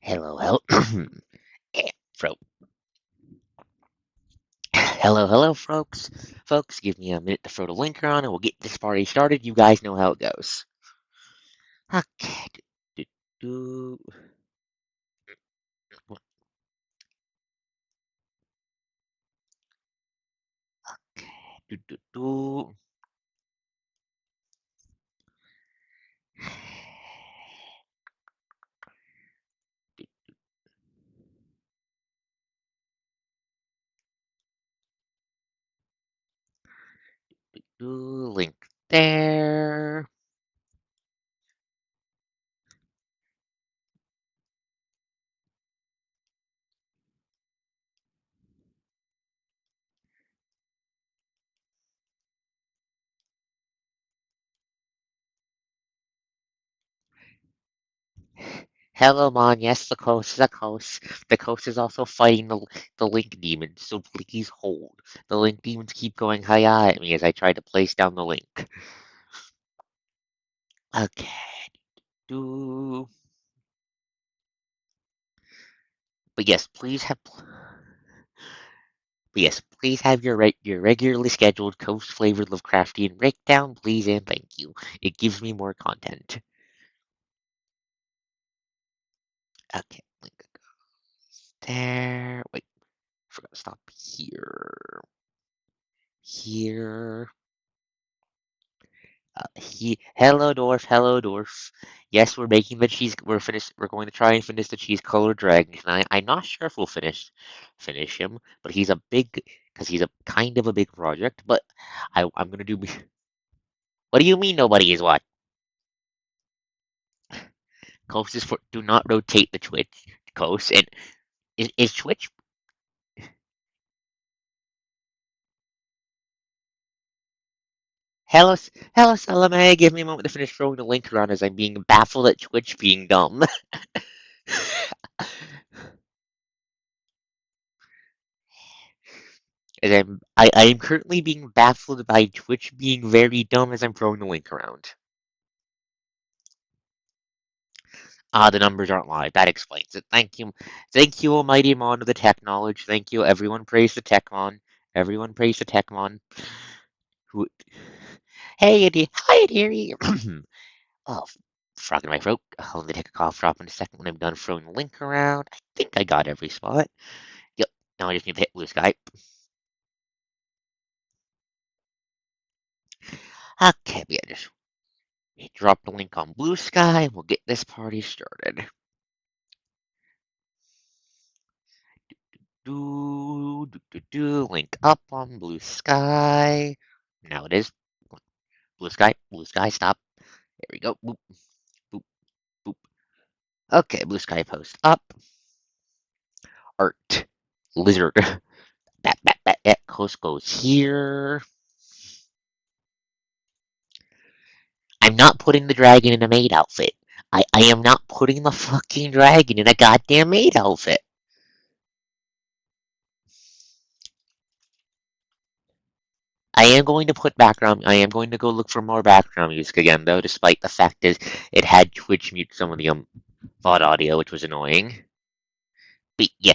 Hello, hello, Fro. Hello, folks. Folks, give me a minute to throw the link on, and we'll get this party started. You guys know how it goes. Okay. Do, do, do, do, do, link there. Hello, Mon. Yes, the coast is a coast. The coast is also fighting the link demons, so please hold. The link demons keep going Heya at me as I try to place down the link. Okay. Do. But yes, please have. But yes, please have your regularly scheduled Coast flavored Lovecraftian breakdown, please and thank you. It gives me more content. Okay, link goes there. Wait, I forgot to stop here. Here. Hello, dwarf. Hello, dwarf. Yes, we're making the cheese. We're finished. We're going to try and finish the cheese colored dragon. And I'm not sure if we'll finish him, but he's a big because he's a kind of a big project. But I'm gonna do. What do you mean nobody is what? Coast is for do not rotate the Twitch coast. And is Twitch hello hello Salome? Give me a moment to finish throwing the link around as I'm being baffled at Twitch being dumb. As I am currently being baffled by Twitch being very dumb as I'm throwing the link around. Ah, the numbers aren't live. That explains it. Thank you, Almighty Mon of the tech knowledge. Thank you. Everyone praise the Techmon. Everyone praise the Techmon. Who? Hey, hi, dearie. Oh, frog in my throat. I'll take a cough drop in a second when I'm done throwing the link around. I think I got every spot. Yep. Now I just need to hit blue sky. Okay, we just drop the link on blue sky. We'll get this party started. Link up on blue sky. Now it is blue sky. Blue sky. Stop. There we go. Boop, boop, boop. Okay, blue sky post up. Art. Lizard. Bat. Coast goes here. I'm not putting the dragon in a maid outfit. I am not putting the fucking dragon in a goddamn maid outfit. I am going to put background. I am going to go look for more background music again, though, despite the fact that it had Twitch mute some of the VOD audio, which was annoying. But yeah,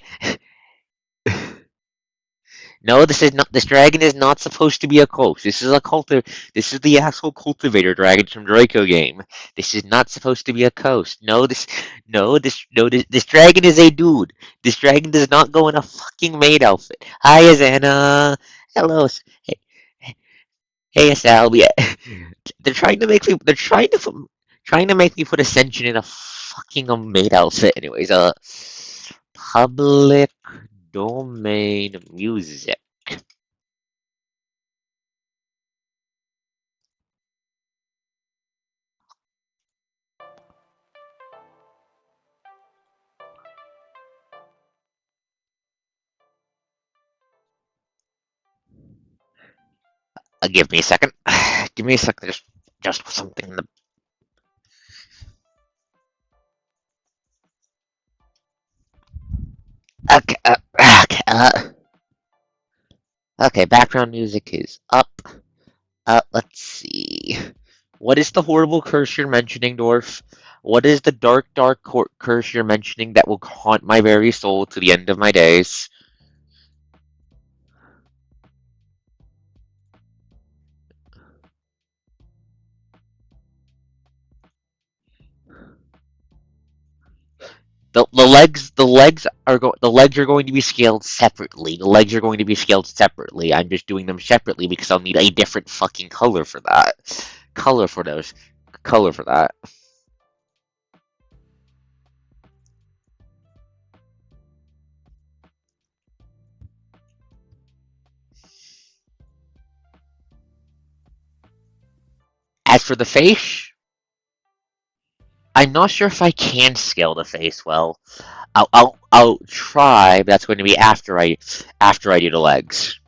no, this is not. This dragon is not supposed to be a coast. This is a culti. This is the actual cultivator dragon from Draco game. This is not supposed to be a coast. This dragon is a dude. This dragon does not go in a fucking maid outfit. Hi, Azana. Hello. Hey, Sal. Yeah, they're trying to make me. Trying to make me put Ascension in a fucking maid outfit. Anyways, public domain music. Give me a second. Give me a second. Just something in the. Okay. Okay. Background music is up. Let's see. What is the horrible curse you're mentioning, Dwarf? What is the dark curse you're mentioning that will haunt my very soul to the end of my days? The legs are going to be scaled separately. The legs are going to be scaled separately. I'm just doing them separately because I'll need a different fucking color for that. Color for those. Color for that. As for the face, I'm not sure if I can scale the face well. I'll try, but that's going to be after I do the legs.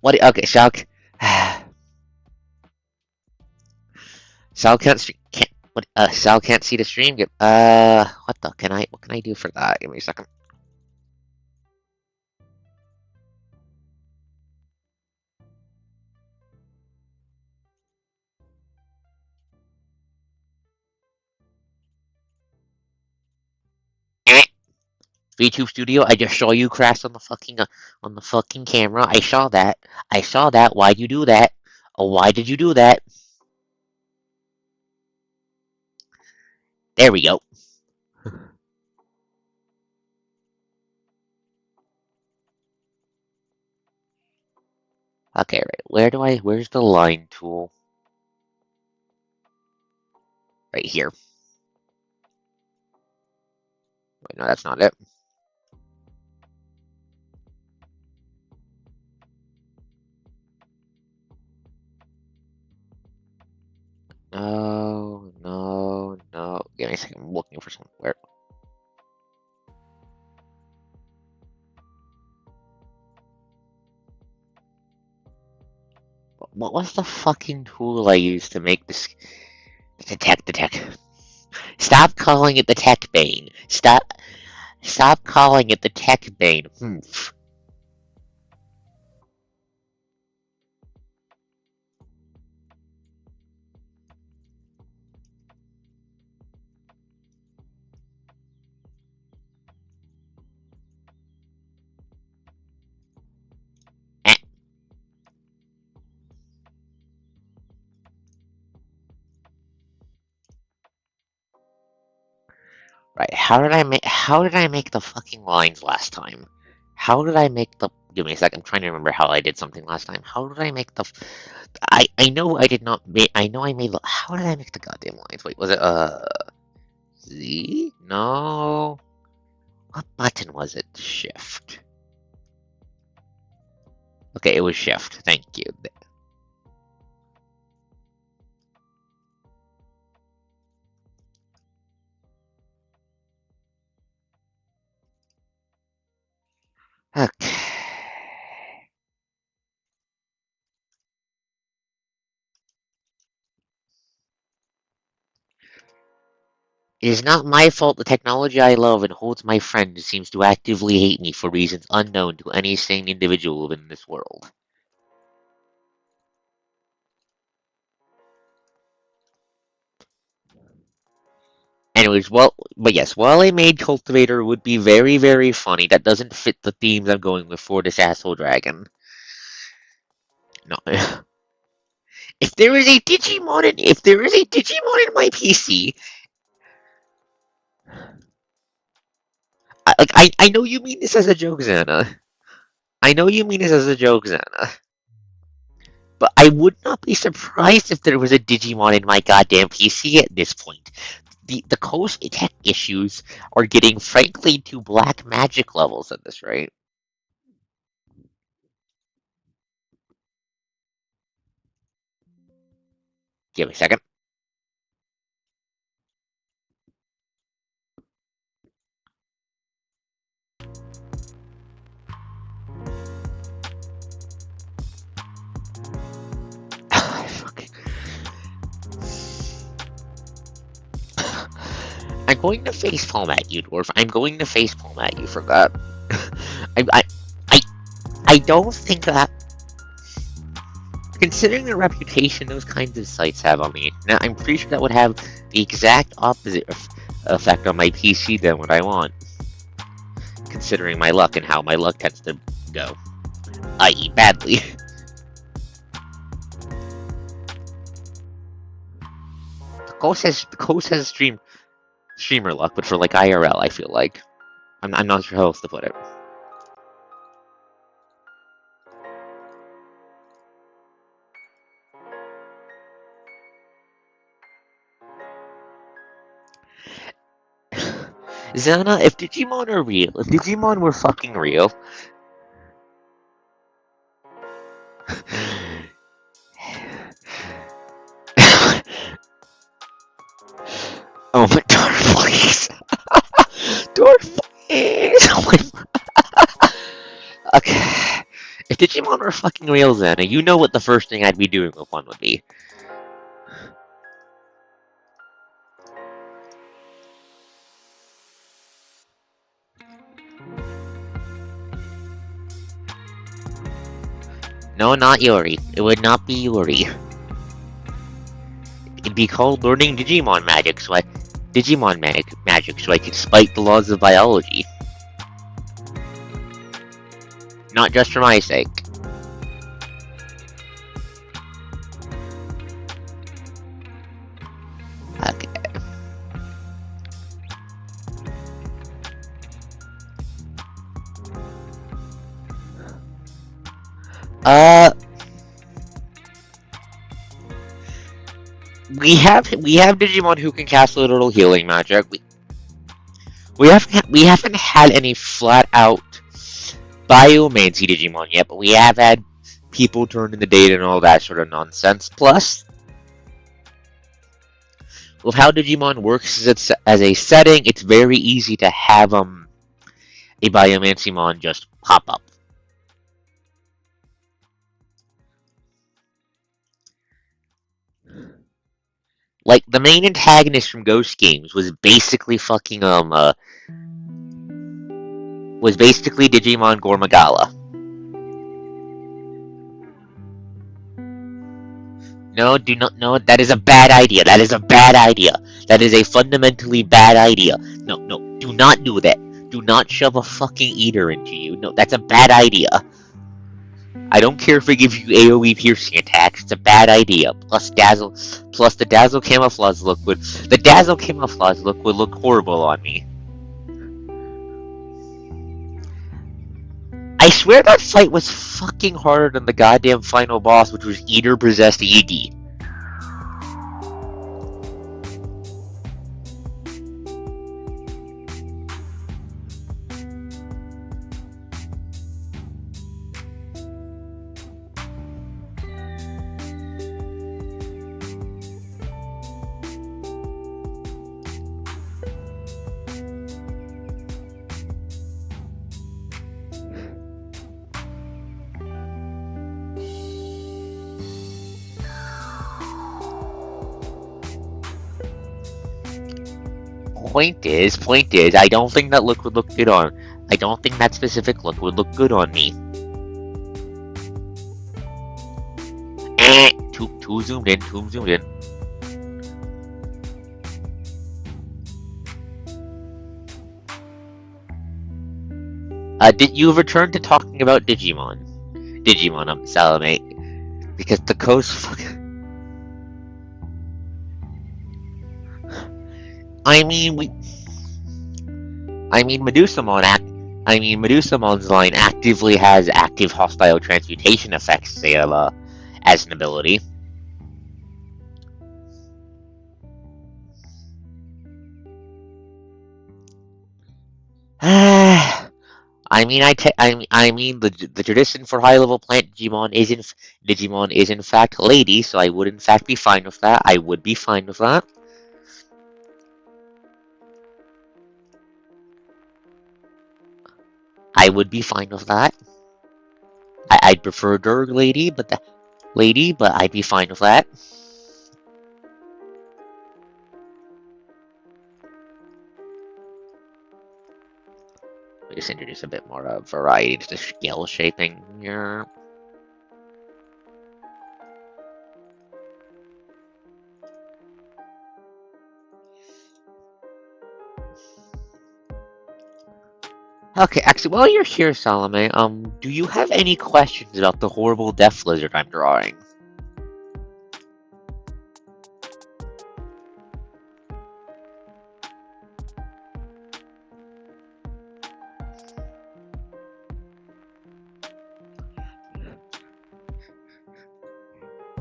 What? Okay, Sal can't what? Sal can't see the stream. What the? What can I do for that? Give me a second. VTube Studio, I just saw you crash on the fucking camera. I saw that. I saw that. Why'd you do that? Oh, why did you do that? There we go. Okay, right. Where's the line tool? Right here. Wait, no, that's not it. No, no, no. Give me a second. I'm looking for somewhere. What was the fucking tool I used to make this? The tech. Stop calling it the tech bane. Stop calling it the tech bane. Eh. Right. How did I make the fucking lines last time? How did I make the Give me a sec. I'm trying to remember how I did something last time. How did I make the I know I did not make I know I made how did I make the goddamn lines? Wait, was it Z? No. What button was it? Shift. Okay, it was shift. Thank you. Okay. It is not my fault the technology I love and holds my friend seems to actively hate me for reasons unknown to any sane individual in this world. Anyways, but yes, while a maid cultivator would be very, very funny, that doesn't fit the themes I'm going with for this asshole dragon. No. If there is a Digimon in my PC, I know you mean this as a joke, Xana. I know you mean this as a joke, Xana. But I would not be surprised if there was a Digimon in my goddamn PC at this point. The Coast tech issues are getting frankly to black magic levels at this rate. Give me a second. I'm going to facepalm at you, dwarf. I'm going to facepalm at you for that. I, I, I, I don't think that. Considering the reputation those kinds of sites have on me, now I'm pretty sure that would have the exact opposite effect on my PC than what I want. Considering my luck and how my luck tends to go, i.e. badly. The coast has streamer luck, but for like IRL, I feel like I'm not sure how else to put it. Zana, if Digimon are real, if Digimon were fucking real, oh my god, please, Door, please, oh my. Okay, if Digimon were fucking real, Zana, you know what the first thing I'd be doing with one would be. No, not Yuri. It would not be Yuri. It'd be called learning Digimon magic, so I could spite the laws of biology. Not just for my sake. Okay. We have Digimon who can cast literal healing magic. We haven't had any flat out biomancy Digimon yet, but we have had people turn in the data and all that sort of nonsense. Plus, with how Digimon works as a setting, it's very easy to have a Biomancymon just pop up. Like, the main antagonist from Ghost Games was basically Digimon Gormagala. No, do not. No, that is a bad idea. That is a bad idea. That is a fundamentally bad idea. No, no, do not do that. Do not shove a fucking eater into you. No, that's a bad idea. I don't care if it gives you AoE piercing attacks. It's a bad idea. Plus the dazzle camouflage look would look horrible on me. I swear that fight was fucking harder than the goddamn final boss, which was Eater possessed Iggy. Point is, I don't think that look would look good on. I don't think that specific look would look good on me. Too zoomed in, too zoomed in. Did you return to talking about Digimon? Digimon, Salome. Because the coast Medusamon's line actively has active hostile transmutation effects, as an ability. The tradition for high-level plant Digimon is in fact lady, so I would in fact be fine with that. I would be fine with that. I would be fine with that. I'd prefer Derg lady, but I'd be fine with that. We just introduce a bit more variety to the scale shaping here. Okay, actually, while you're here, Salome, do you have any questions about the horrible death lizard I'm drawing?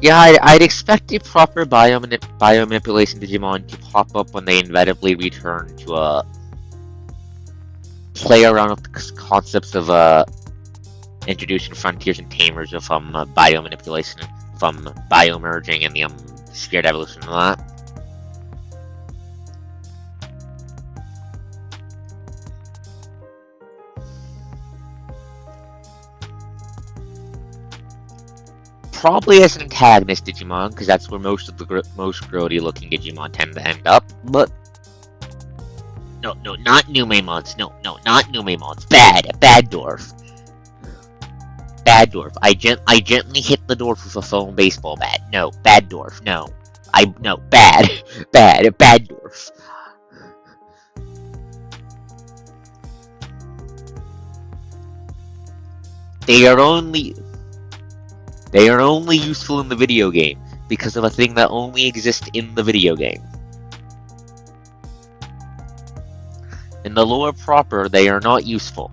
Yeah, I'd expect a proper biomanipulation Digimon to pop up when they inevitably return to play around with the concepts of introducing frontiers and tamers of biomanipulation, from biomerging and the spirit evolution and all that. Probably as an antagonist Digimon, because that's where most of the most grody looking Digimon tend to end up. But no, no, not Numemons. No, no, not Numemons. Bad dwarf. Bad dwarf. I gently hit the dwarf with a foam baseball bat. No, bad dwarf. No, no bad, bad dwarf. They are only they are only useful in the video game because of a thing that only exists in the video game. In the lore proper, they are not useful.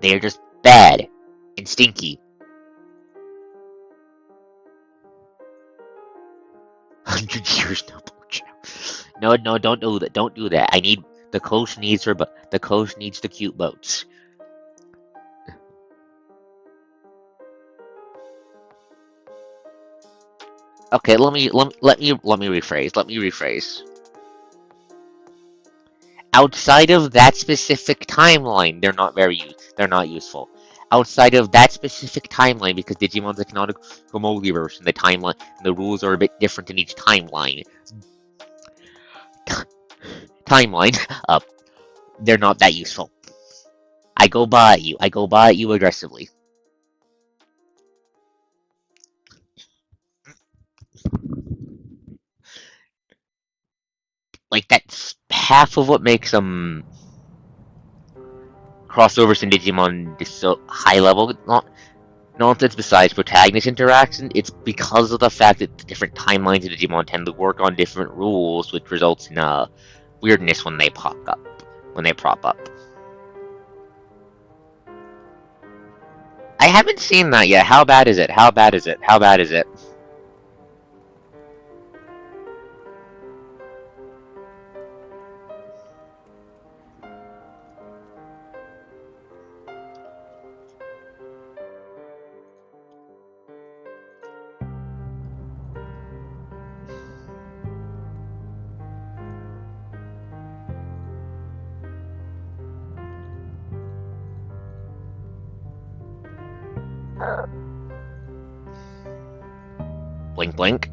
They are just bad and stinky. 100 years, no bullshit. No, no, don't do that. Don't do that. I need the coast needs her, but the coast needs the cute boats. Okay, let me rephrase. Let me rephrase. Outside of that specific timeline, they're not useful. Outside of that specific timeline, because Digimon's a canonical multiverse, and the timeline and the rules are a bit different in each timeline. Timeline, they're not that useful. I go by you. I go by you aggressively. Like that's half of what makes crossovers in Digimon so high level. Nonsense besides protagonist interaction, it's because of the fact that the different timelines of Digimon tend to work on different rules, which results in weirdness when they pop up. When they prop up. I haven't seen that yet. How bad is it? How bad is it? How bad is it? Blink, blink.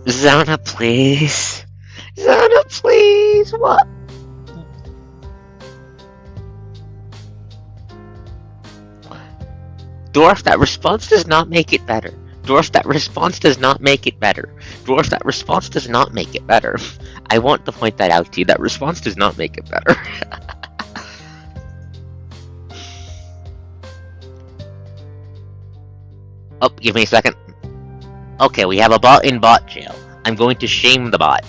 Zona, please. Zona, please. What? Dwarf, that response does not make it better. Dwarf, that response does not make it better. Dwarf, that response does not make it better. I want to point that out to you. That response does not make it better. Oh, give me a second. Okay, we have a bot in bot jail. I'm going to shame the bot.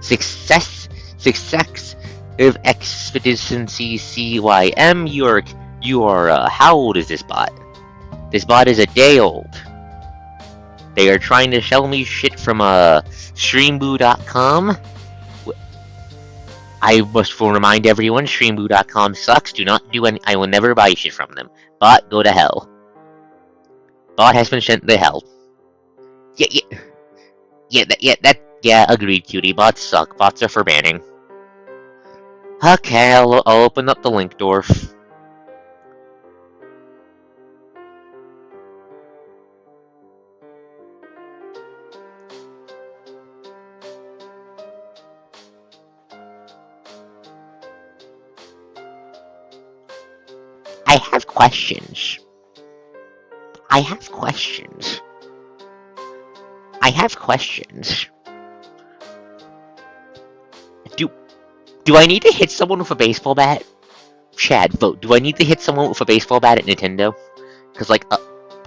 Success of Expedition CCYM. You are, how old is this bot? This bot is a day old. They are trying to sell me shit from, streamboo.com. I must remind everyone, streamboo.com sucks. Do not do any, I will never buy shit from them. Bot, go to hell. Bot has been sent to hell. Yeah, agreed, cutie. Bots suck. Bots are for banning. Okay, I'll open up the link, Dwarf. I have questions. I have questions. I have questions. Do I need to hit someone with a baseball bat? Chad, vote. Do I need to hit someone with a baseball bat at Nintendo? Cause like,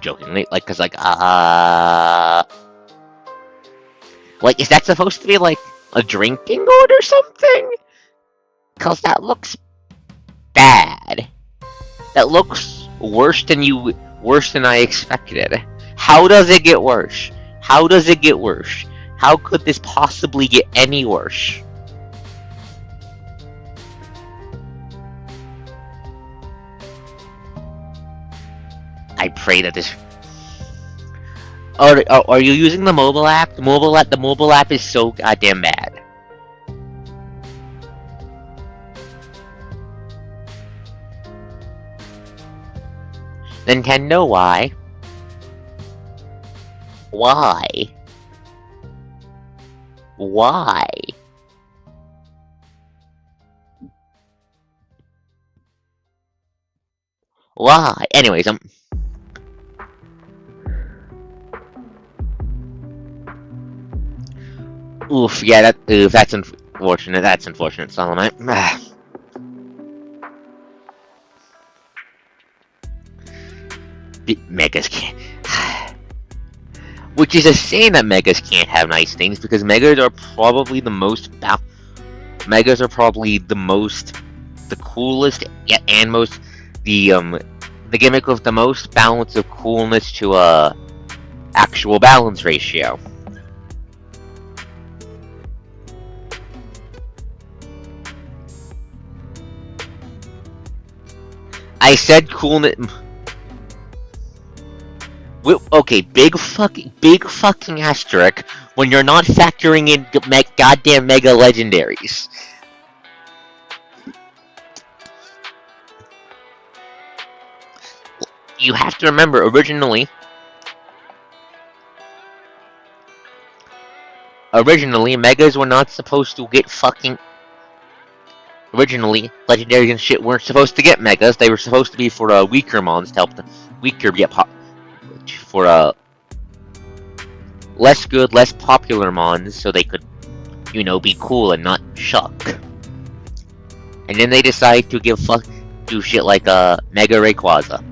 jokingly, like, cause like, is that supposed to be like a drinking mode or something? Cause that looks bad. That looks worse than I expected. How does it get worse? How does it get worse? How could this possibly get any worse? I pray that this. Are you using the mobile app? The mobile app is so goddamn bad. Nintendo, why? Why? Why? Why? Anyways, oof, yeah, that's unfortunate. That's unfortunate, Solomon. Megas can't. Which is a shame that Megas can't have nice things, because Megas are probably the most. Megas are probably the coolest, yeah, and most the gimmick with the most balance of coolness to actual balance ratio. I said coolness. Okay, big fucking asterisk when you're not factoring in goddamn mega legendaries. You have to remember, originally, megas were not supposed to get fucking. Originally, legendaries and shit weren't supposed to get megas. They were supposed to be for weaker mons to help the weaker get for less good, less popular mons, so they could, be cool and not shuck. And then they decide to do shit like Mega Rayquaza.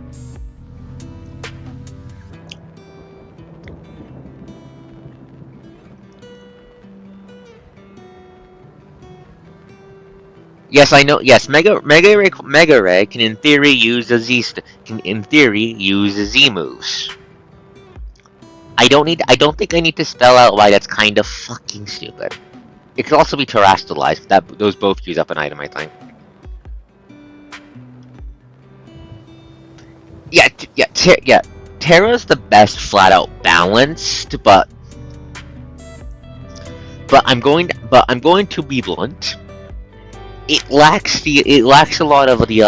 Yes, I know. Yes, Mega Ray can in theory use a Z moves. I don't think I need to spell out why that's kind of fucking stupid. It could also be terastallized. Those both use up an item, I think. Yeah. Terra's the best flat out balanced, but I'm going to be blunt. It lacks a lot of the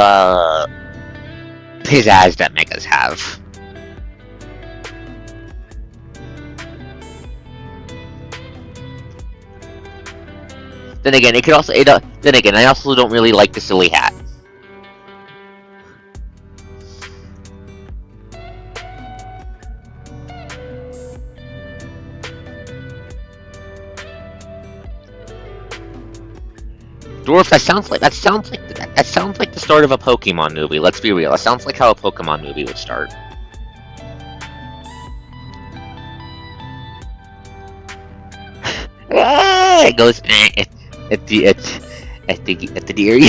pizzazz that megas have. Then again, I also don't really like the silly hat. Dwarf, that sounds like the start of a Pokemon movie. Let's be real. That sounds like how a Pokemon movie would start. It goes at the deer.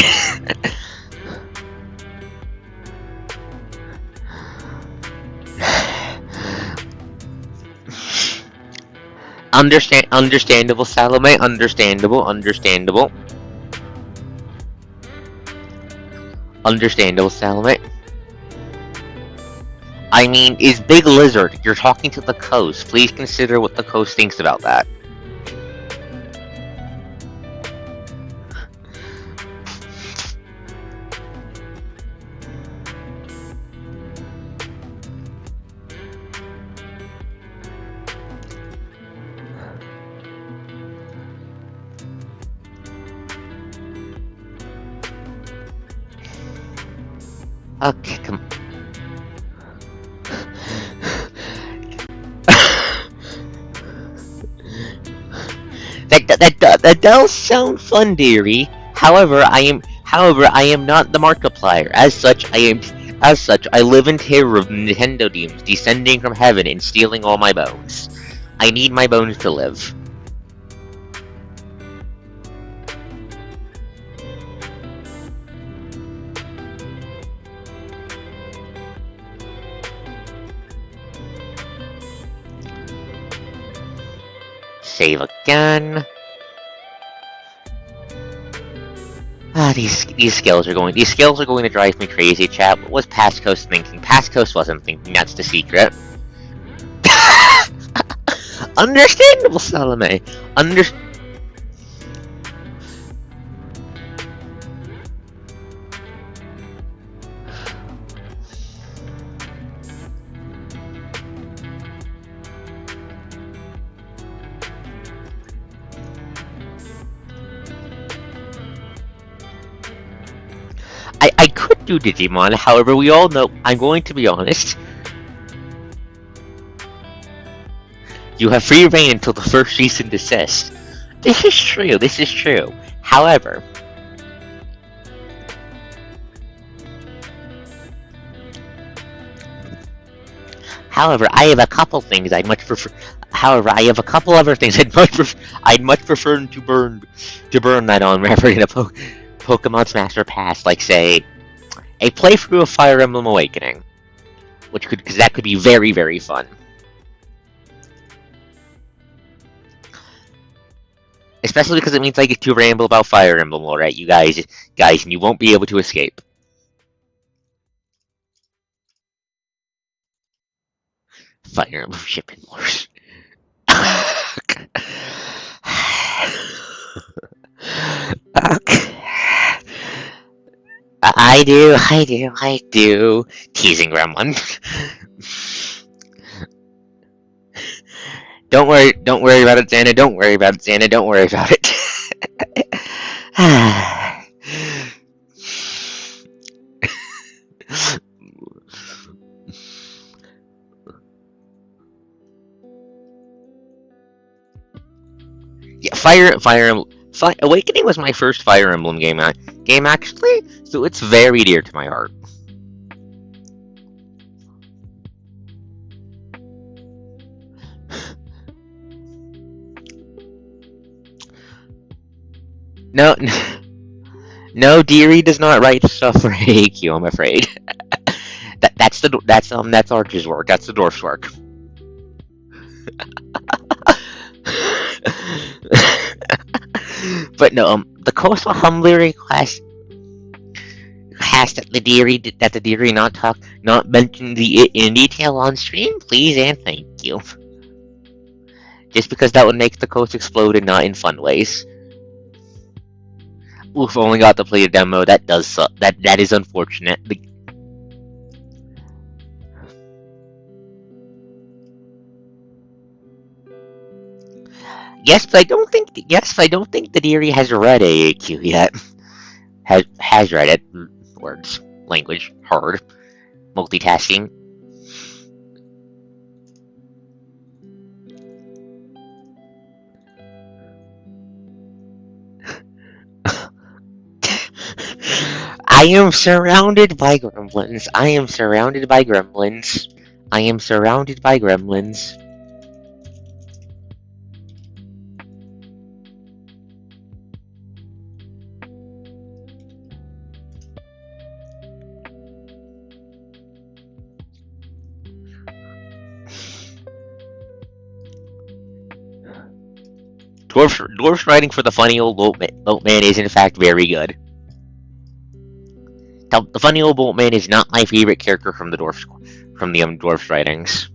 Understandable, Salome. Understandable. Understandable, Salome. I mean, is Big Lizard, you're talking to the coast. Please consider what the coast thinks about that. Okay, come. That does sound fun, dearie. However, I am not the Markiplier. As such, I live in terror of Nintendo demons descending from heaven and stealing all my bones. I need my bones to live. Save again. These skills are going to drive me crazy, chat. What was Pasco's thinking? Pasco's wasn't thinking. That's the secret. Understandable, Salome. Under. I could do Digimon. However, we all know. I'm going to be honest. You have free reign until the first cease and desist. This is true. This is true. However, however, I have a couple things I'd much prefer. However, I have a couple other things I'd much prefer to burn that on rather than a Pokemon Smash or Pass, like say a playthrough of Fire Emblem Awakening, because that could be very very fun. Especially because it means I get to ramble about Fire Emblem, alright, you guys, and you won't be able to escape. Fire Emblem Shipping Wars. Okay. I do. Teasing Gremlin. Don't worry about it, Xana. Don't worry about it, Xana. Don't worry about it. Yeah, Awakening was my first Fire Emblem game actually, so it's very dear to my heart. No, no, Deary does not write stuff for AQ. I'm afraid. That's Arch's work. That's the dwarf's work. But no, the Coastal humbly request that the Deary not mention it in detail on stream, please and thank you. Just because that would make the coast explode and not in fun ways. We've only got to play a demo. That does suck. That is unfortunate. Yes, but I don't think the Deary has read AAQ yet. Has read it. Words, language, hard, multitasking. I am surrounded by gremlins. I am surrounded by gremlins. I am surrounded by gremlins. Dwarf's writing for the funny old boatman is in fact very good. The funny old boatman is not my favorite character from the dwarf's writings.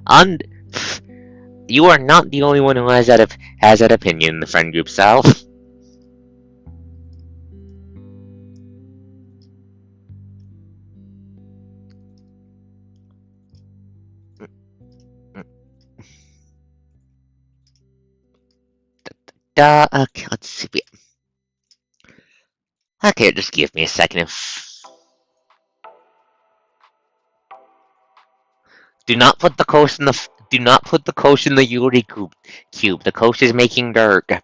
And you are not the only one who has that opinion in the friend group, Sal. Okay, let's see. Okay, just give me a second. Do not put the coast in the. Do not put the coast in the Yuri cube. The coast is making Derg.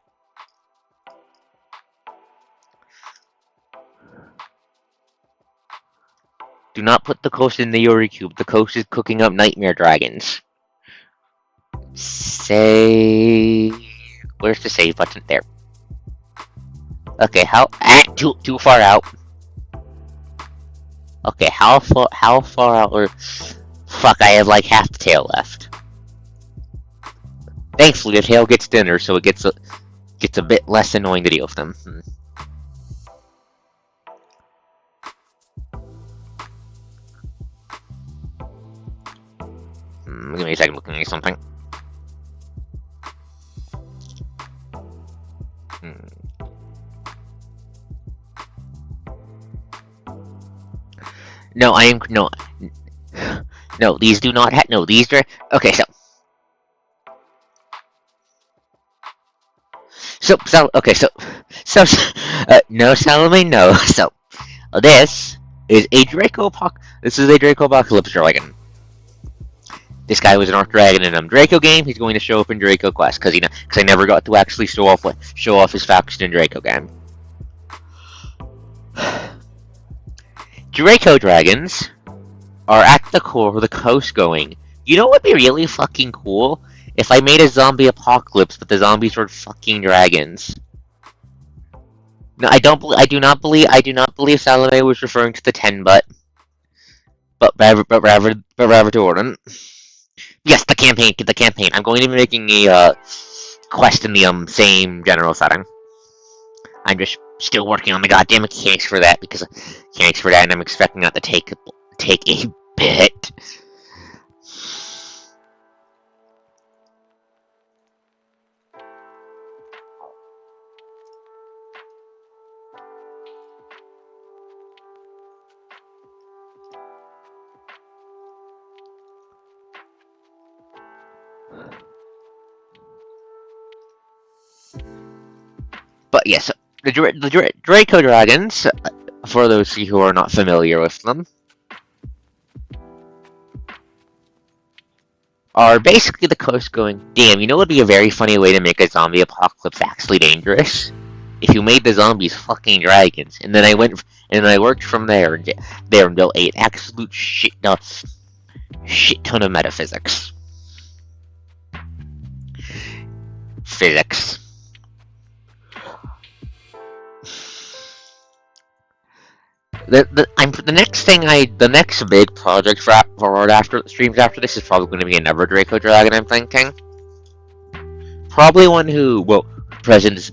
Do not put the coast in the Yuri cube. The coast is cooking up nightmare dragons. Say, where's the save button? There. Okay, how? Too far out. Okay, how far out? Or fuck, I have like half the tail left. Thankfully, the tail gets thinner, so it gets a bit less annoying to deal with them. Give me a second, looking at something. No, I am no. No, these do not have. No, these are. Okay, okay, no, Salome, no. So, this is a This is a Draco Apocalypse Dragon. This guy was an Arc Dragon in a Draco game. He's going to show up in Draco Quest because I never got to actually show off his faction in Draco game. Draco Dragons are at the core of the coast going. You know what would be really fucking cool? If I made a zombie apocalypse, but the zombies were fucking dragons. No, I do not believe Salome was referring to the 10 but rather to Orden. Yes, the campaign. I'm going to be making a quest in the same general setting. I'm just still working on the goddamn mechanics for that and I'm expecting that to take a bit. But yes, the Draco Dragons, for those of you who are not familiar with them, are basically the coast going, damn, you know what would be a very funny way to make a zombie apocalypse actually dangerous? If you made the zombies fucking dragons. And then I worked from there and built an absolute shit ton of metaphysics. Physics. The next big project for after streams after this is probably going to be another Draco Dragon. I'm thinking, probably one who will present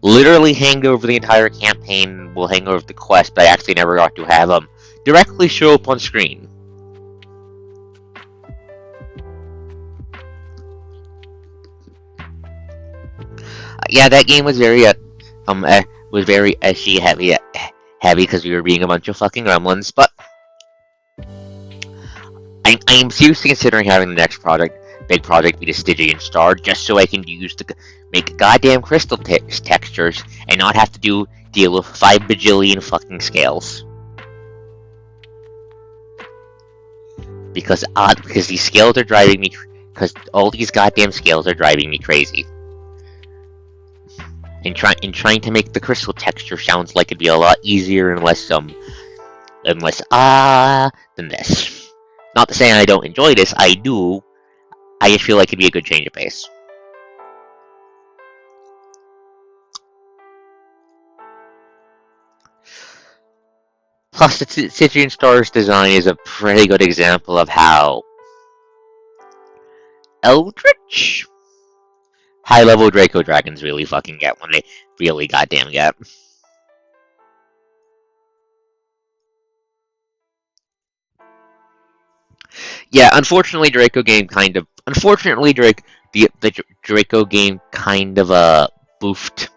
literally hang over the entire campaign, will hang over the quest, but I actually never got to have them directly show up on screen. Yeah, that game was very SG heavy because we were being a bunch of fucking gremlins, but I'm seriously considering having the next big project be the Stygian Star, just so I can make goddamn crystal textures and not have to deal with 5 bajillion fucking scales. Because these scales are driving me, because all these goddamn scales are driving me crazy. And trying to make the crystal texture sounds like it'd be a lot easier and less than this. Not to say I don't enjoy this, I do. I just feel like it'd be a good change of pace. Plus, the Stygian Star's design is a pretty good example of how eldritch high-level Draco Dragons really fucking get when they really goddamn get. Yeah, unfortunately, the Draco game kind of boofed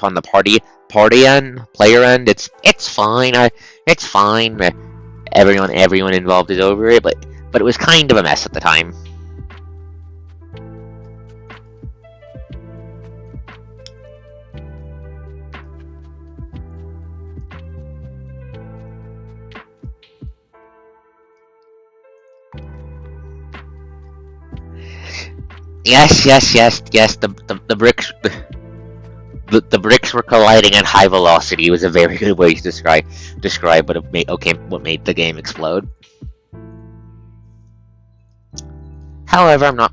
on the player end. It's fine. It's fine. Everyone involved is over it, but it was kind of a mess at the time. Yes. The bricks. The bricks were colliding at high velocity. It was a very good way to describe what made the game explode. However, I'm not.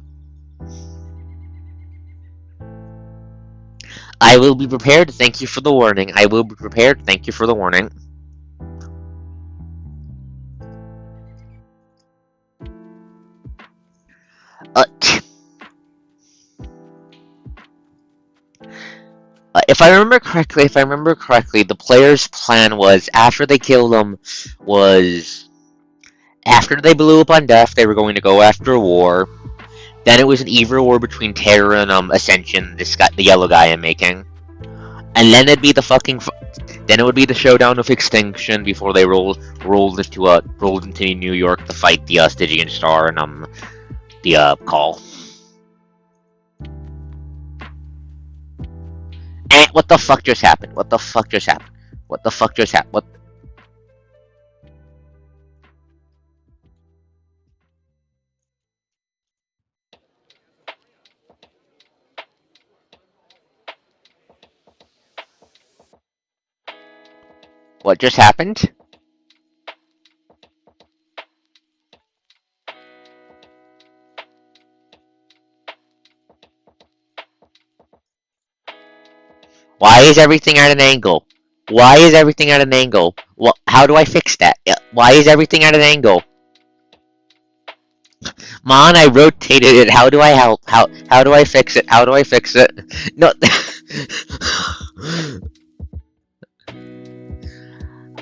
I will be prepared. Thank you for the warning. I will be prepared. Thank you for the warning. If I remember correctly, the player's plan was after they blew up on Death, they were going to go after war. Then it was an evil war between Terra and Ascension, the yellow guy I'm making, and then then it would be the showdown of Extinction before they rolled into New York to fight the Stygian Star and the Call. And what the fuck just happened? What? What just happened? Why is everything at an angle? Well, how do I fix that? Why is everything at an angle? Mon, I rotated it. How do I help? How do I fix it? No.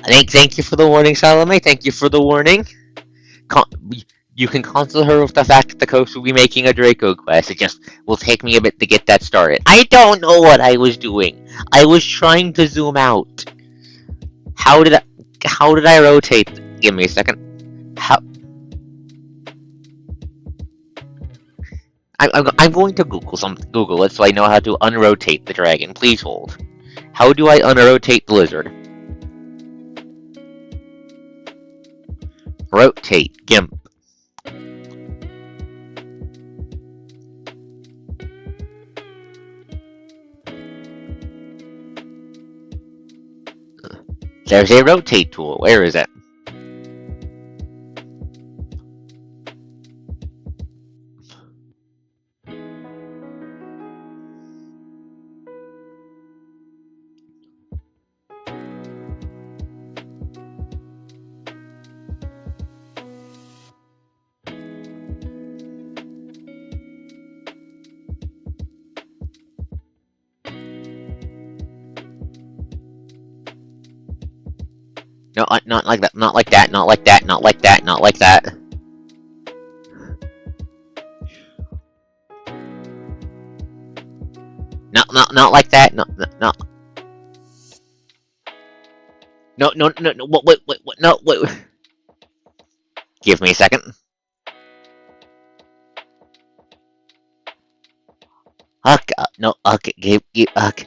Thank you for the warning, Salome. Thank you for the warning. You can console her with the fact that the coach will be making a Draco quest. It just will take me a bit to get that started. I don't know what I was doing. I was trying to zoom out. How did I rotate? Give me a second. How? I'm going to Google it so I know how to unrotate the dragon. Please hold. How do I unrotate the lizard? Rotate GIMP. There's a rotate tool. Where is it? No, not like that. Not like that. Not like that. Not like that. Not like that. Not like that. No. No. Wait. No, wait. Give me a second. Okay, no. Okay, okay.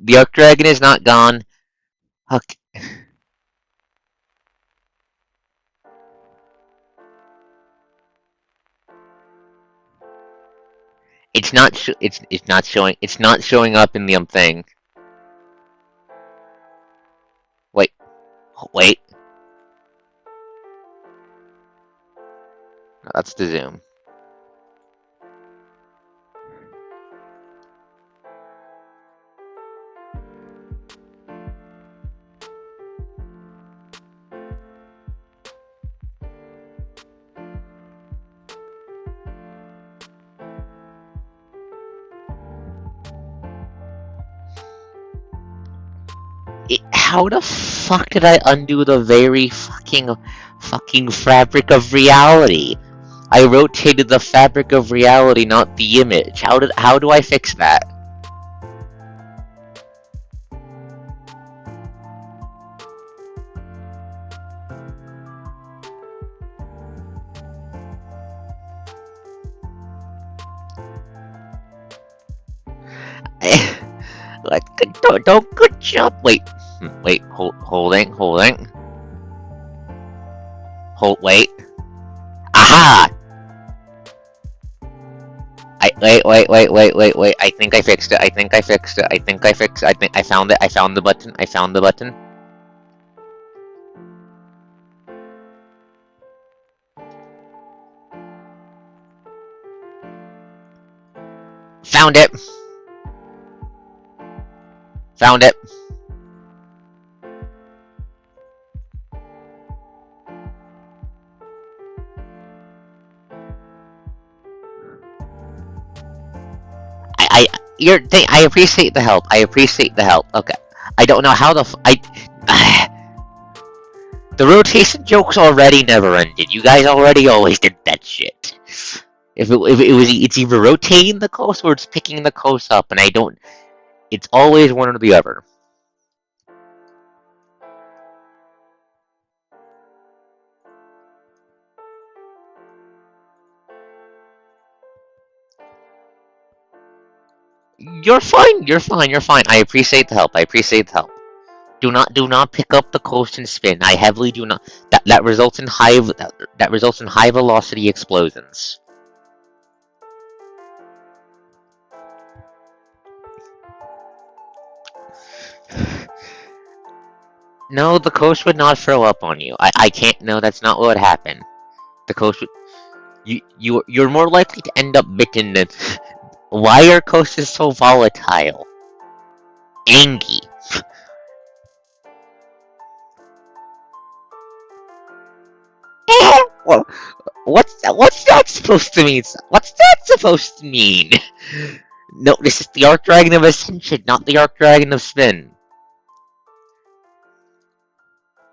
The Arc Dragon is not gone. Okay. It's not showing. It's not showing up in the thing. Wait. That's the zoom. How the fuck did I undo the very fucking fabric of reality? I rotated the fabric of reality, not the image. How do I fix that? Don't good job. Wait, holding. Wait. Aha! Wait. I think I fixed it. I think I fixed it. I think I found it. I found the button. Found it. Found it. I appreciate the help. Okay. I don't know how the rotation jokes already never ended. You guys already always did that shit. It's either rotating the coast or it's picking the coast up, and I don't. It's always one or the other. You're fine. I appreciate the help. Do not pick up the coast and spin. I heavily do not. That results in high velocity explosions. No, the coast would not throw up on you. I can't. No, that's not what would happen. The coast would. You're more likely to end up bitten than. Why are coasters so volatile? Angie. Well, what's that supposed to mean? No, this is the Arc Dragon of Ascension, not the Arc Dragon of Spin.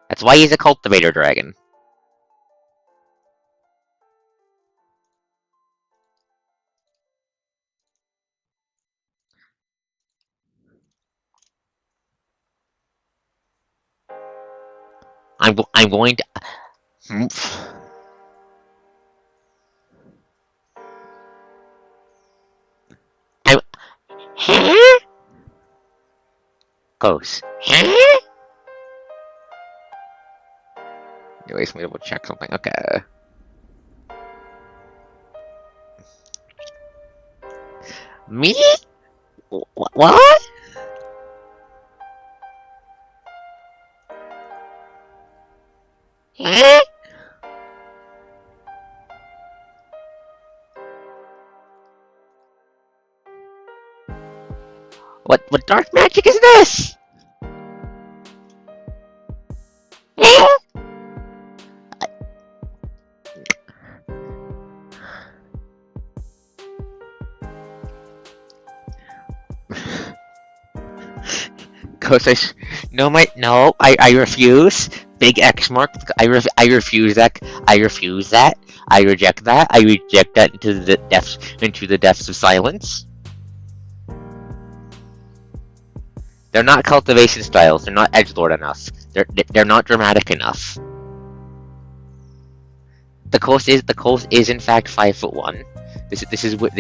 That's why he's a cultivator dragon. I'm going to. I'm. Huh? Goes. Huh? Anyways, let me double check something. Okay. Me? What? Huh? What dark magic is this? Huh? Ghost, no, I refuse. Big X mark. I refuse that. I refuse that. I reject that. I reject that into the depths of silence. They're not cultivation styles. They're not edgelord enough. They're not dramatic enough. The coast is in fact 5'1". This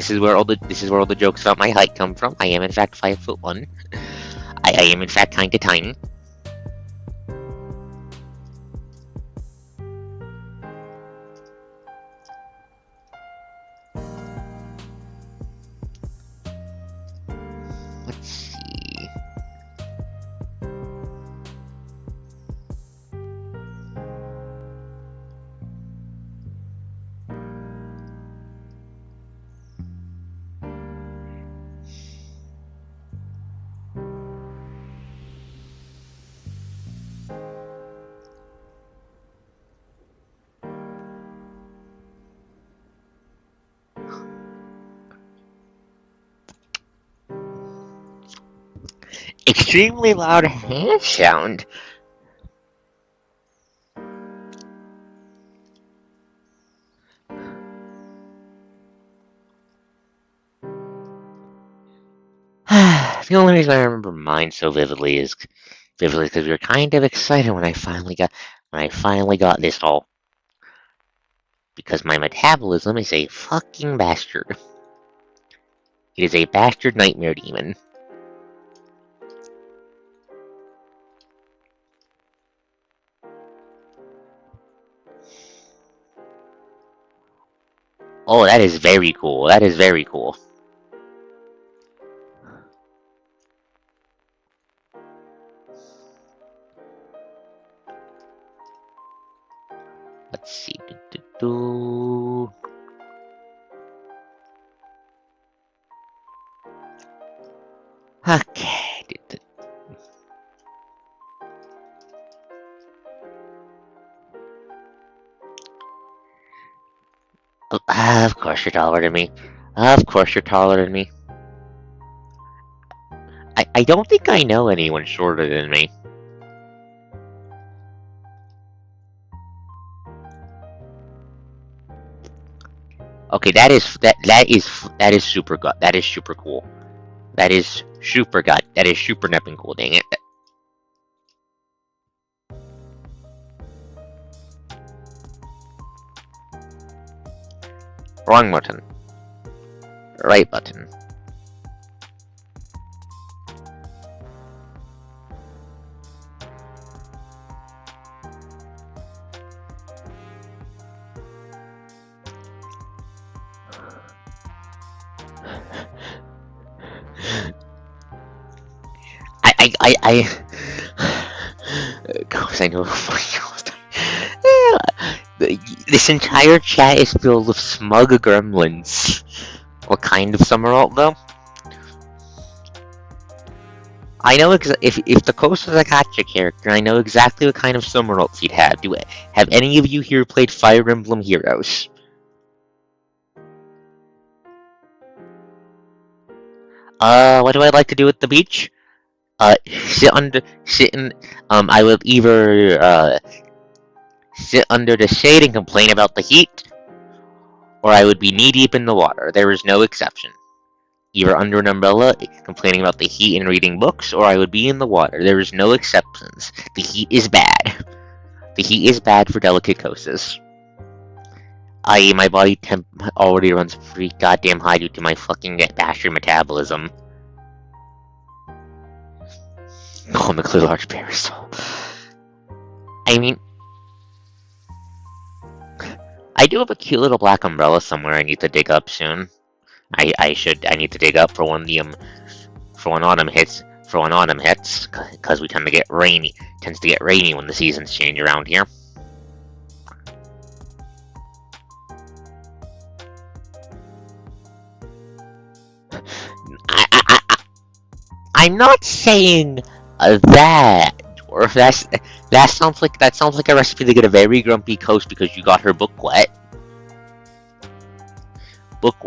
is where all the jokes about my height come from. I am in fact 5'1". I am in fact kinda tiny. Let's see. Extremely loud hand sound. The only reason I remember mine so vividly is because we were kind of excited when I finally got this all. Because my metabolism is a fucking bastard. It is a bastard nightmare demon. Oh, that is very cool. That is very cool. Let's see. Okay. Of course you're taller than me. Of course you're taller than me. I don't think I know anyone shorter than me. Okay, that is super gut. That is super cool. That is super gut. That is super nepping cool. Dang it. Wrong button. Right button. Of course I know. This entire chat is filled with smug gremlins. What kind of Summeralt, though? I know if the Coast was a gacha character, I know exactly what kind of Summeralts he'd have. Have any of you here played Fire Emblem Heroes? What do I like to do at the beach? I would either, sit under the shade and complain about the heat, or I would be knee-deep in the water. There is no exception. Either under an umbrella, complaining about the heat and reading books, or I would be in the water. There is no exceptions. The heat is bad. The heat is bad for delicate coasts. My body temp already runs pretty goddamn high due to my fucking bastard metabolism. Oh, the clear large parasol. I mean, I do have a cute little black umbrella somewhere I need to dig up soon. I need to dig up for when autumn hits, because we tend to get rainy. Tends to get rainy when the seasons change around here. I'm not saying that, or if that sounds like a recipe to get a very grumpy coast because you got her book wet.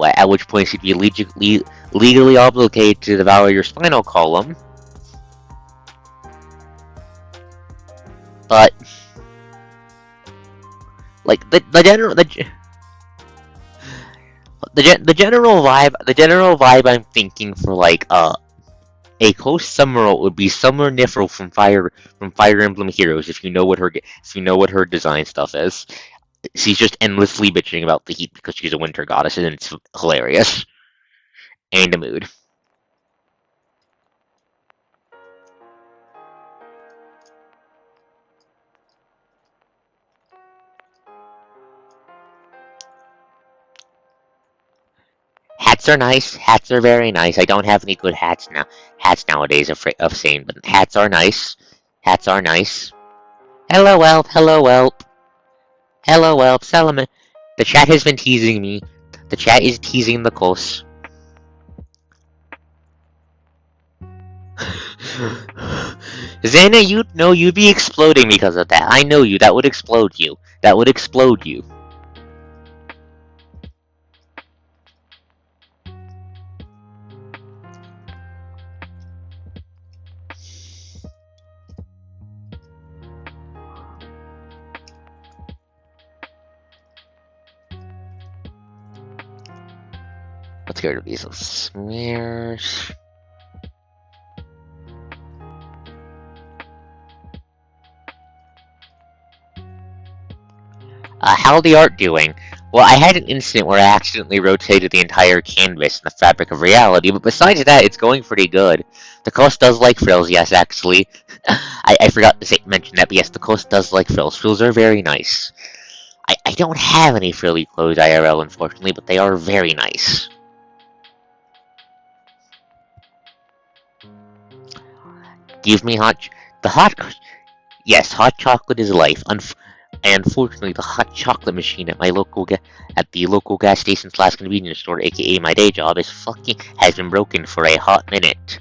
At which point she'd be legally obligated to devour your spinal column. But like the general vibe I'm thinking for like a Coast Summeralt would be Summer Nifl from Fire Emblem Heroes, if you know what her design stuff is. She's just endlessly bitching about the heat because she's a winter goddess, and it's hilarious. And a mood. Hats are nice. Hats are very nice. I don't have any good hats nowadays of saying, but hats are nice. Hats are nice. Hello, Welp. Hello, Welp. Hello, Welp. Solomon. The chat has been teasing me. The chat is teasing the coast. Xana, you'd be exploding because of that. I know you. That would explode you. That would explode you. Let's get rid of these little smears. How the art doing? Well, I had an incident where I accidentally rotated the entire canvas in the fabric of reality, but besides that, it's going pretty good. The coast does like frills, yes, actually. I forgot to mention that, but yes, the coast does like frills. Frills are very nice. I don't have any frilly clothes IRL, unfortunately, but they are very nice. Give me the hot, yes, hot chocolate is life. Unfortunately, the hot chocolate machine at the local gas station / convenience store, aka my day job, has been broken for a hot minute.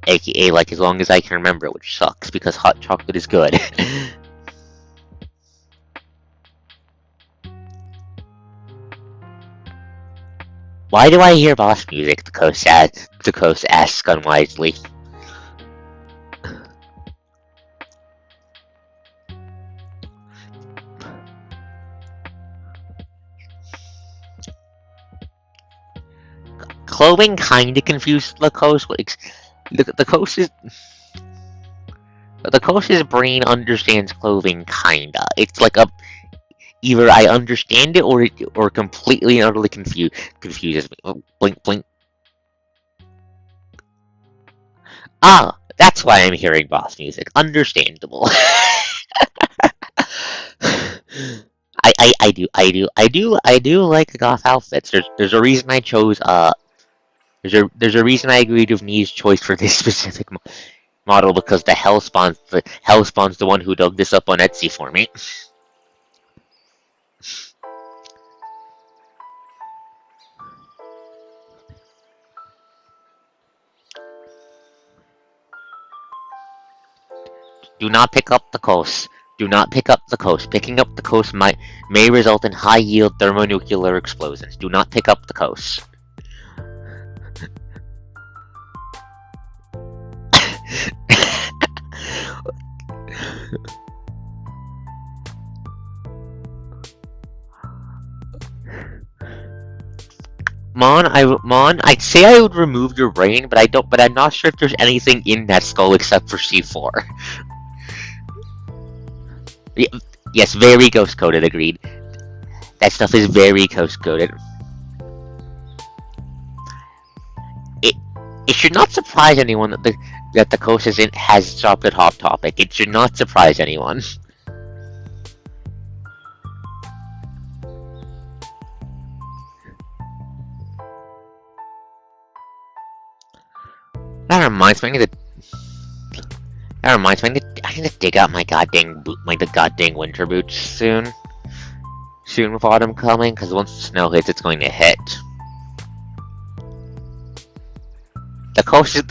AKA like as long as I can remember, which sucks because hot chocolate is good. Why do I hear boss music? The coast asks unwisely. Clothing kinda confused the coast. The coast's brain understands clothing kinda. It's like either I understand it or completely and utterly confuses me. Oh, blink blink. Ah, that's why I'm hearing boss music. Understandable. I do like the goth outfits. There's a reason I chose there's a reason I agreed with Nee's choice for this specific model because the Hellspawn's the one who dug this up on Etsy for me. Do not pick up the coast. Do not pick up the coast. Picking up the coast may result in high-yield thermonuclear explosions. Do not pick up the coast. I'd say I would remove your brain, but I don't. But I'm not sure if there's anything in that skull except for C4. Yes, very ghost coded. Agreed. That stuff is very ghost coded. It should not surprise anyone that the coast has chocolate hot topic. It should not surprise anyone. That reminds me, I need to dig out my goddamn winter boots soon. Soon with autumn coming, because once the snow hits, it's going to hit. The coast is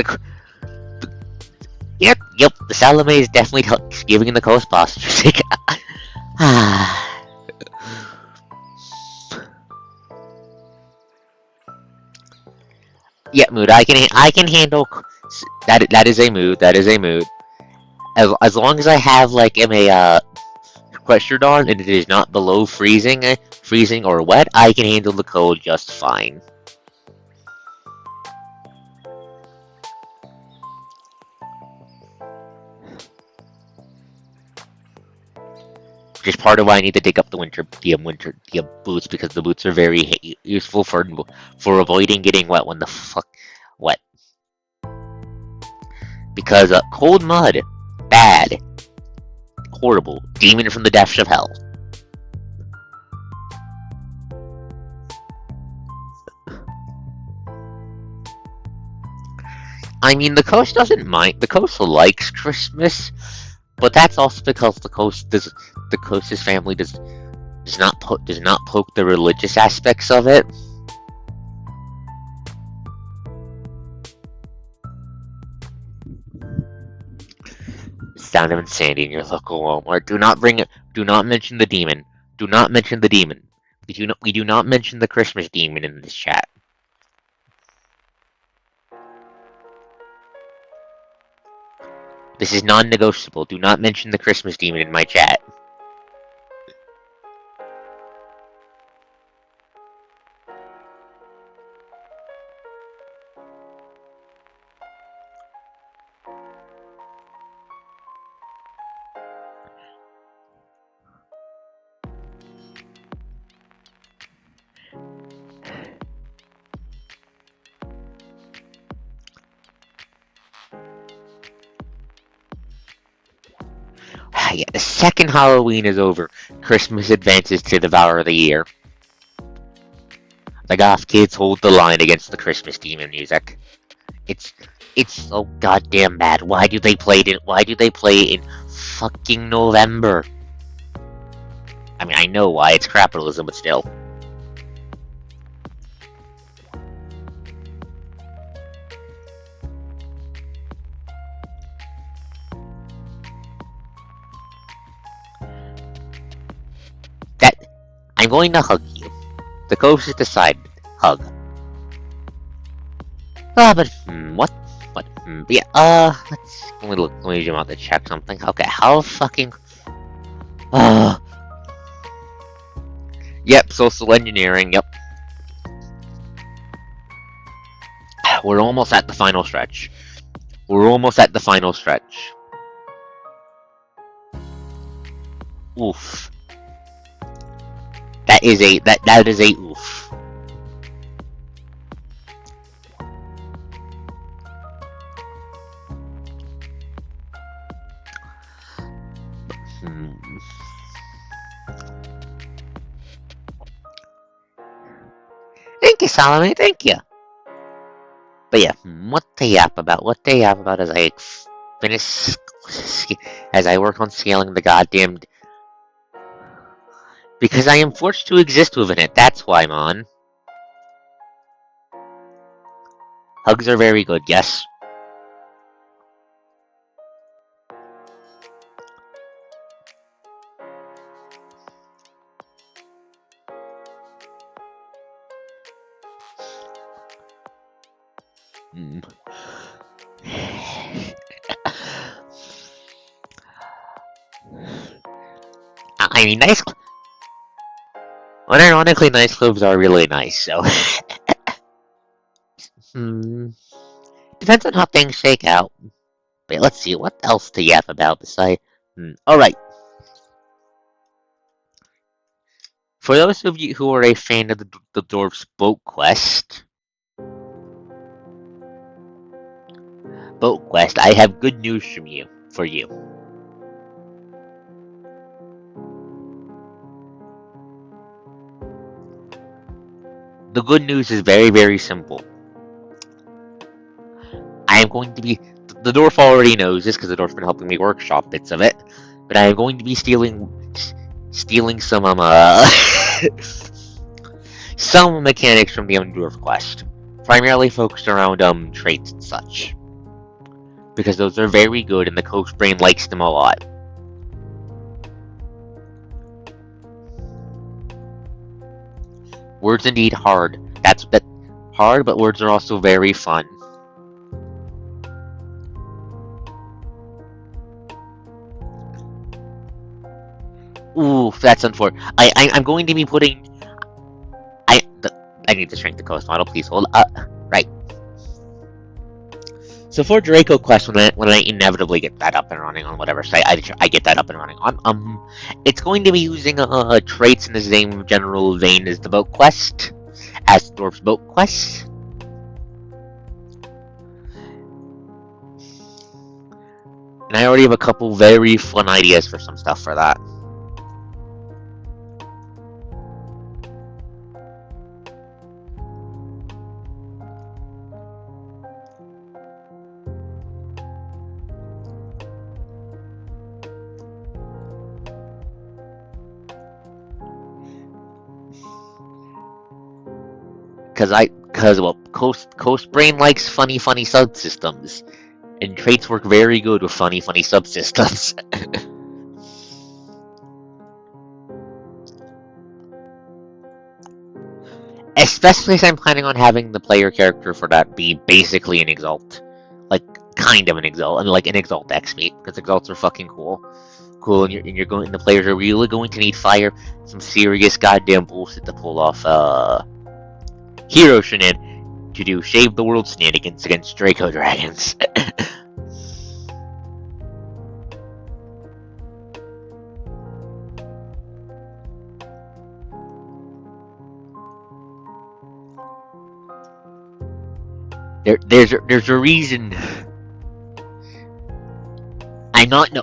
Yep, the Salome is definitely giving the coast posture. Yeah, mood. I can handle that. That is a mood. That is a mood. As long as I have like a pressure on and it is not below freezing or wet, I can handle the cold just fine. Which is part of why I need to dig up the boots because the boots are very useful for avoiding getting wet when the fuck wet. Because cold mud, bad, horrible, demon from the depths of hell. I mean, the coast doesn't mind. The coast likes Christmas, but that's also because the coast's family does not poke the religious aspects of it. Sound of insanity in your local Walmart. Do not mention the demon. Do not mention the demon. We do not mention the Christmas demon in this chat. This is non-negotiable. Do not mention the Christmas demon in my chat. Yeah, the second Halloween is over, Christmas advances to devour the year. The goth kids hold the line against the Christmas demon music. It's it's so goddamn bad. Why do they play it? Why do they play it in fucking November? I mean, I know why, it's capitalism, but still. That I'm going to hug you. The ghost is decided. Hug. But what? Yeah. Let me look. Let me zoom out to check something. Okay, how fucking. Yep. Social engineering. Yep. We're almost at the final stretch. We're almost at the final stretch. Oof. That is a oof. Thank you, Solomon. Thank you. But yeah, what they yap about? What they yap about as I finish, as I work on scaling the goddamn. Because I am forced to exist within it. That's why, man. Hugs are very good. Yes. I mean, unironically, nice clothes are really nice, so. Depends on how things shake out. But let's see, what else to yap about besides. Alright. For those of you who are a fan of the Dwarf's Boat Quest, I have good news for you. The good news is very, very simple. I am going to be. The dwarf already knows this because the dwarf's been helping me workshop bits of it. But I am going to be stealing some some mechanics from the Dwarf Quest, primarily focused around traits and such, because those are very good and the Coach Brain likes them a lot. Words indeed hard. That's hard, but words are also very fun. Ooh, that's unfortunate. I'm going to be putting. I need to shrink the coast model. Please hold. Right. So for Draco Quest, when I inevitably get that up and running on whatever site I get that up and running on, it's going to be using traits in the same general vein as the Boat Quest, as Dwarf's Boat Quest. And I already have a couple very fun ideas for some stuff for that. Because Coast Brain likes funny subsystems, and traits work very good with funny subsystems. Especially if I'm planning on having the player character for that be basically an Exalt. Like, kind of an Exalt, and like an Exalt X-Meat, because Exalts are fucking cool. And the players are really going to need some serious goddamn bullshit to pull off, Hero Shenan to do Shave the World shenanigans against Draco Dragons. There's a reason. I'm not no.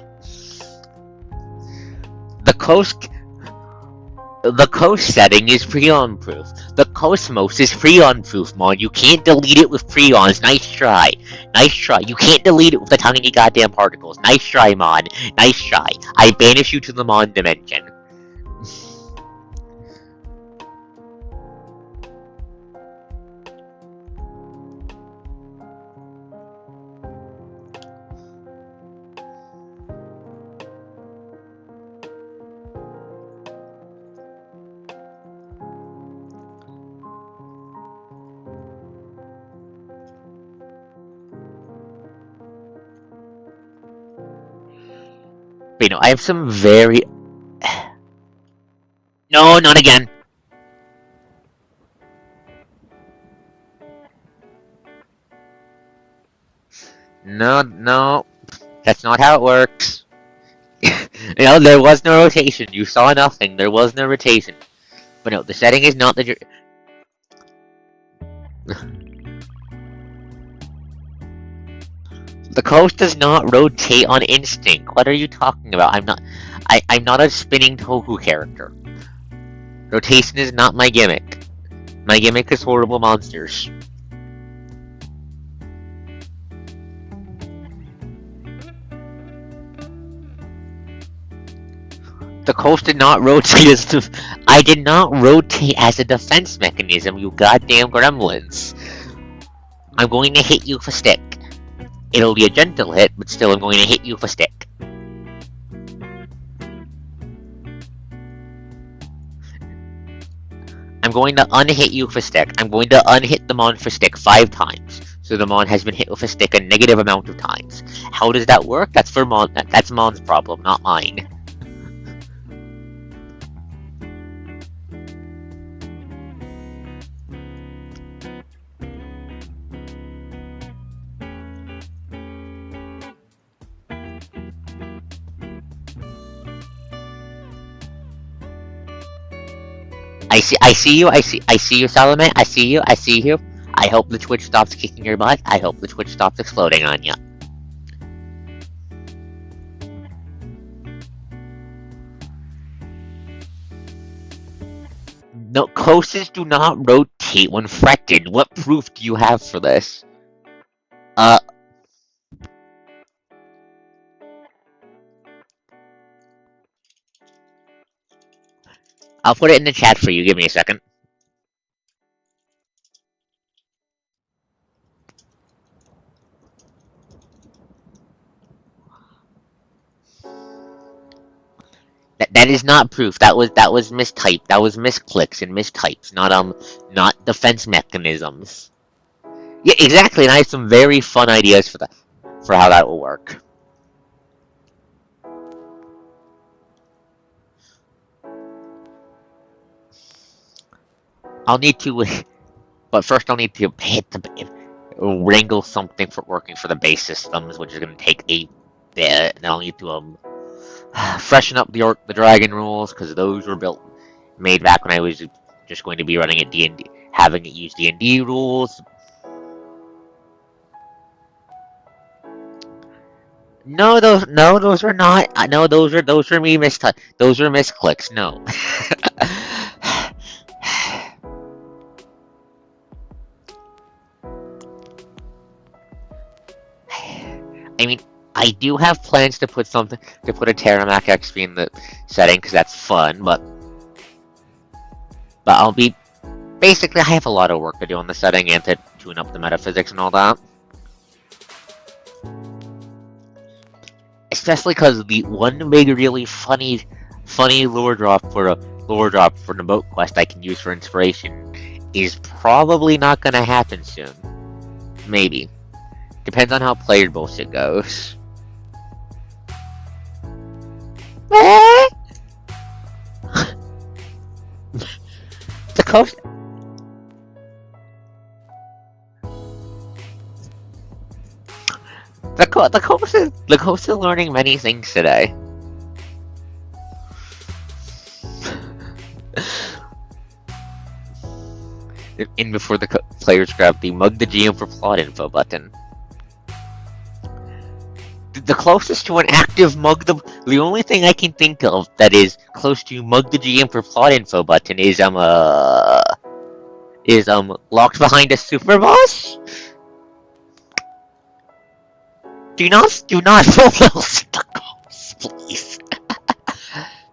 The coast setting is Freon proof. The Cosmos is Freon proof, Mon. You can't delete it with Freons. Nice try. Nice try. You can't delete it with the tiny goddamn particles. Nice try, Mon. Nice try. I banish you to the Mon dimension. But, I have some very... No, not again. No, no. That's not how it works. There was no rotation. You saw nothing. There was no rotation. But no, the setting is not the... The coast does not rotate on instinct. What are you talking about? I'm not a spinning Toku character. Rotation is not my gimmick. My gimmick is horrible monsters. The coast did not rotate as I did not rotate as a defense mechanism, you goddamn gremlins. I'm going to hit you with a stick. It'll be a gentle hit, but still I'm going to hit you with a stick. I'm going to unhit you with a stick. I'm going to unhit the Mon for stick 5 times. So the Mon has been hit with a stick a negative amount of times. How does that work? That's for Mon. That's Mon's problem, not mine. I see you, Salome. I see you. I hope the Twitch stops kicking your butt. I hope the Twitch stops exploding on you. No, coasters do not rotate when fretted. What proof do you have for this? I'll put it in the chat for you. Give me a second. That is not proof. That was mistyped. That was misclicks and mistypes, not defense mechanisms. Yeah, exactly. And I have some very fun ideas for that, for how that will work. I'll need to, but first I'll need to wrangle something for working for the base systems, which is going to take a bit. Then I'll need to freshen up the dragon rules, because those were made back when I was just going to be running at D&D, having it use D&D rules. No, those are not. No, those are me those are misclicks. No. I mean, I do have plans to put a Terramac XP in the setting, because that's fun, but I'll be... Basically, I have a lot of work to do on the setting, and to tune up the metaphysics and all that. Especially because the one big, really funny lore drop for the boat quest I can use for inspiration is probably not gonna happen soon. Maybe. Depends on how player bullshit goes. The coast... The coast is learning many things today. In before the players grab the mug the GM for plot info button. The closest to an active mug the only thing I can think of that is close to mug the GM for plot info button is locked behind a super boss. Do not full those tacos, please.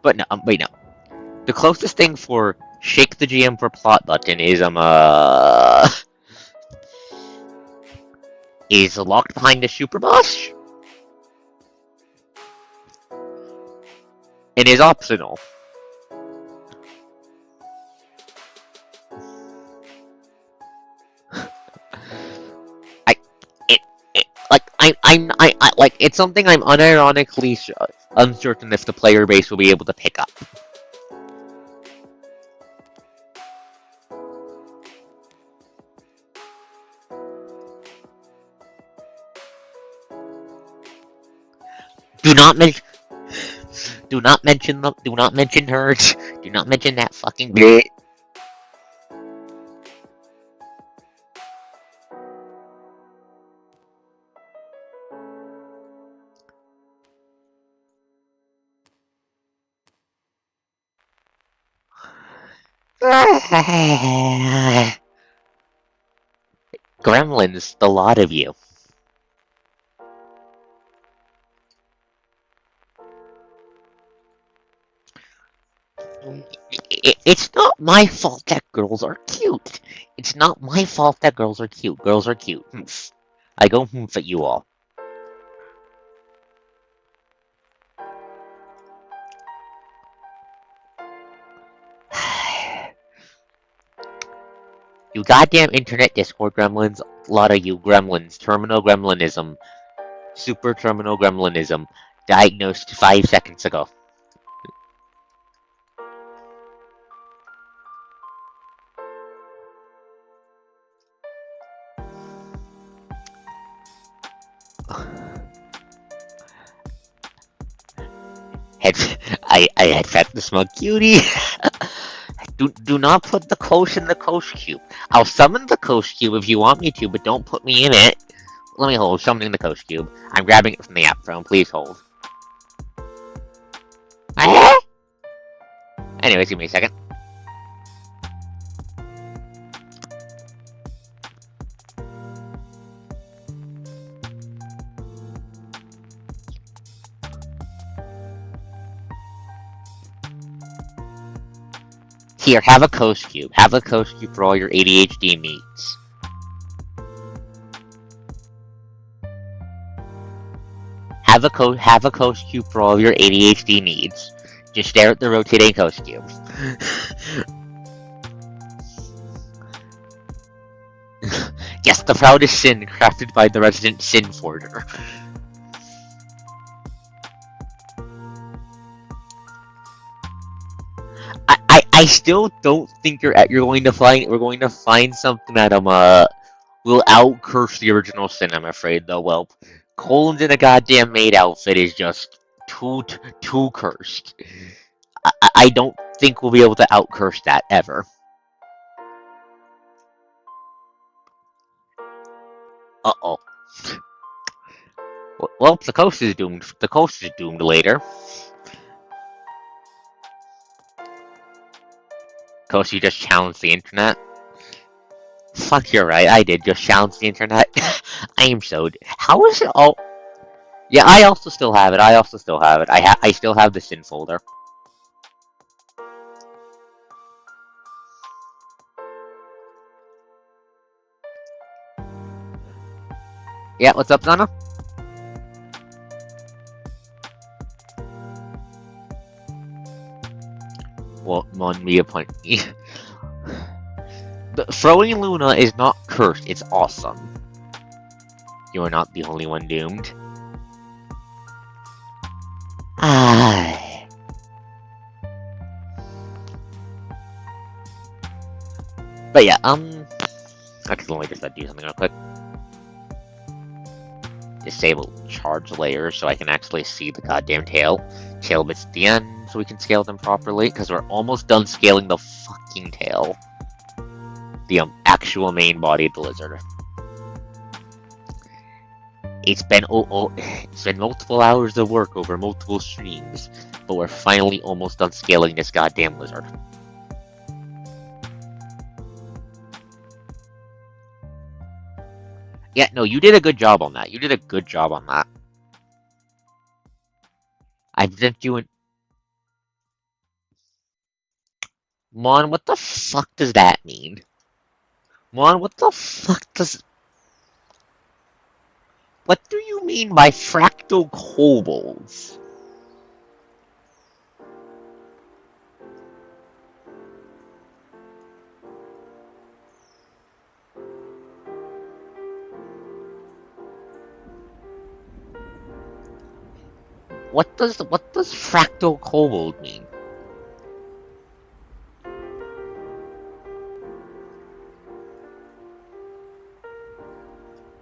But no, wait, no. The closest thing for shake the GM for plot button is locked behind a super boss, and is optional. Like it's something I'm unironically uncertain if the player base will be able to pick up. Do not mention. Do not mention them. Do not mention her. Do not mention that fucking bit. Gremlins, the lot of you. It's not my fault that girls are cute. It's not my fault that girls are cute. Girls are cute. I go at you all. You goddamn internet Discord gremlins. A lot of you gremlins. Terminal gremlinism. Super terminal gremlinism. Diagnosed 5 seconds ago. I had fed the smug cutie. Do not put the Kosh in the Kosh cube. I'll summon the Kosh cube if you want me to, but don't put me in it. Let me hold. Summoning the Kosh cube. I'm grabbing it from the app phone. Please hold. Anyways, give me a second. Here, have a Kosh cube. Have a Kosh cube for all your ADHD needs. Have a Kosh cube for all your ADHD needs. Just stare at the rotating Kosh cube. Yes, the proudest sin crafted by the resident sin forger. I still don't think we're going to find something that will out-curse the original sin, I'm afraid, though. Well, Colin's in a goddamn maid outfit is just too cursed. I don't think we'll be able to out-curse that, ever. Uh-oh. Well, the coast is doomed. The coast is doomed later. Coast, you just challenged the internet? Fuck, you're right. I did just challenge the internet. I am so. How is it all? Yeah, I also still have it. I still have the sin folder. Yeah, what's up, Zana? Well, on me upon me. Throwing Luna is not cursed. It's awesome. You are not the only one doomed. But yeah, actually, let me just do something real quick. Disable charge layers so I can actually see the goddamn tail bits at the end so we can scale them properly, because we're almost done scaling the fucking tail. The actual main body of the lizard. it's been multiple hours of work over multiple streams, but we're finally almost done scaling this goddamn lizard. Yeah, no, you did a good job on that. You did a good job on that. I've been doing. Mon, what the fuck does that mean? Mon, what the fuck does. What do you mean by fractal kobolds? What does fractal kobold mean?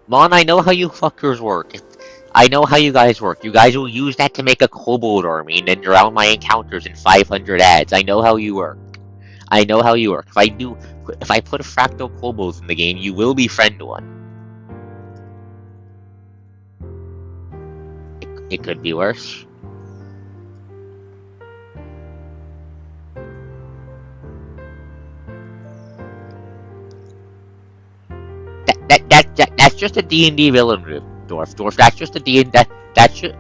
Mon, I know how you fuckers work. I know how you guys work. You guys will use that to make a kobold army and then drown my encounters in 500 ads. I know how you work. I know how you work. If I put fractal kobolds in the game, you will befriend one. It could be worse. That's just a D&D villain group, Dwarf. Dwarf, that's just a D&D. That's just.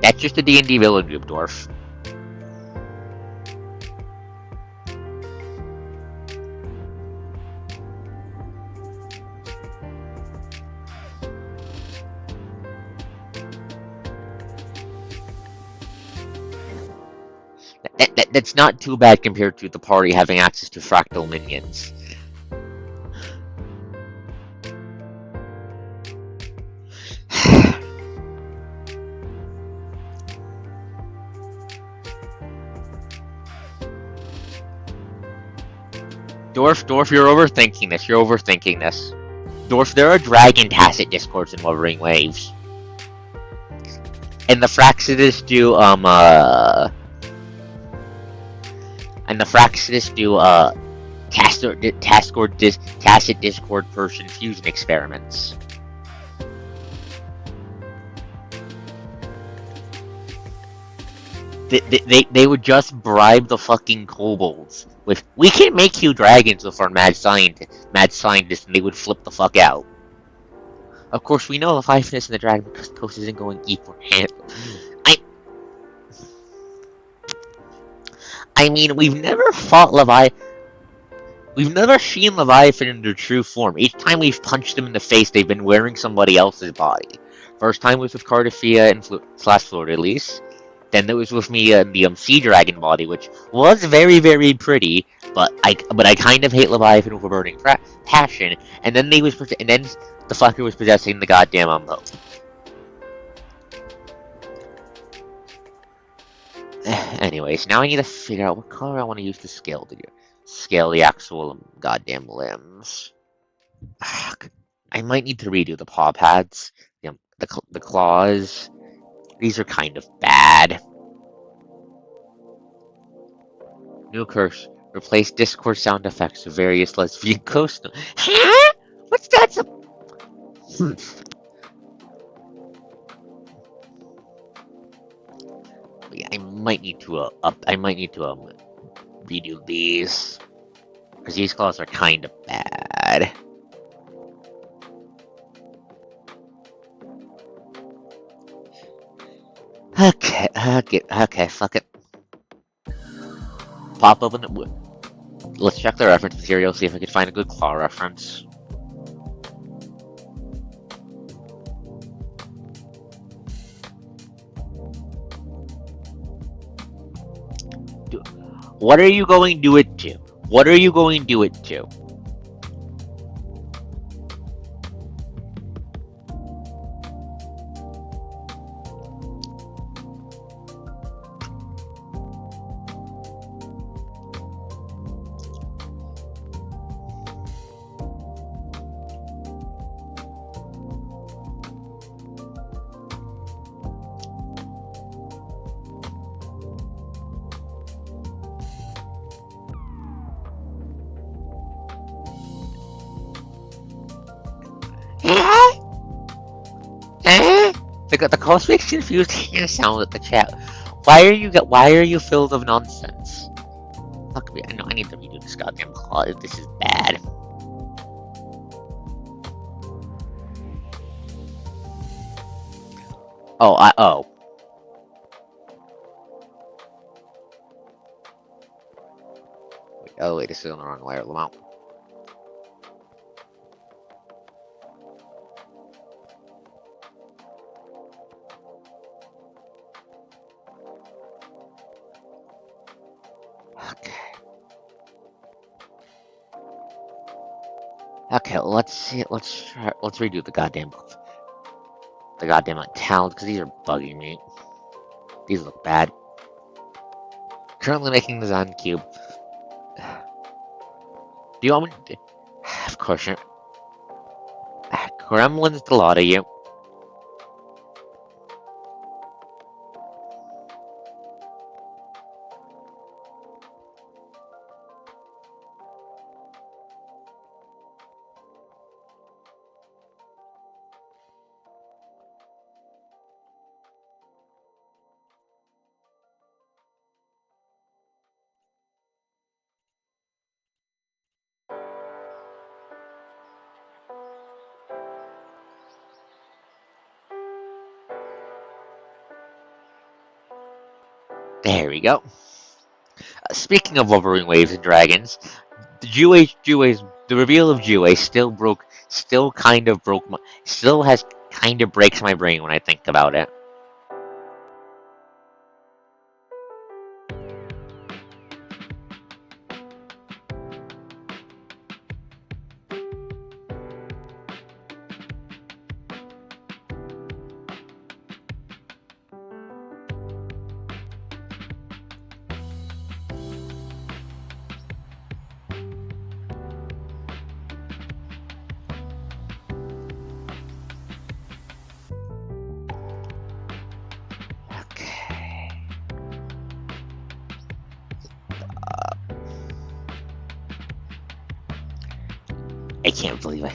That's just a D&D villain group, Dwarf. That's not too bad compared to the party having access to fractal minions. Dwarf, you're overthinking this. You're overthinking this. Dwarf, there are dragon tacit discords in Wuthering Waves. And the Fraxidus do, And the Fraxidus do, tacit discord Persian fusion experiments. They would just bribe the fucking kobolds with, we can make you dragons with our mad scientist, and they would flip the fuck out. Of course, we know the Fiveness and the Dragon Coast isn't going equal hand. I mean, we've never fought We've never seen Leviathan in their true form. Each time we've punched them in the face, they've been wearing somebody else's body. First time was with Cardifia and Florida Elise. Then there was with me in the Sea Dragon body, which was very, very pretty, but I kind of hate Leviathan with a burning passion. And then the fucker was possessing the goddamn boat. Anyways, now I need to figure out what color I want to use to scale the actual goddamn limbs. I might need to redo the paw pads, the claws. These are kind of bad. New curse. Replace Discord sound effects with various lesbian coastal. Huh? What's that? Yeah, I might need to redo these, because these claws are kind of bad. Okay, fuck it. Pop open the. Let's check the reference material, see if I can find a good claw reference. What are you going to do it to? What are you going to do it to? The cause makes confused hearing sound at the chat. Why are you filled of nonsense? Look, I know I need to redo this goddamn call. This is bad. Oh. Wait, this is on the wrong layer. Lamont. Okay, let's see. Let's redo the goddamn towns because these are bugging me. These look bad. Currently making the design cube. Do you want me to? Of course, you're. Gremlins, the lot of you. There we go. Speaking of Wolverine waves and dragons, the reveal of Jue still kind of breaks my brain when I think about it. Okay. I can't believe it.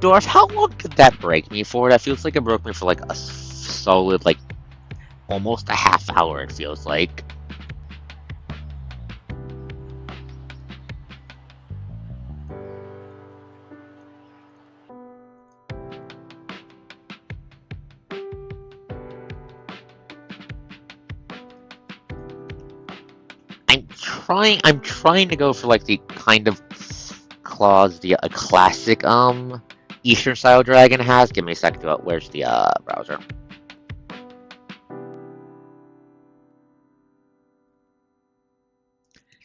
Dwarf, how long did that break me for? That feels like it broke me for like a solid, like, almost a half hour, it feels like. I'm trying to go for like the kind of claws a classic Eastern style dragon has. Give me a second to where's the browser?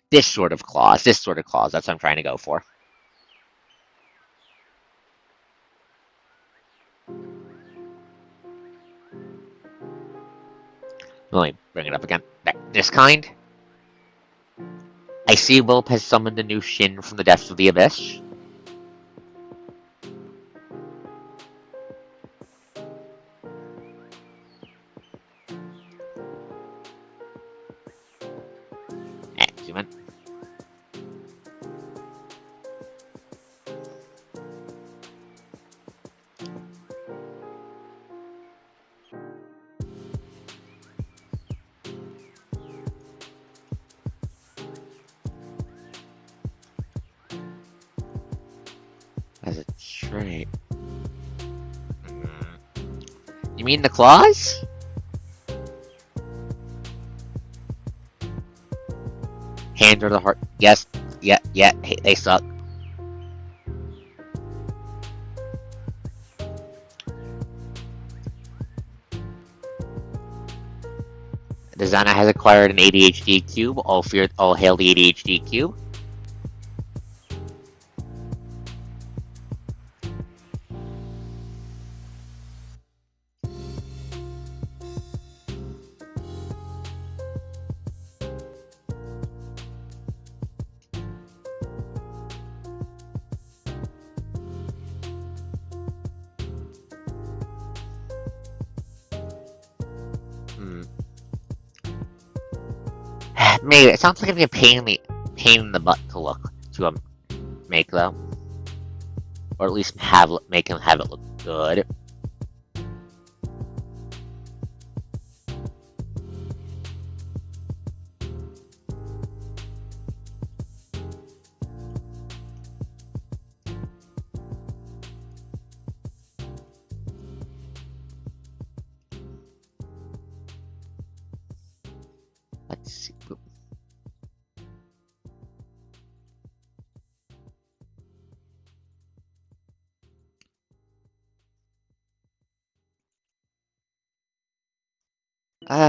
This sort of claws, that's what I'm trying to go for. Let me bring it up again. This kind. I see Wilp has summoned a new Shin from the depths of the abyss. Excellent. As a trait. You mean the claws? Hand or the heart? Yes. Yeah. Hey, they suck. Designer has acquired an ADHD cube. All hail the ADHD cube. Maybe it sounds like it'd be a pain in the butt to make though, or at least make him have it look good. Let's see. Boop.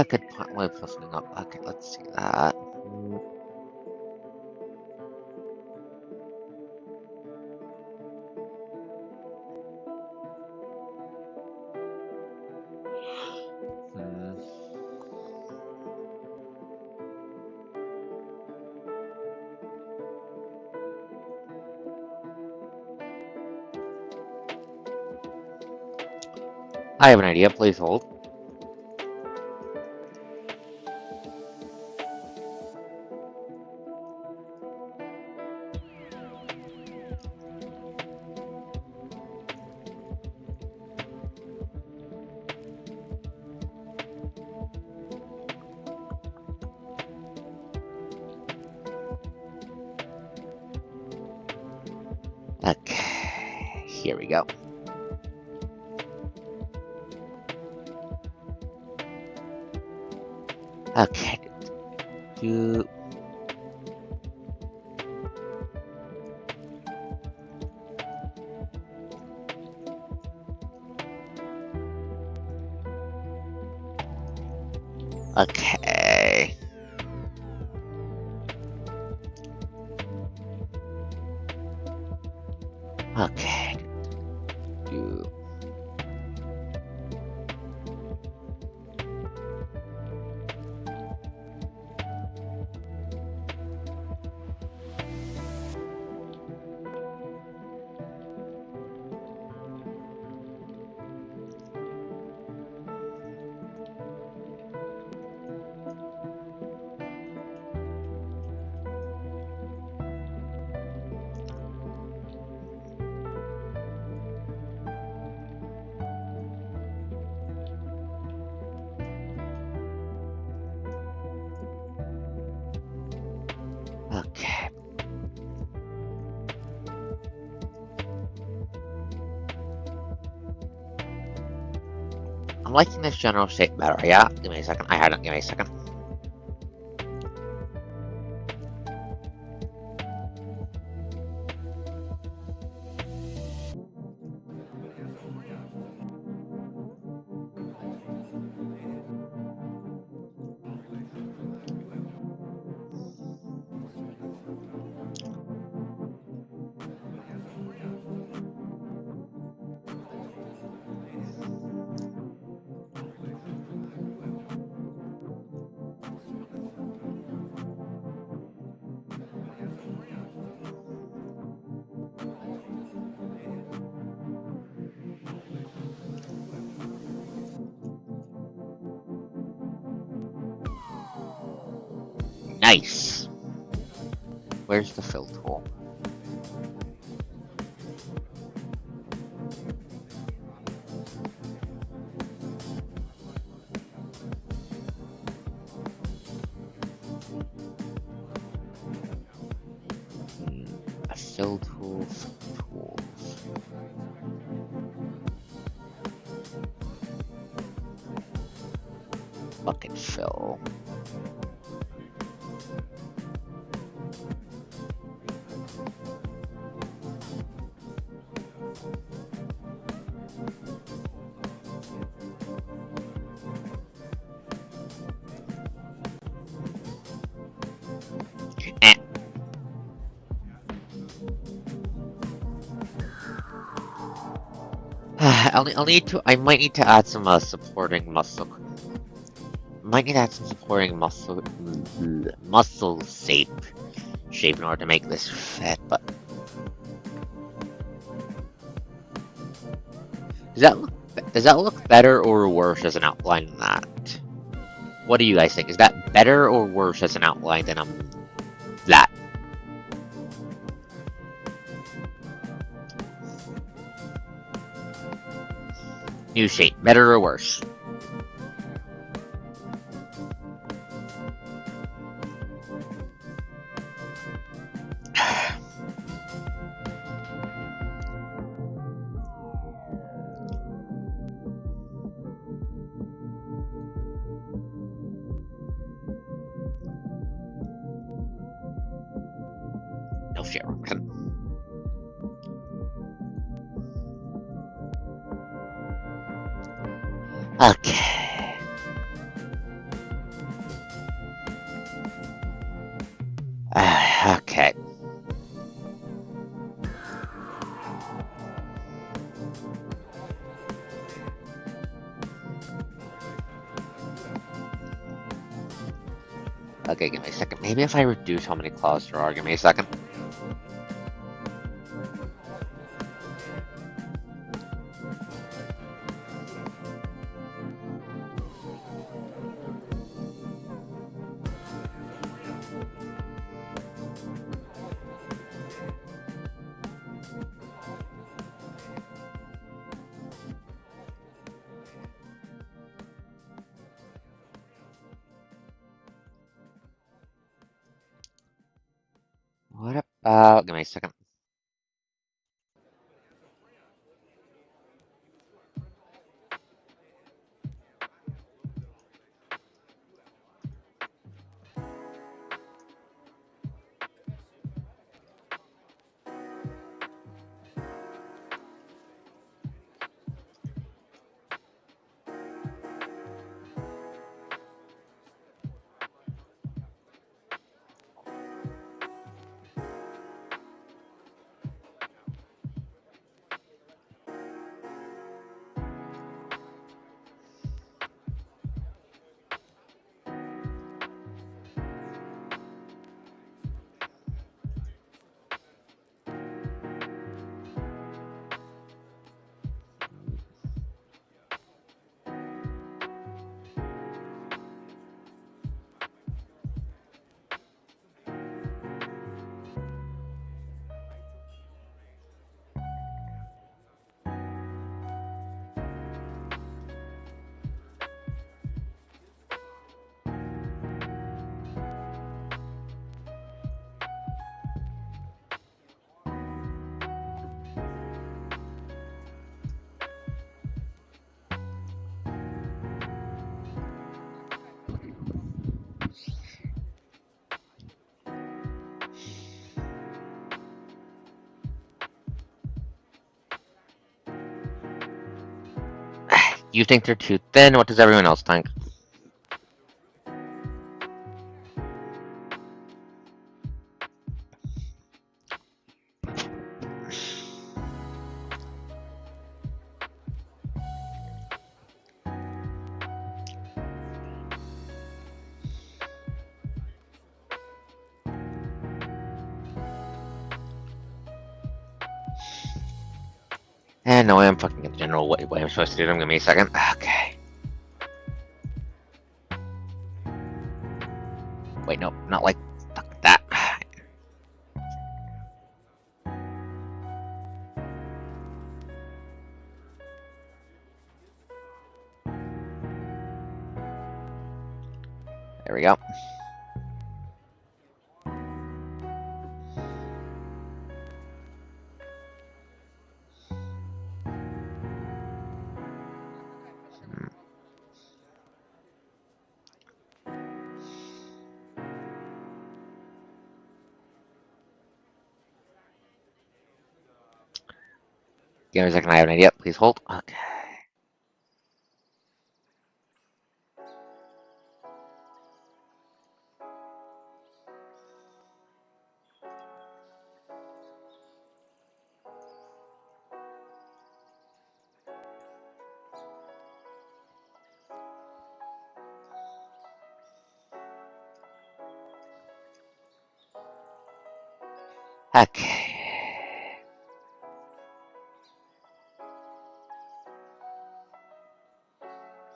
Good point. Way of listening up. Okay, let's see that. Hmm. I have an idea. Please hold. Okay, here we go. Okay. Do. Okay. Okay. Do. Okay. I'm liking this general shape better. Yeah. Give me a second. I had it. Give me a second. Nice. Where's the fill tool? A fill tool. Tools. Bucket fill. Eh. I'll need to. I might need to add some supporting muscle. Might need to add some supporting muscle shape in order to make this fit. But does that look better or worse as an outline than that? What do you guys think? Is that better or worse as an outline than that? New shape, better or worse? shit. Okay. Okay. Okay, give me a second. Maybe if I reduce how many claws there are, give me a second. What about... Give me a second. You think they're too thin? What does everyone else think? And no, I am fucking in general. What I'm supposed to do? Give me a second. Okay. Wait, no, not like that. There we go. Give me a second. I have an idea. Please hold. Okay. Okay.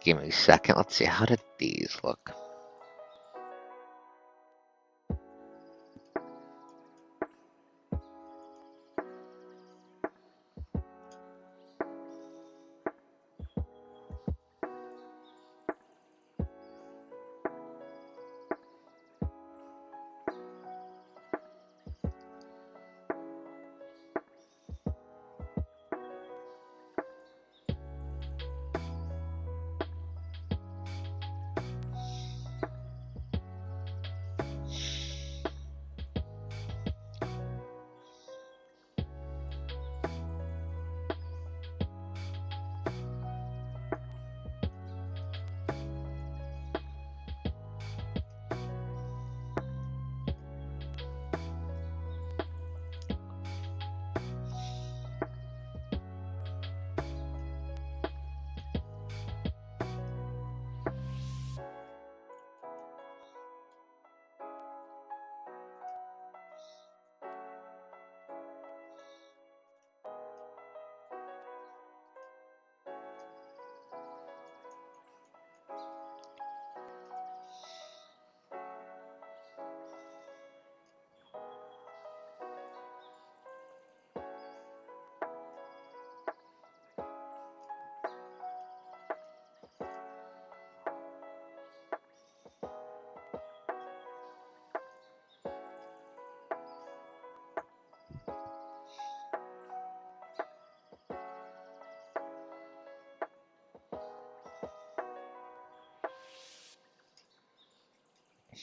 Give me a second. Let's see. How did these look?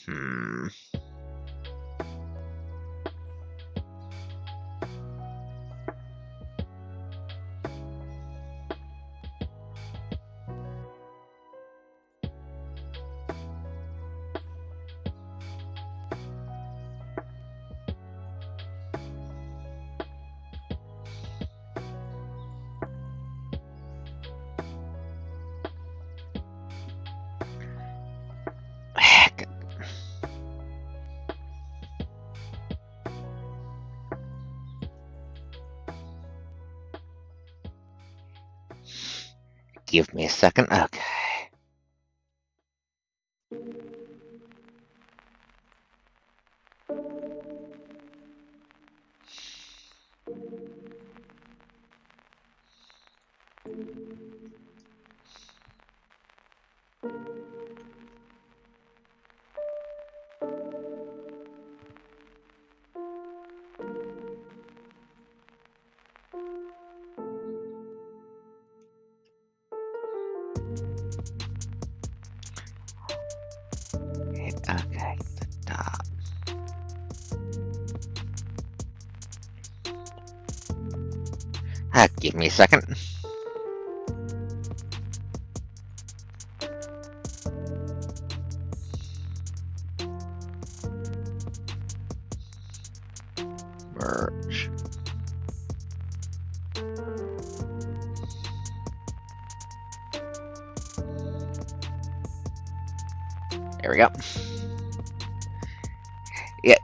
Hmm. Heck. Give me a second. Okay. Okay. Give me a second. Merge. There we go.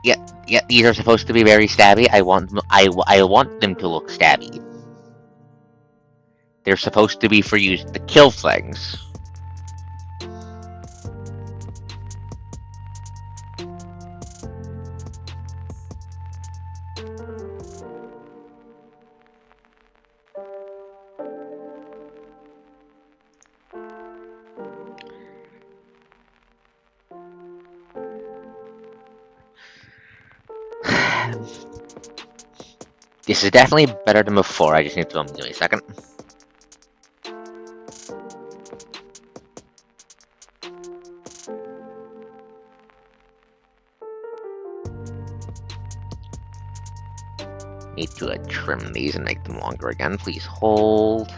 Yeah. These are supposed to be very stabby. I want them to look stabby. They're supposed to be for use to kill things. This is definitely better than before. I just need to give me a second. Need to trim these and make them longer again. Please hold.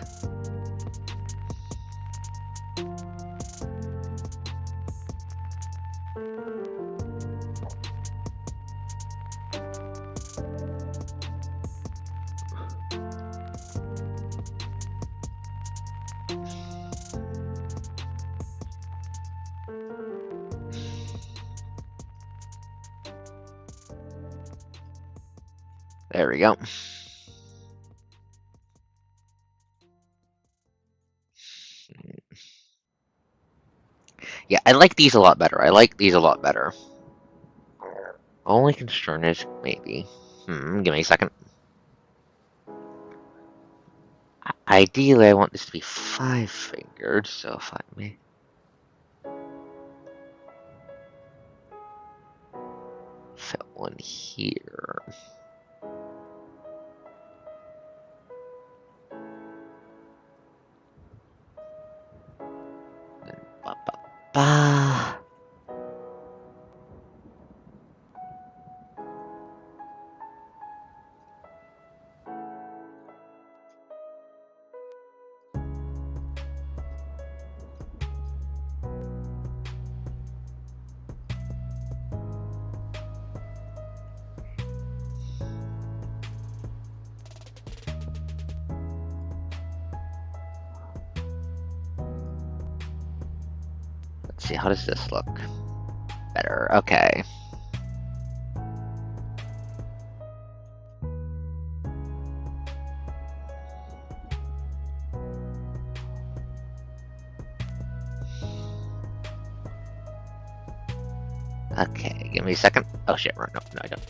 There we go. Yeah, I like these a lot better. Only concern is maybe. Give me a second. Ideally, I want this to be 5-fingered, so if I may. Fit one here. Then ba. Let's see, how does this look? Better, okay. Okay, give me a second. Oh shit, no, I don't.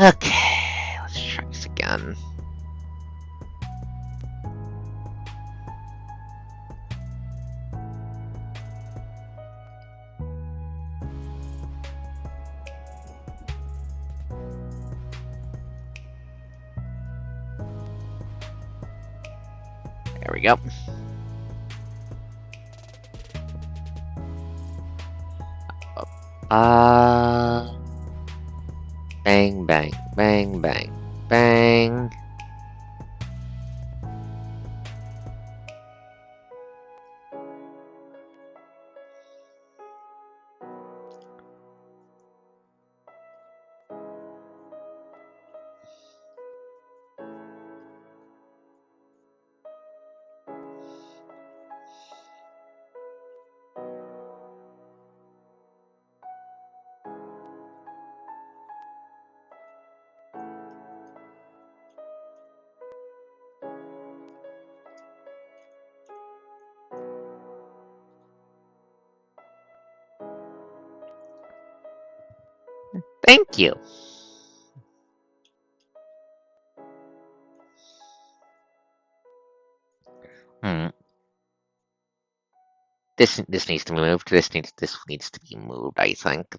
Okay, let's try this again. There we go. Bang, bang, bang, bang, bang. Thank you. Hmm. This needs to be moved. This needs to be moved, I think.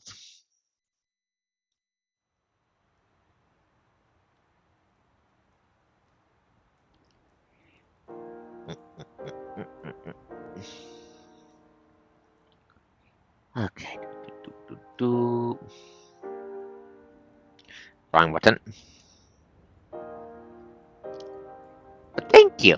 Okay. Wrong button. But thank you.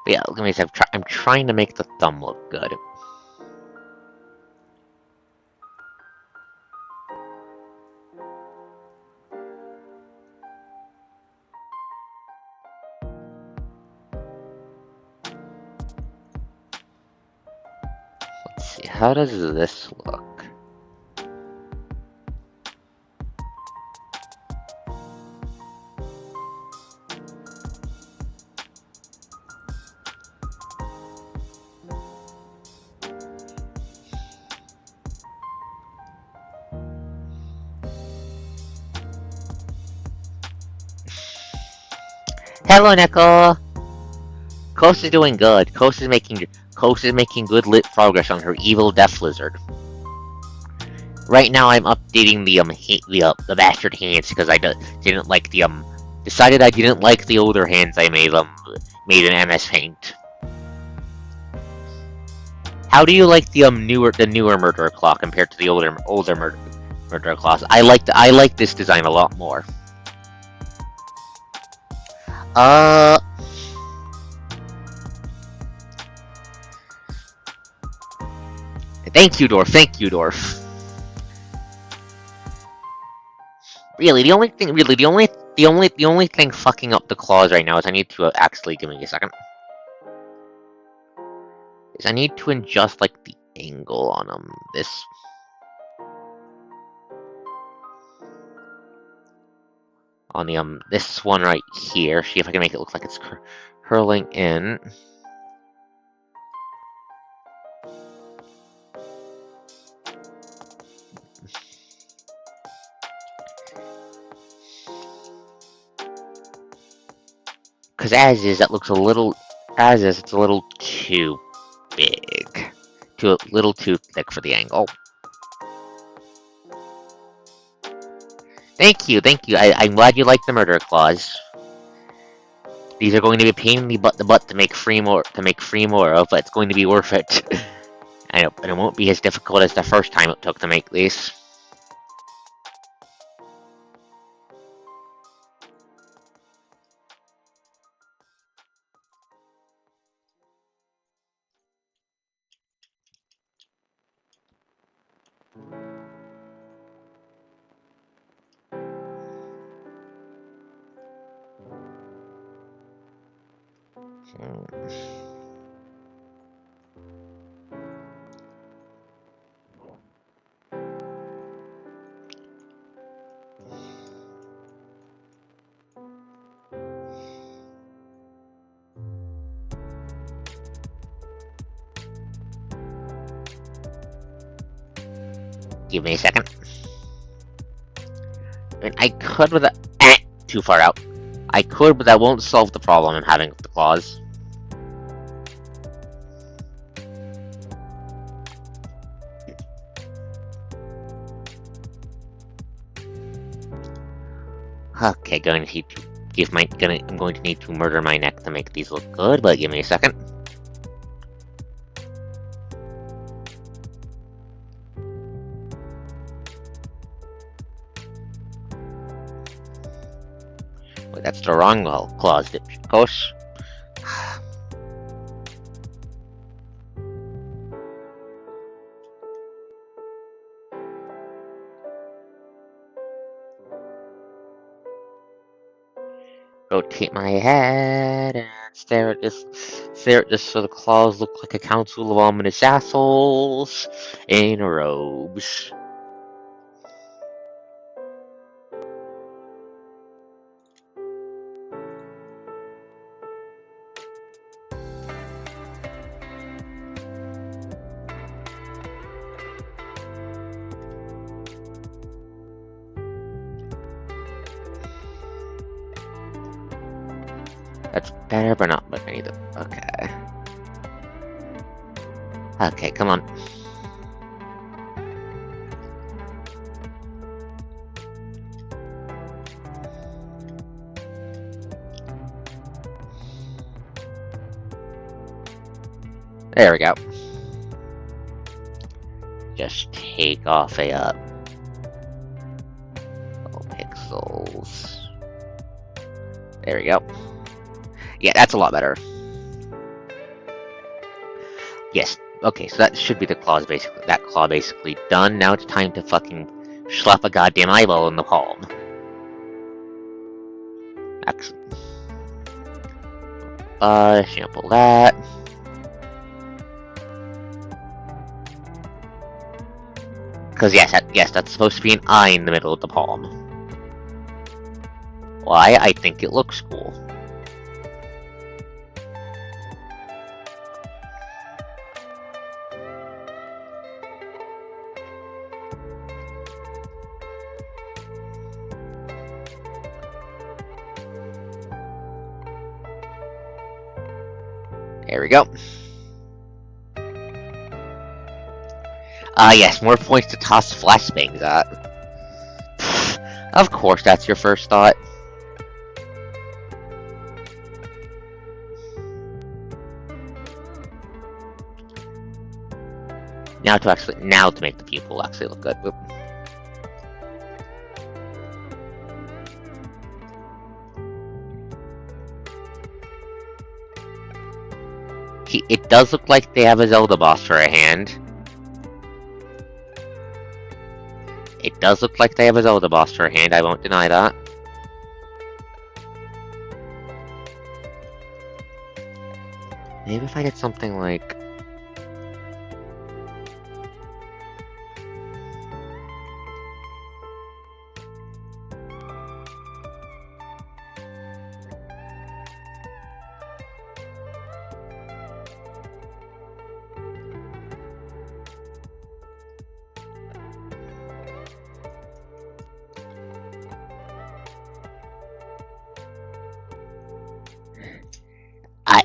But yeah, let me see. I'm trying to make the thumb look good. Let's see. How does this look? Hello, Nicole. Coast is doing good. Coast is making good lit progress on her evil death lizard. Right now, I'm updating the bastard hands because I didn't like decided I didn't like the older hands I made in MS Paint. How do you like the newer murderer claw compared to the older murderer claws? I like this design a lot more. Thank you, Dwarf. Thank you, Dwarf. Really, the only thing fucking up the claws right now is I need to actually give me a second. Is I need to adjust like the angle on them. This one right here. See if I can make it look like it's curling in. Because as is, that looks a little. As is, it's a little too big. A little too thick for the angle. Thank you. I'm glad you like the murder claws. These are going to be a pain in the butt to make free more of, but it's going to be worth it. And it won't be as difficult as the first time it took to make these. Give me a second. I mean, I could with too far out. I could, but that won't solve the problem I'm having with the claws. Okay, going to I'm going to need to murder my neck to make these look good, but give me a second. Wait, that's the wrong claws, of course. Rotate my head and stare at this so the claws look like a council of ominous assholes in robes. That's better, but not with any. Okay. Okay, come on. There we go. Just take off a couple pixels. There we go. Yeah, that's a lot better. Yes. Okay, so that should be the claws basically. That claw basically done. Now it's time to fucking slap a goddamn eyeball in the palm. Excellent. Sample that. Because yes, that's supposed to be an eye in the middle of the palm. Why? I think it looks cool. There we go. Yes, more points to toss flashbangs at. Of course, that's your first thought. Now to make the pupil actually look good. Oop. It does look like they have a Zelda boss for a hand. It does look like they have a Zelda boss for a hand, I won't deny that. Maybe if I did something like...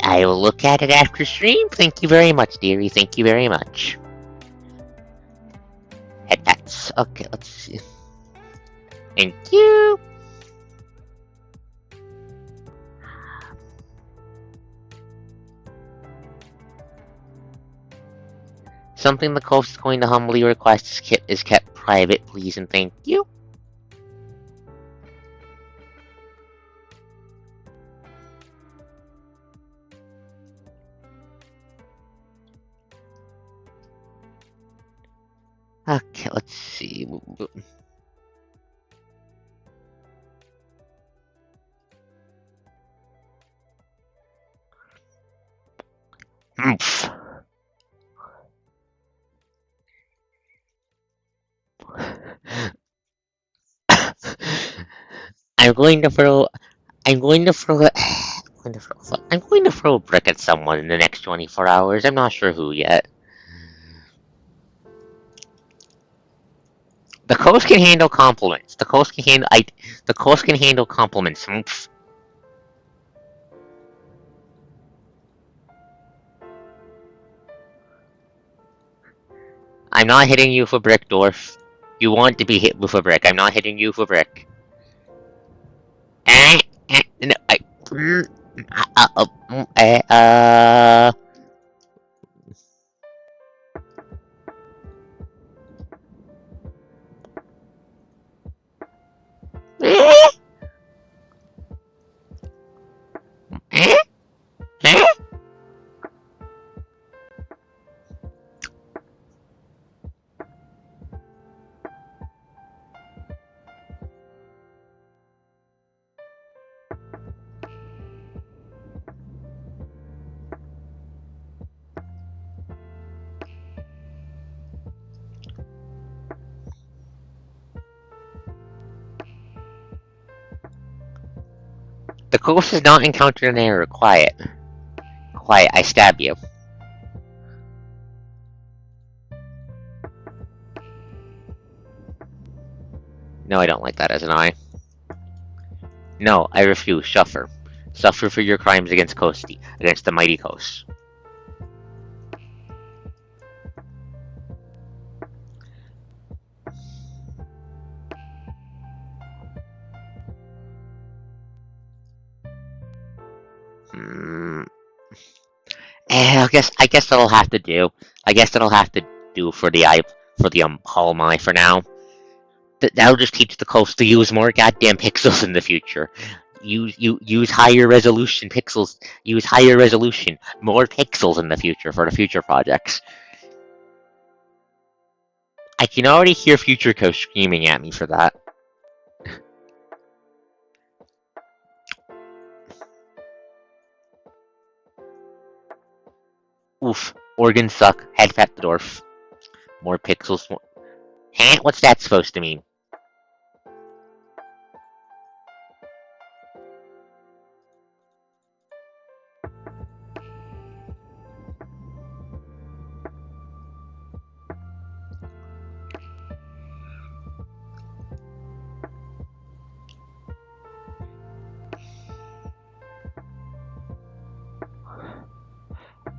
I will look at it after stream. Thank you very much, dearie. Thank you very much. Head pats. Okay, let's see. Thank you. Something the host is going to humbly request is kept private, please and thank you. Okay, let's see. Oof. I'm going to throw a brick at someone in the next 24 hours. I'm not sure who yet. The coast can handle compliments. The coast can handle compliments. Oomph. I'm not hitting you for brick, dwarf. You want to be hit with a brick. I'm not hitting you for brick. Uh, uh, mm, eh, uh... eh, eh, eh? The coast has not encountered an error. Quiet. Quiet, I stab you. No, I don't like that as an eye. No, I refuse. Suffer. Suffer for your crimes against Kosti, against the mighty coast. Hmm. I guess that'll have to do. I guess that'll have to do for the Palm Eye for now. That'll just teach the coast to use more goddamn pixels in the future. Use higher resolution pixels. Use higher resolution, more pixels in the future for the future projects. I can already hear Future Coast screaming at me for that. Oof. Organs suck. Head fat the dwarf. More pixels. More... Huh? What's that supposed to mean?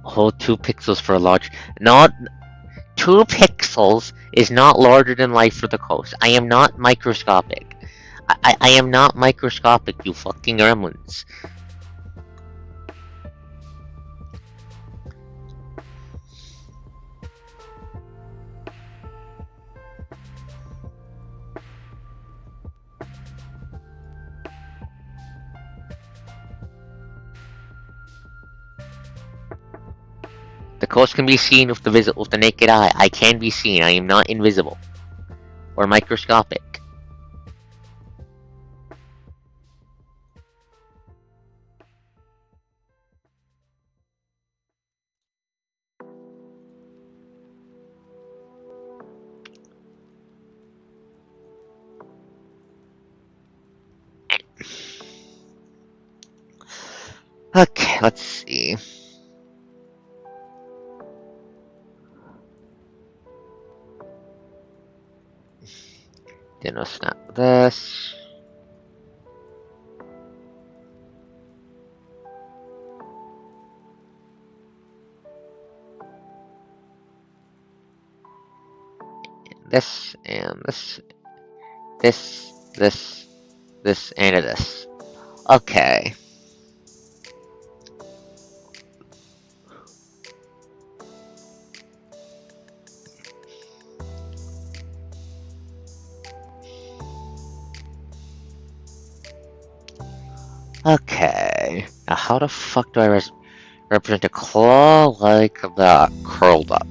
Hold 2 pixels for a large. Not 2 pixels is not larger than life for the coast. I am not microscopic. I am not microscopic, you fucking gremlins. The coast can be seen with the naked eye. I can be seen. I am not invisible or microscopic. Okay, let's see. Then I'll snap this. This and this. This and this. Okay. Okay. Now how the fuck do I represent a claw like that curled up?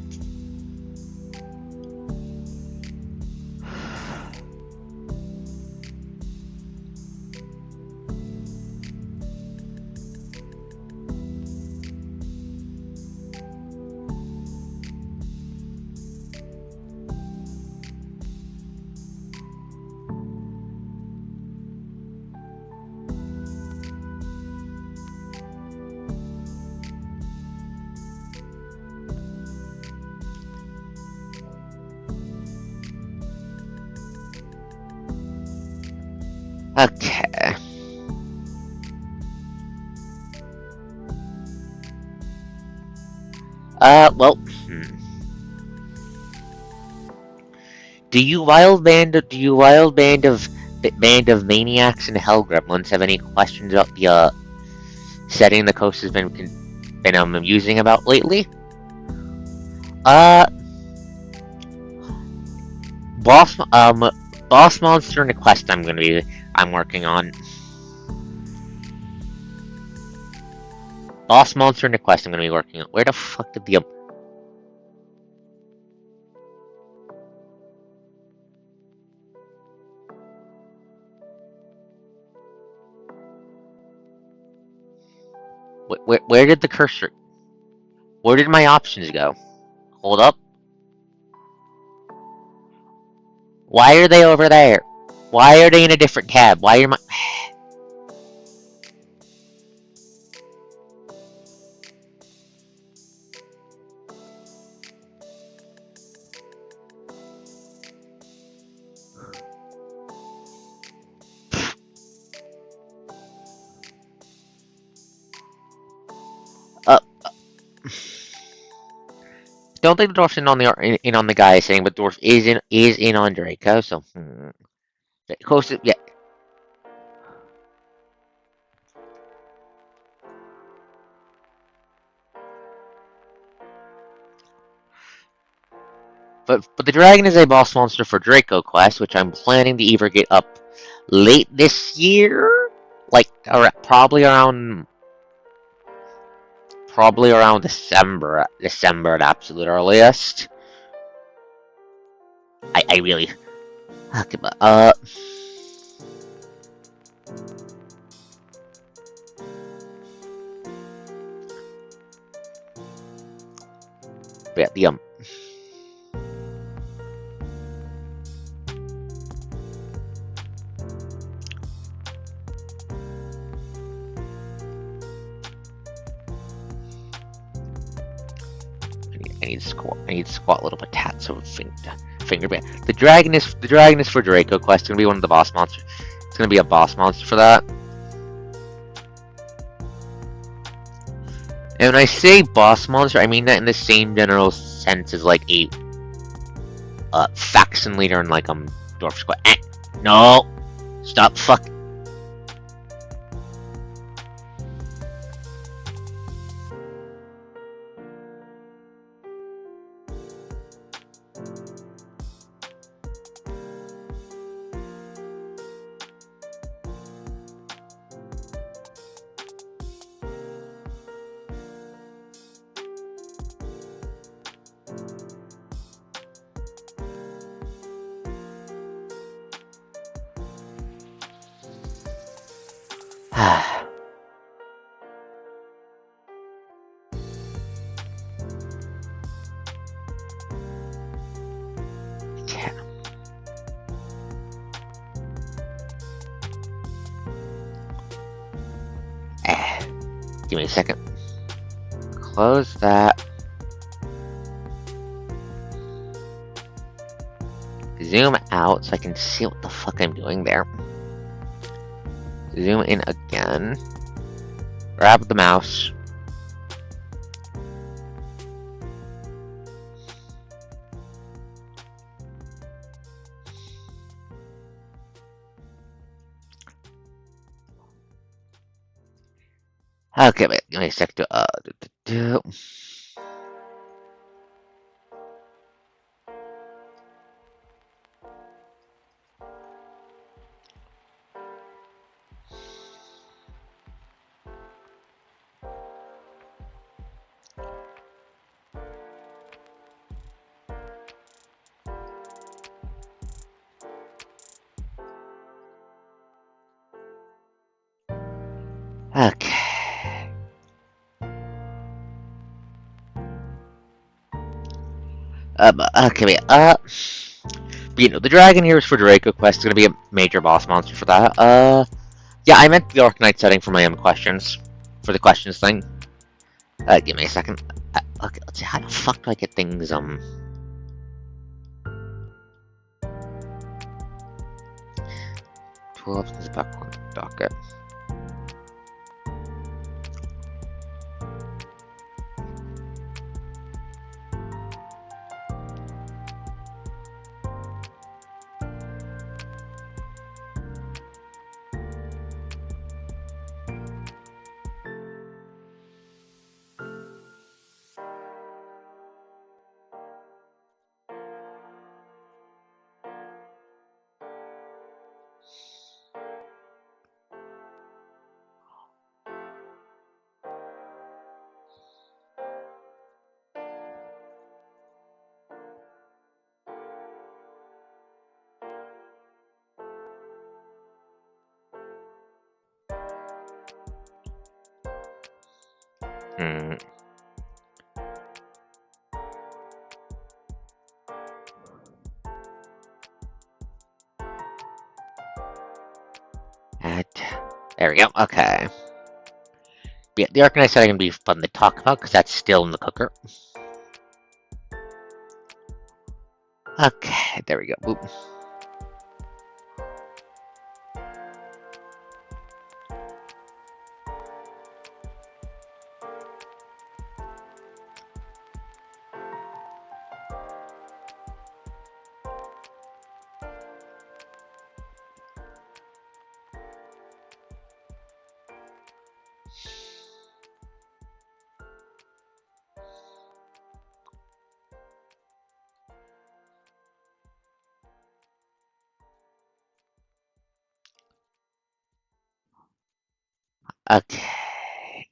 Okay. Well, Do you wild band of maniacs and hell gremlins have any questions about the setting the coast has been amusing about lately. Uh, boss monster and a quest I'm working on. Boss monster and a quest I'm gonna be working on. Where the fuck did the where did the cursor? Where did my options go? Hold up. Why are they over there? Why are they in a different tab? Why are my... Uh, don't think the dwarf's in on the guy saying, but dwarf is in on Draco. So close to, yeah. But the dragon is a boss monster for Draco quest, which I'm planning to either get up late this year, like probably around December at absolute earliest. I really okay, but yeah, the I need to squat little potats over finger band. The dragon is for Draco quest. It's gonna be one of the boss monsters. It's gonna be a boss monster for that. And when I say boss monster, I mean that in the same general sense as like a faction leader in like dwarf squad. No, stop fuck. Give me a second. Close that. Zoom out so I can see what the fuck I'm doing there. Zoom in again. Grab the mouse. Okay, wait, give me a sec to okay. Okay, wait, but, you know, the dragon here is for Draco quest. It's gonna be a major boss monster for that. Yeah, I meant the Arcanite setting for my questions. For the questions thing. Give me a second. Okay, let's see, how the fuck do I get things, 12 is back on the docket. Hmm. There we go. Okay. Yeah, the Arcanine setting can be fun to talk about because that's still in the cooker. Okay, there we go. Boop. Okay.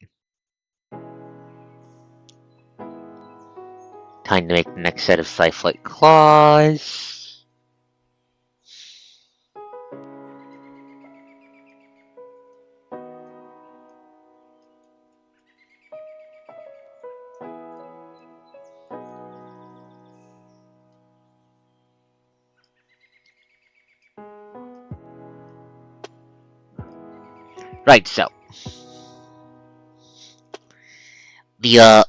Time to make the next set of Psyflight Claws. Right, so the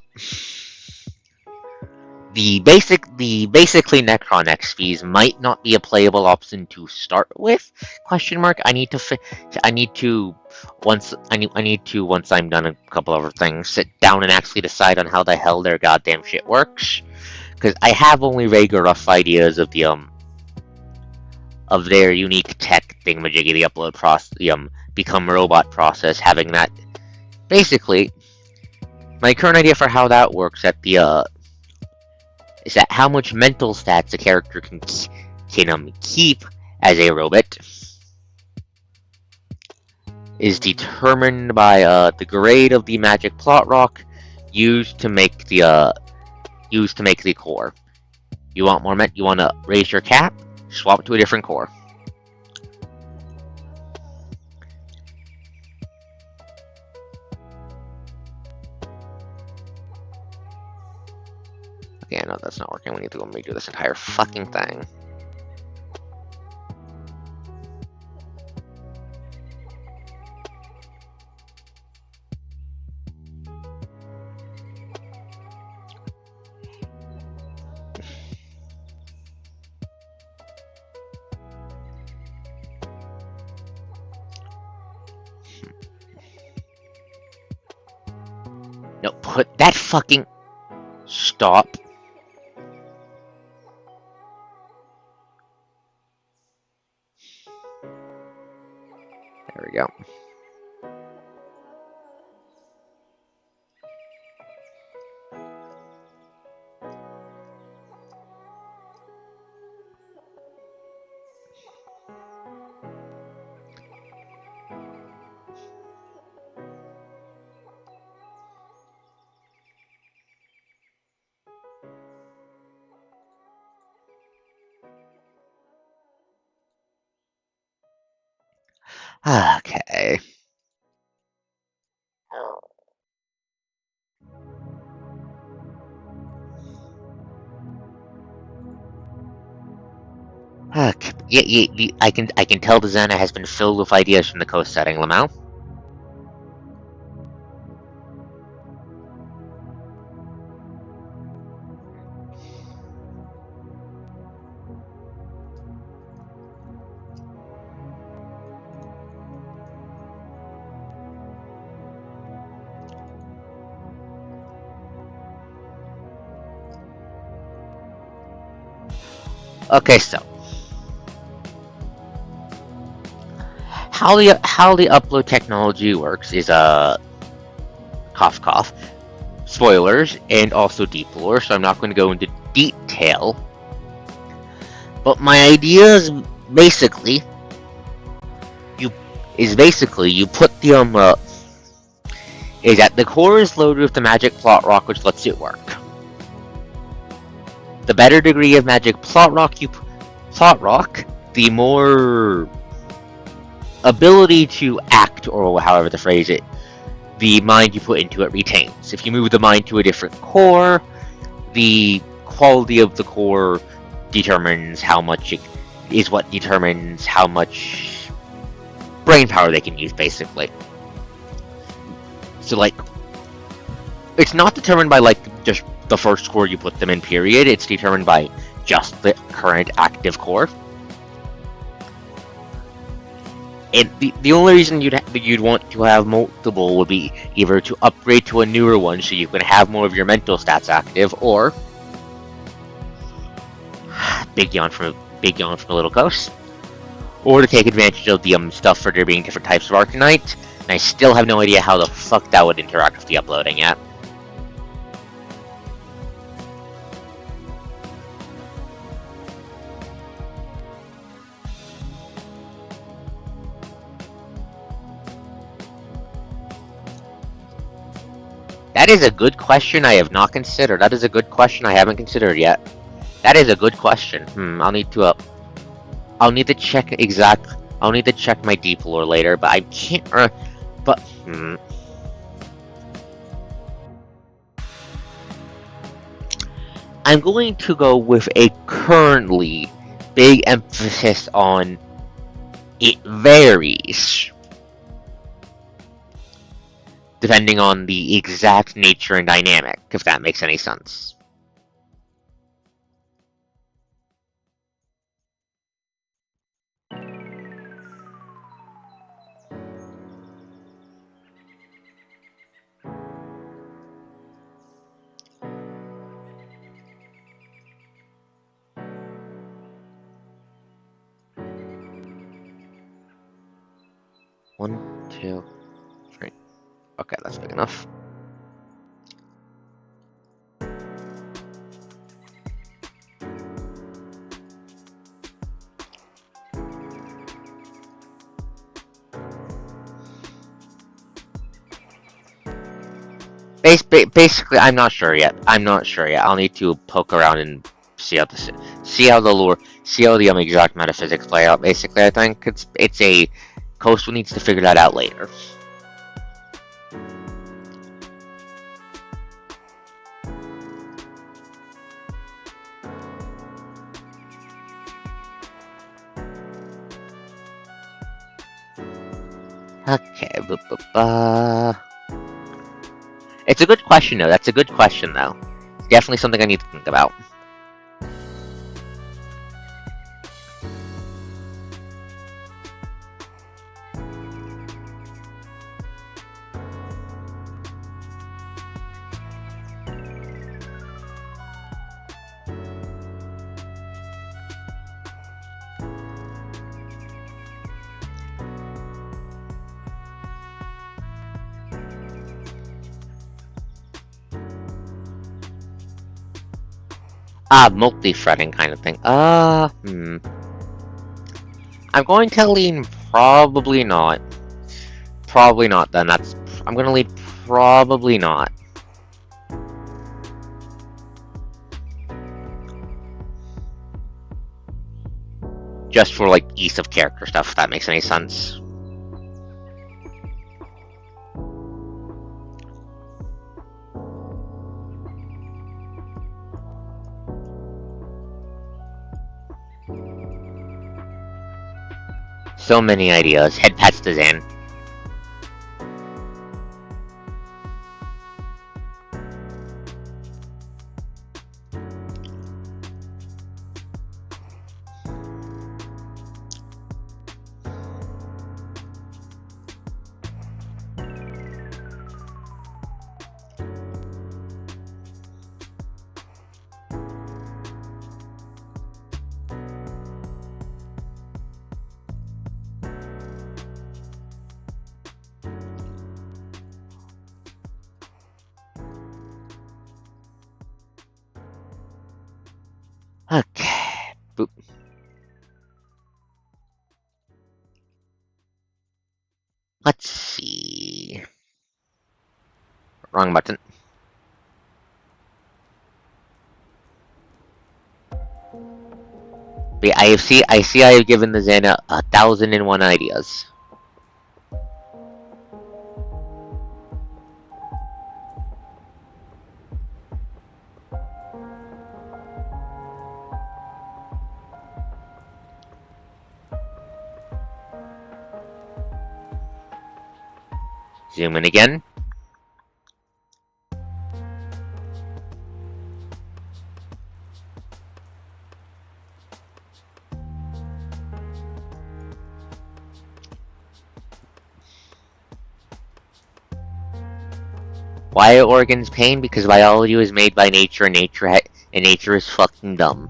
basically Necron XPs might not be a playable option to start with? Question mark. I need to once I'm done a couple other things, sit down and actually decide on how the hell their goddamn shit works. Because I have only vague rough ideas of the of their unique tech thingamajiggy, the upload process, the become robot process, having that. Basically, my current idea for how that works at the is that how much mental stats a character can keep as a robot is determined by the grade of the magic plot rock used to make the core. You want more you want to raise your cap? Swap to a different core. Okay, no, that's not working. We need to go redo this entire fucking thing. No, put that fucking... Stop. There we go. Okay. Yeah, I can tell the Xana has been filled with ideas from the coast setting, Lamau. Okay, so how the upload technology works is cough cough spoilers and also deep lore, so I'm not going to go into detail. But my idea is basically you put the is that the core is loaded with the magic plot rock, which lets it work. The better degree of magic plot rock, the more ability to act, or however to phrase it, the mind you put into it retains. If you move the mind to a different core, the quality of the core determines how much it is what determines how much brain power they can use, basically. So, like, it's not determined by, like, just the first core you put them in, period. It's determined by just the current active core. And the only reason you'd want to have multiple would be either to upgrade to a newer one so you can have more of your mental stats active, or big yawn from a little ghost, or to take advantage of the stuff for there being different types of Arcanite. And I still have no idea how the fuck that would interact with the uploading yet. That is a good question I have not considered. That is a good question I haven't considered yet. That is a good question. I'll need to check I'll need to check my deep lore later, but I can't. I'm going to go with a currently big emphasis on it varies, depending on the exact nature and dynamic, if that makes any sense. One, two, three. Okay, that's big enough. Basically, I'm not sure yet. I'll need to poke around and see how the exact metaphysics play out. Basically, I think it's a Coastal needs to figure that out later. Okay, it's a good question, though. That's a good question, though. It's definitely something I need to think about. Multi-threading kind of thing. I'm going to lean probably not. Probably not, then. I'm going to lean probably not. Just for, like, ease of character stuff, if that makes any sense. So many ideas. Head pats to Zan. Okay. Boop. Let's see. Wrong button. But I see I have given the Xana 1,001 ideas. Zoom in again. Why are organs pain? Because biology was made by nature, and nature is fucking dumb.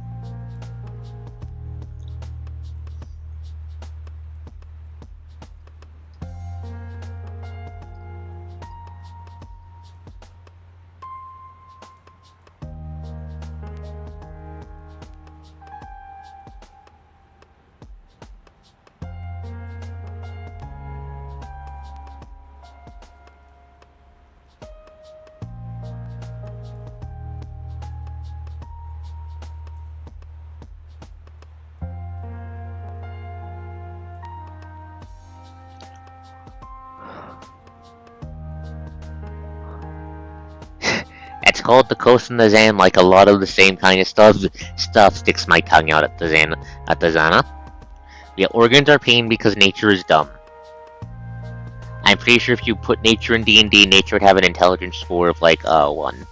It's called the coast and the Zan, like a lot of the same kind of stuff sticks my tongue out at the Zana. Yeah, organs are pain because nature is dumb. I'm pretty sure if you put nature in D&D, nature would have an intelligence score of like 1.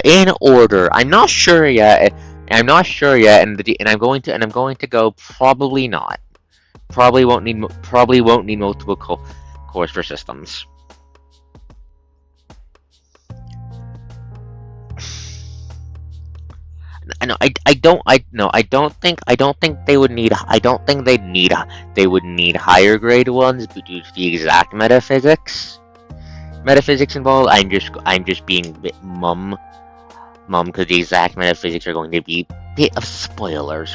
In order. I'm not sure yet. I'm not sure yet, and I'm going to go probably not. Probably won't need multiple cores for systems. No, I don't think they would need. They would need higher grade ones due to the exact metaphysics involved. I'm just being a bit mum, because the exact metaphysics are going to be a bit of spoilers.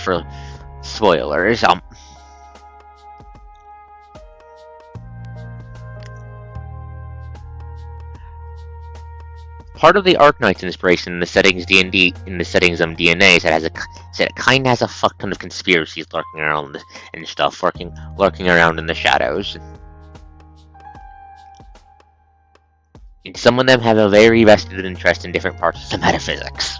Part of the Arknight's inspiration in the settings D&D in the settings of DNA is that it kind of has a fuck ton of conspiracies lurking around and stuff, lurking around in the shadows. And some of them have a very vested interest in different parts of the metaphysics.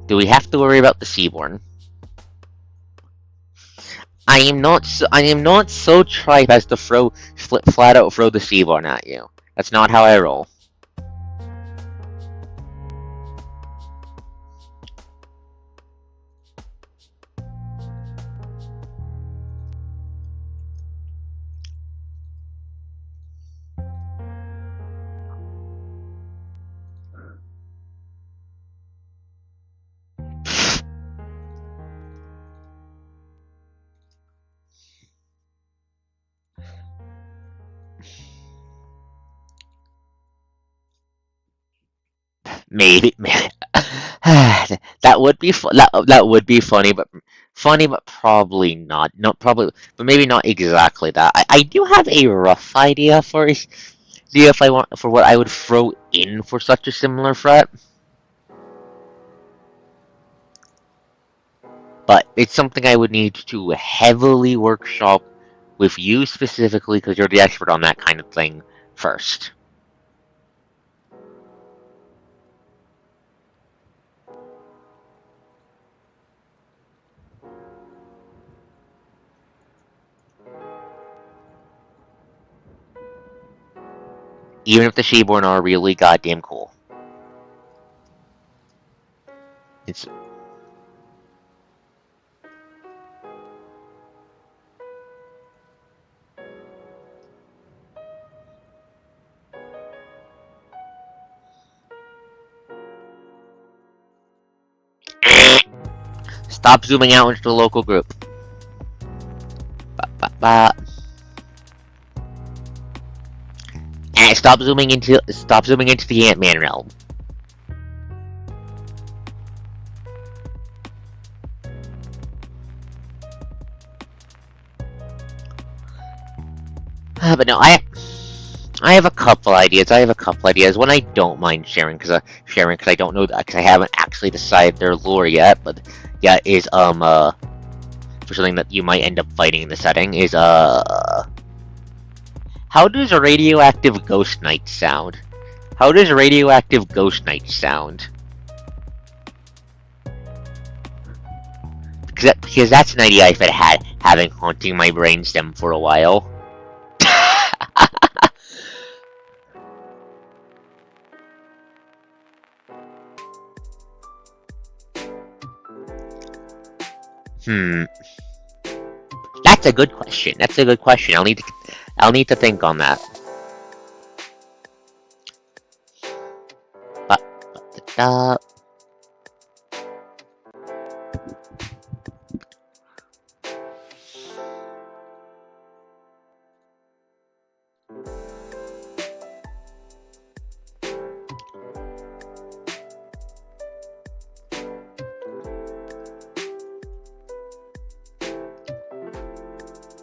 Do we have to worry about the Seaborn? I am not so tripe as to flat out throw the Seaborn at you. That's not how I roll. Maybe that would be that would be funny, but probably not. No, probably, but maybe not exactly that. I do have a rough idea for if I want for what I would throw in for such a similar threat, but it's something I would need to heavily workshop with you specifically because you're the expert on that kind of thing first. Even if the Sheborn are really goddamn cool. It's stop zooming out into the local group. And stop zooming into the Ant-Man realm. But no, I have a couple ideas. One I don't mind sharing because I don't know that because I haven't actually decided their lore yet. But yeah, is for something that you might end up fighting in the setting is How does a radioactive ghost knight sound? How does a radioactive ghost knight sound? Because that's an idea I've had having haunting my brainstem for a while. Hmm. That's a good question. That's a good question. I'll need to think on that. But,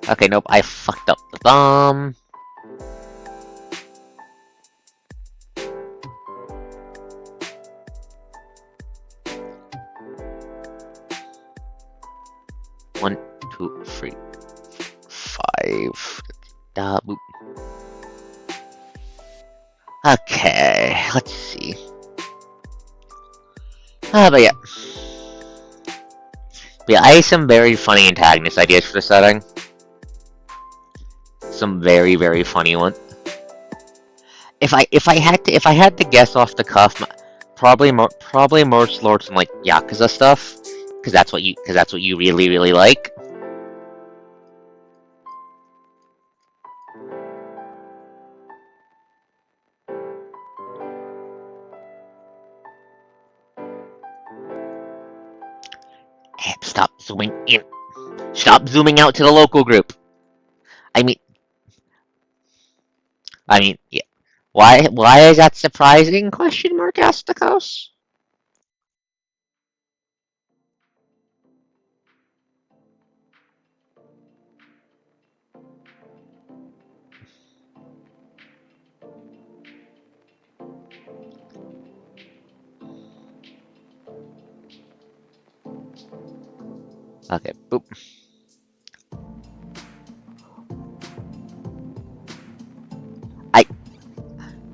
okay, nope, I fucked up the thumb. One, two, three, five. Boop. Okay, let's see. But yeah. But yeah, I have some very funny antagonist ideas for the setting. Some very, very funny one. If I had to guess off the cuff, probably more towards some like Yakuza stuff, because that's what you really, really like. Stop zooming in. Stop zooming out to the local group. I mean, yeah. Why is that surprising? Question mark, Astakos. Okay, boop.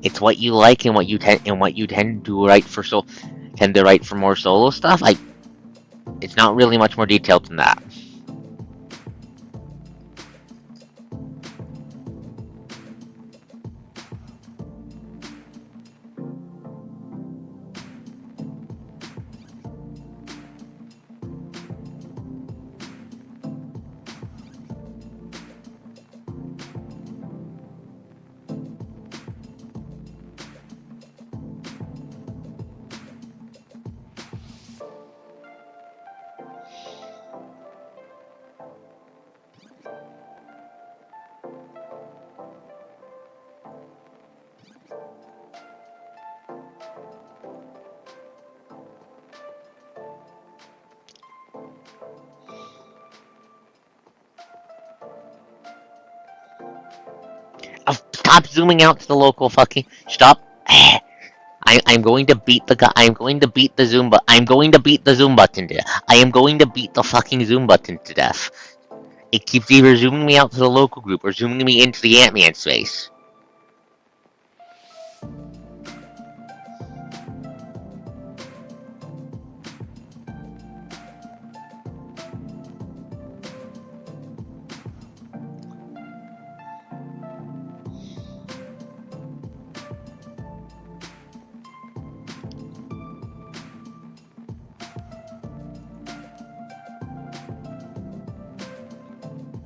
It's what you like and what you tend to write for more solo stuff. It's not really much more detailed than that. Oh, stop zooming out to the local fucking. Stop. I'm going to beat the guy. I'm going to beat the zoom. But I'm going to beat the zoom button to. I am going to beat the fucking zoom button to death. It keeps either zooming me out to the local group or zooming me into the Ant-Man space.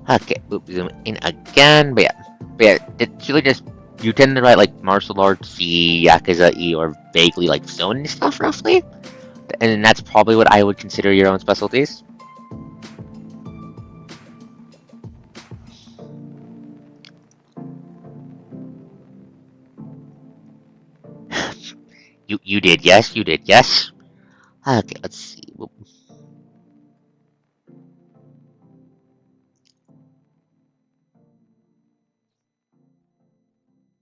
Okay, boop, zoom in again. But yeah, it's really just you tend to write like martial arts, Yakuza, or vaguely like zone stuff, roughly. And that's probably what I would consider your own specialties. You did, yes, you did, yes. Okay, let's see.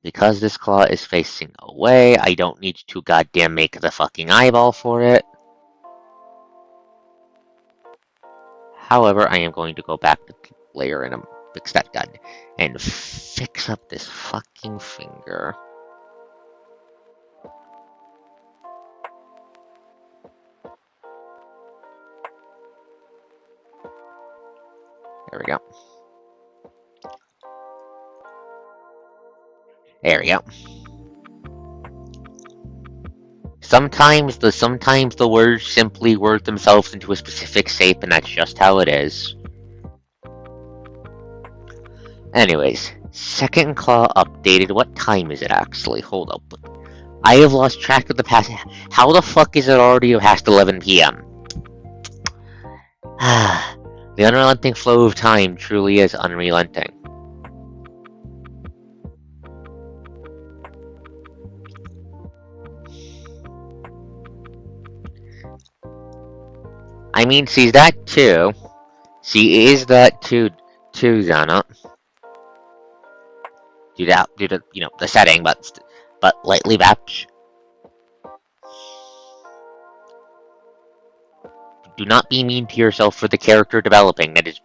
Because this claw is facing away, I don't need to goddamn make the fucking eyeball for it. However, I am going to go back to layer in a fix that gun. And fix up this fucking finger. There we go. There we go. Sometimes the words simply word themselves into a specific shape, and that's just how it is. Anyways, second claw updated. What time is it actually? Hold up. I have lost track of the past. How the fuck is it already past 11 p.m.? The unrelenting flow of time truly is unrelenting. I mean, she's that too. She is that too, Zana. Due to the setting, but lightly batch. Do not be mean to yourself for the character developing. That is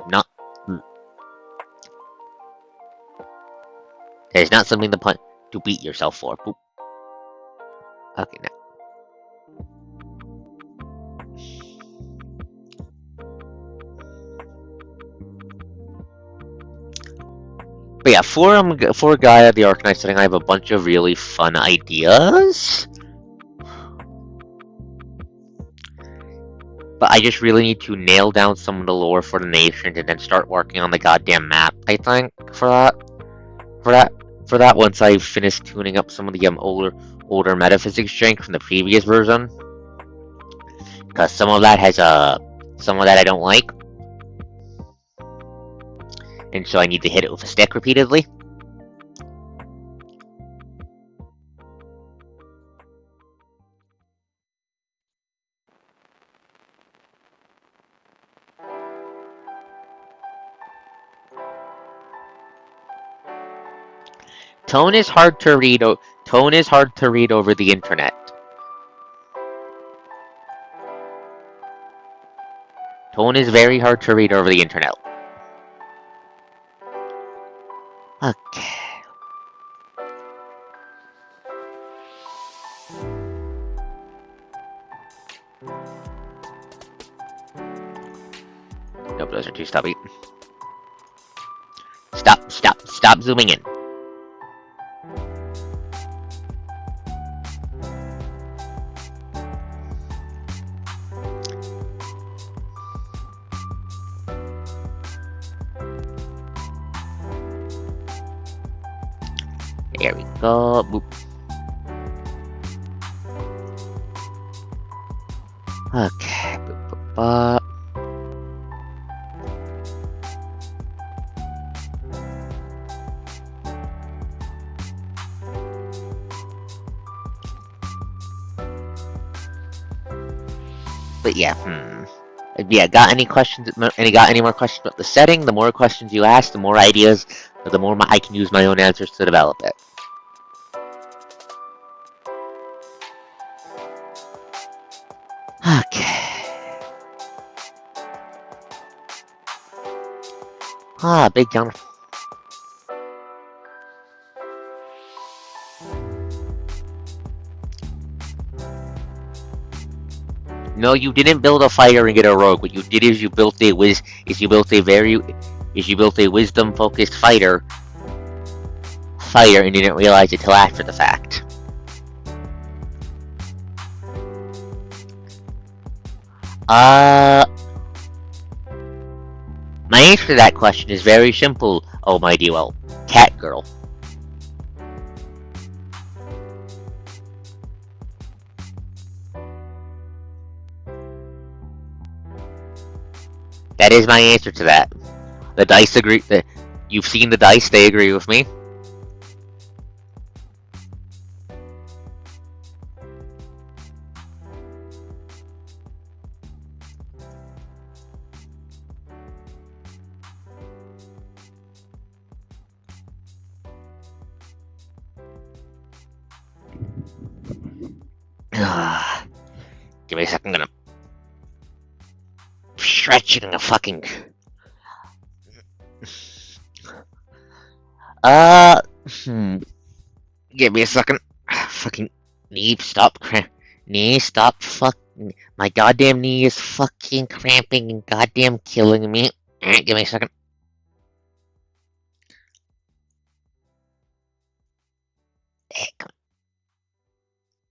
not something to beat yourself for. Boop. Okay, now. But yeah, for a guy at the Arknight setting, I have a bunch of really fun ideas. But I just really need to nail down some of the lore for the nation and then start working on the goddamn map, I think, for that once I've finished tuning up some of the older metaphysics jank from the previous version. Because some of that I don't like. And so I need to hit it with a stick repeatedly. Tone is hard to read over the internet. Tone is very hard to read over the internet. Okay. Nope, those are too stubby. Stop zooming in. There we go. Boop. Okay. Boop, boop, boop. But yeah, yeah, got any questions? Got any more questions about the setting? The more questions you ask, the more ideas, the more I can use my own answers to develop it. Okay. Big John. No, you didn't build a fighter and get a rogue. What you did is you built a wisdom focused fighter and didn't realize it till after the fact. My answer to that question is very simple, oh mighty well. Cat girl. That is my answer to that. The dice agree. You've seen the dice, they agree with me. Give me a second, I'm gonna stretch it in a fucking... Uh, hmm. Give me a second. Fucking knee, stop cramp. Knee, stop. Fuck. My goddamn knee is fucking cramping and goddamn killing me. Alright, give me a second. Hey, come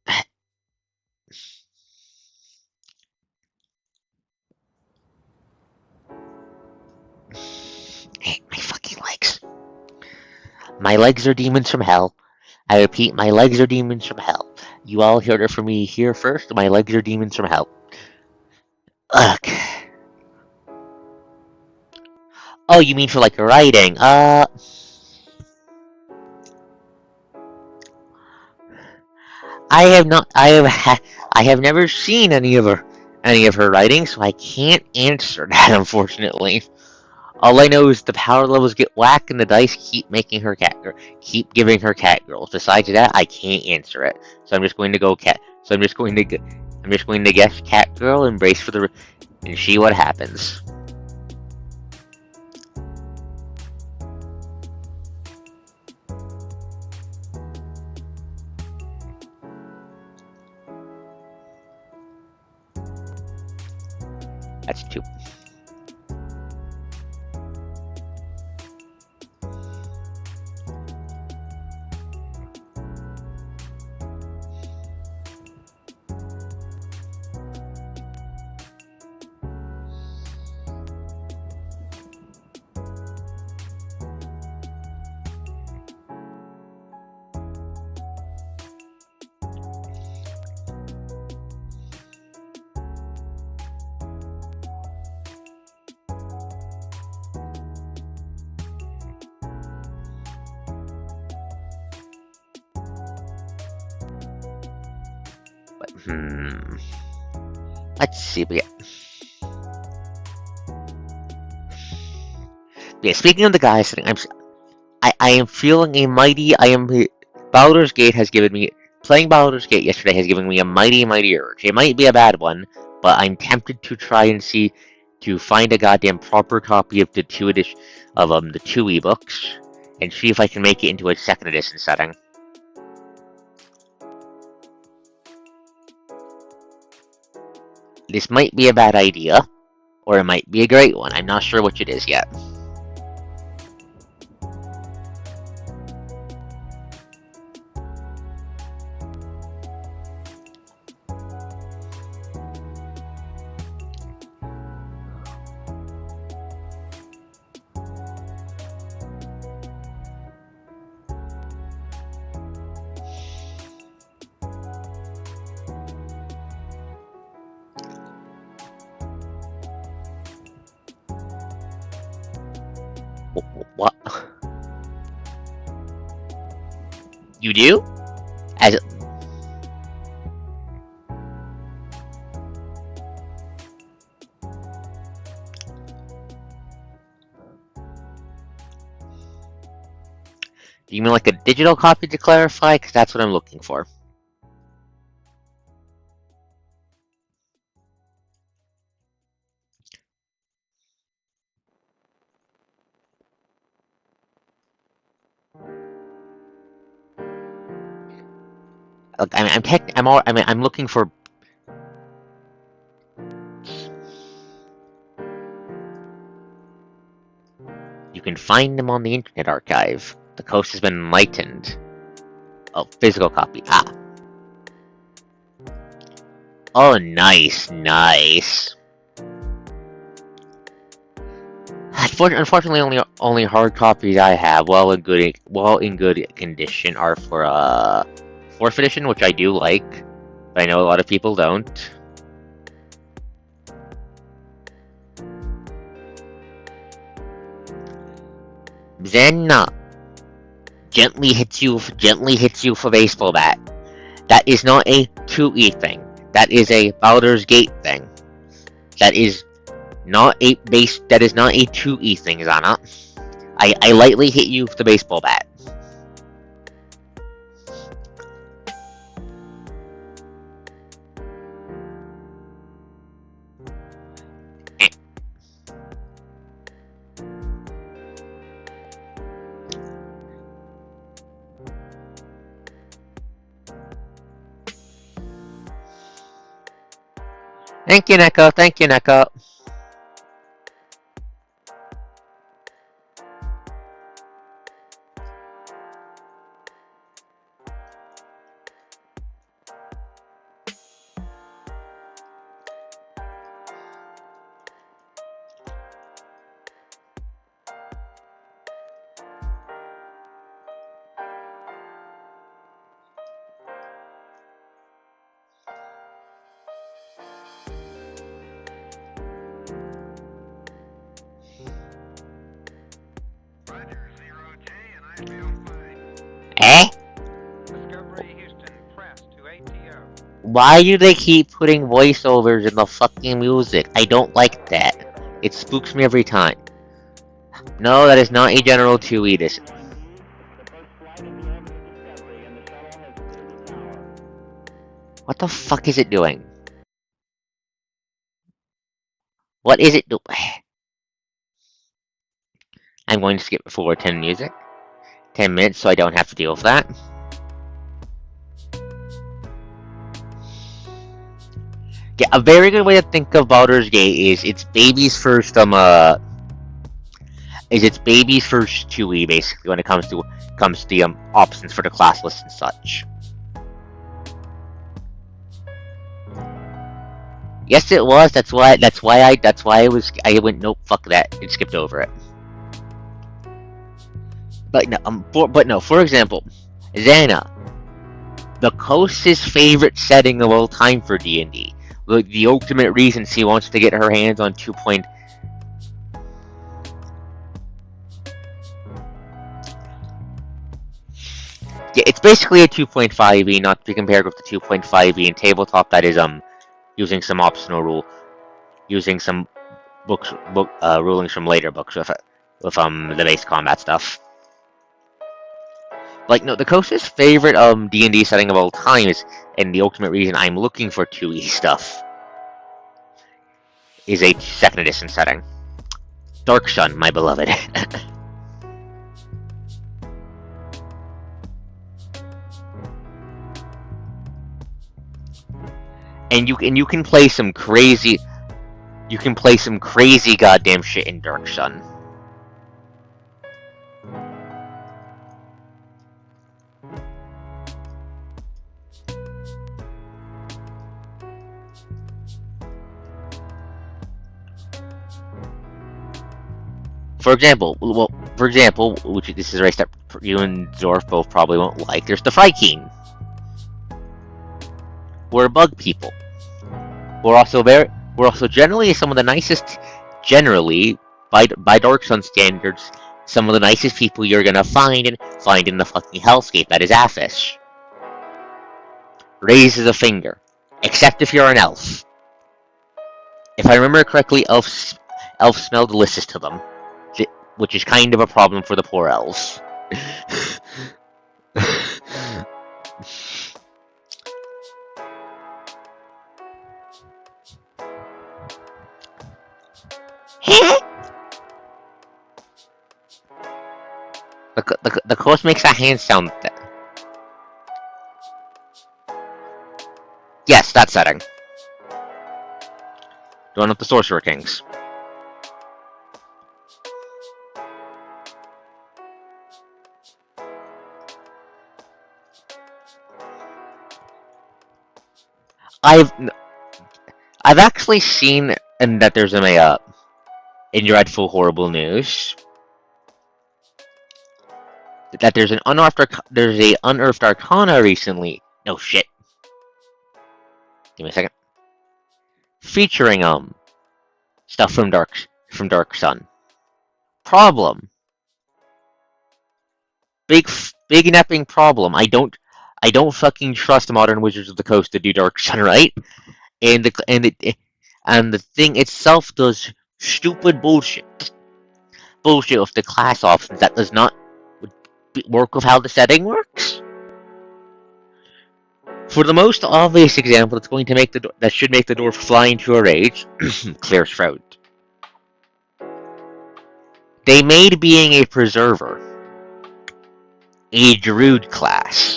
on. Hey, my fucking legs. My legs are demons from hell. I repeat, my legs are demons from hell. You all heard it from me here first. My legs are demons from hell. Ugh. Oh, you mean for like writing? I have not. I have never seen any of her writing, so I can't answer that. Unfortunately, all I know is the power levels get whacked and the dice keep making her keep giving her cat girls. Besides that, I can't answer it. So I'm just going to go cat. So I'm just going to guess cat girl and brace for the and see what happens. That's two. But, let's see. But yeah, speaking of the guys, I am feeling a mighty. Baldur's Gate has given me playing Baldur's Gate yesterday has given me a mighty urge. It might be a bad one, but I'm tempted to try and see to find a goddamn proper copy of the the two ebooks and see if I can make it into a second edition setting. This might be a bad idea, or it might be a great one. I'm not sure which it is yet. What? You do? As do you mean like a digital copy to clarify? Because that's what I'm looking for. Look, I'm looking for. You can find them on the Internet Archive. The coast has been enlightened. Oh, physical copy. Ah. Oh, nice. Unfortunately, only hard copies I have, well in good condition, are for fourth edition, which I do like, but I know a lot of people don't. Zen gently hits you with a baseball bat. That is not a 2E thing. That is a Baldur's Gate thing. That is not a 2E thing, Zana. I lightly hit you with the baseball bat. Thank you, Neko. Thank you, Neko. Eh? Why do they keep putting voiceovers in the fucking music? I don't like that. It spooks me every time. No, that is not a general 2E edition. What the fuck is it doing? What is it doing? I'm going to skip forward 10 music. 10 minutes so I don't have to deal with that. Yeah, a very good way to think of Baldur's Gate is its baby's first 2E basically when it comes to the options for the class list and such. Yes, it was. That's why I went nope, fuck that, and skipped over it. But no, for example, Xana, the Coast's favorite setting of all time for D&D. The ultimate reason she wants to get her hands on 2. Yeah, it's basically a 2.5e, not to be compared with the 2.5e in tabletop that is using some optional using some rulings from later books with the base combat stuff. Like, no, the Coast's favorite D&D setting of all time is, and the ultimate reason I'm looking for 2e stuff, is a 2nd edition setting. Dark Sun, my beloved. and you can play some crazy goddamn shit in Dark Sun. For example, which this is a race that you and Zorf both probably won't like, there's the Fryking, who are bug people. We're also generally some of the nicest, generally, by Dark Sun standards, some of the nicest people you're gonna find in the fucking hellscape that is Aphish. Raises a finger. Except if you're an elf. If I remember correctly, elves smell delicious to them. Which is kind of a problem for the poor elves. The course makes a hand sound. Yes, that setting. The one with the Sorcerer Kings. I've actually seen that there's in dreadful horrible news that there's a unearthed arcana recently. No shit. Give me a second. Featuring stuff from Dark Sun. Problem. Big napping problem. I don't fucking trust modern Wizards of the Coast to do Dark Sun right, and the thing itself does stupid bullshit with the class options that does not work with how the setting works. For the most obvious example, that's going to make that should make the dwarf fly into a rage. Clear throat. They made being a preserver a druid subclass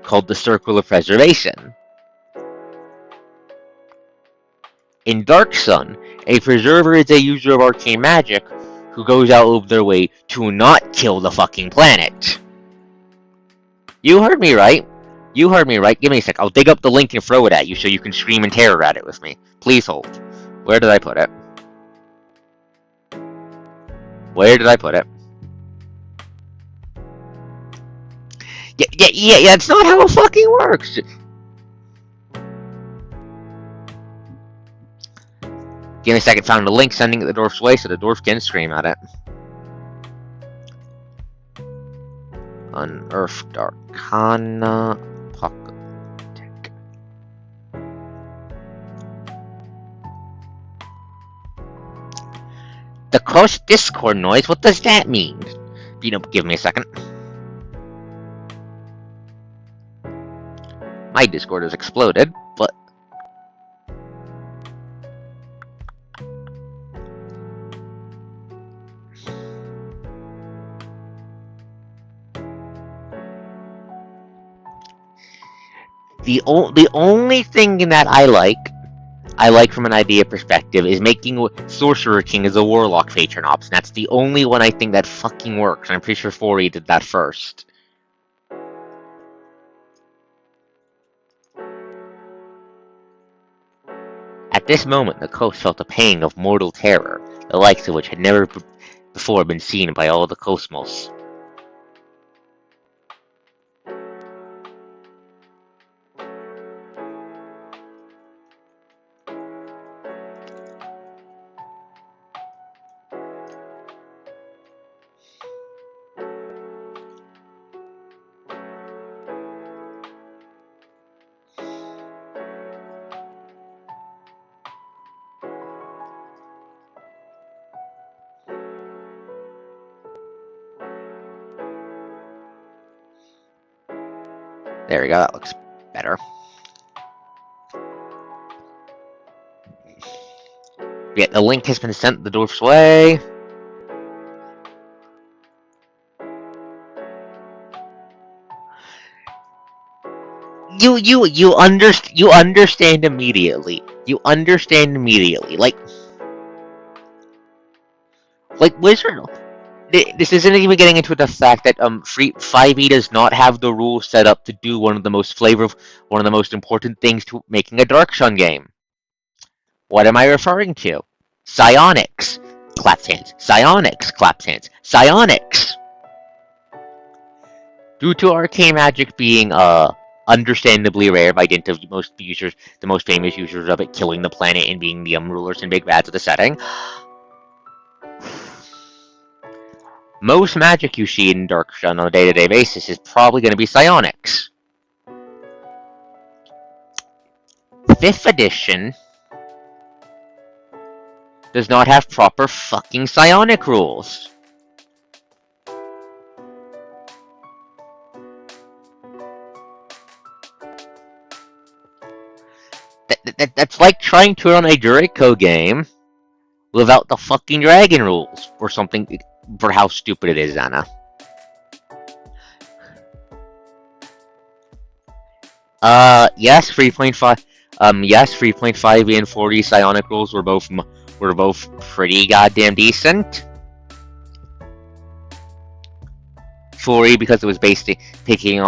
called the Circle of Preservation. In Dark Sun, a preserver is a user of arcane magic who goes out of their way to not kill the fucking planet. You heard me right. You heard me right. Give me a sec. I'll dig up the link and throw it at you so you can scream in terror at it with me. Please hold. Where did I put it? Where did I put it? Yeah, that's not how it fucking works. Give me a second. Found the link, sending it the dwarf's way so the dwarf can scream at it. Unearthed Arcana Pocket. The cross Discord noise? What does that mean? Give me a second. My Discord has exploded, but... The only thing that I like from an idea perspective, is making Sorcerer King as a Warlock patron option. That's the only one I think that fucking works. I'm pretty sure 4E did that first. At this moment, the coast felt a pang of mortal terror, the likes of which had never before been seen by all the cosmos. There we go, that looks better. Yeah, the link has been sent the dwarf's way. You understand immediately. You understand immediately. Like Wizard. This isn't even getting into the fact that 5e does not have the rules set up to do one of the most important things to making a Dark Sun game. What am I referring to? Psionics. Claps hands. Psionics. Claps hands. Psionics. Due to arcane magic being understandably rare by dint of the most famous users of it killing the planet and being the rulers and big bads of the setting, most magic you see in Dark Sun on a day-to-day basis is probably going to be psionics. 5th edition does not have proper fucking psionic rules. That's like trying to run a Jericho game without the fucking dragon rules, or something, for how stupid it is, Anna. Yes, 3.5. Yes, 3.5 and 40 psionic rules were both pretty goddamn decent. 4E because it was piggybacking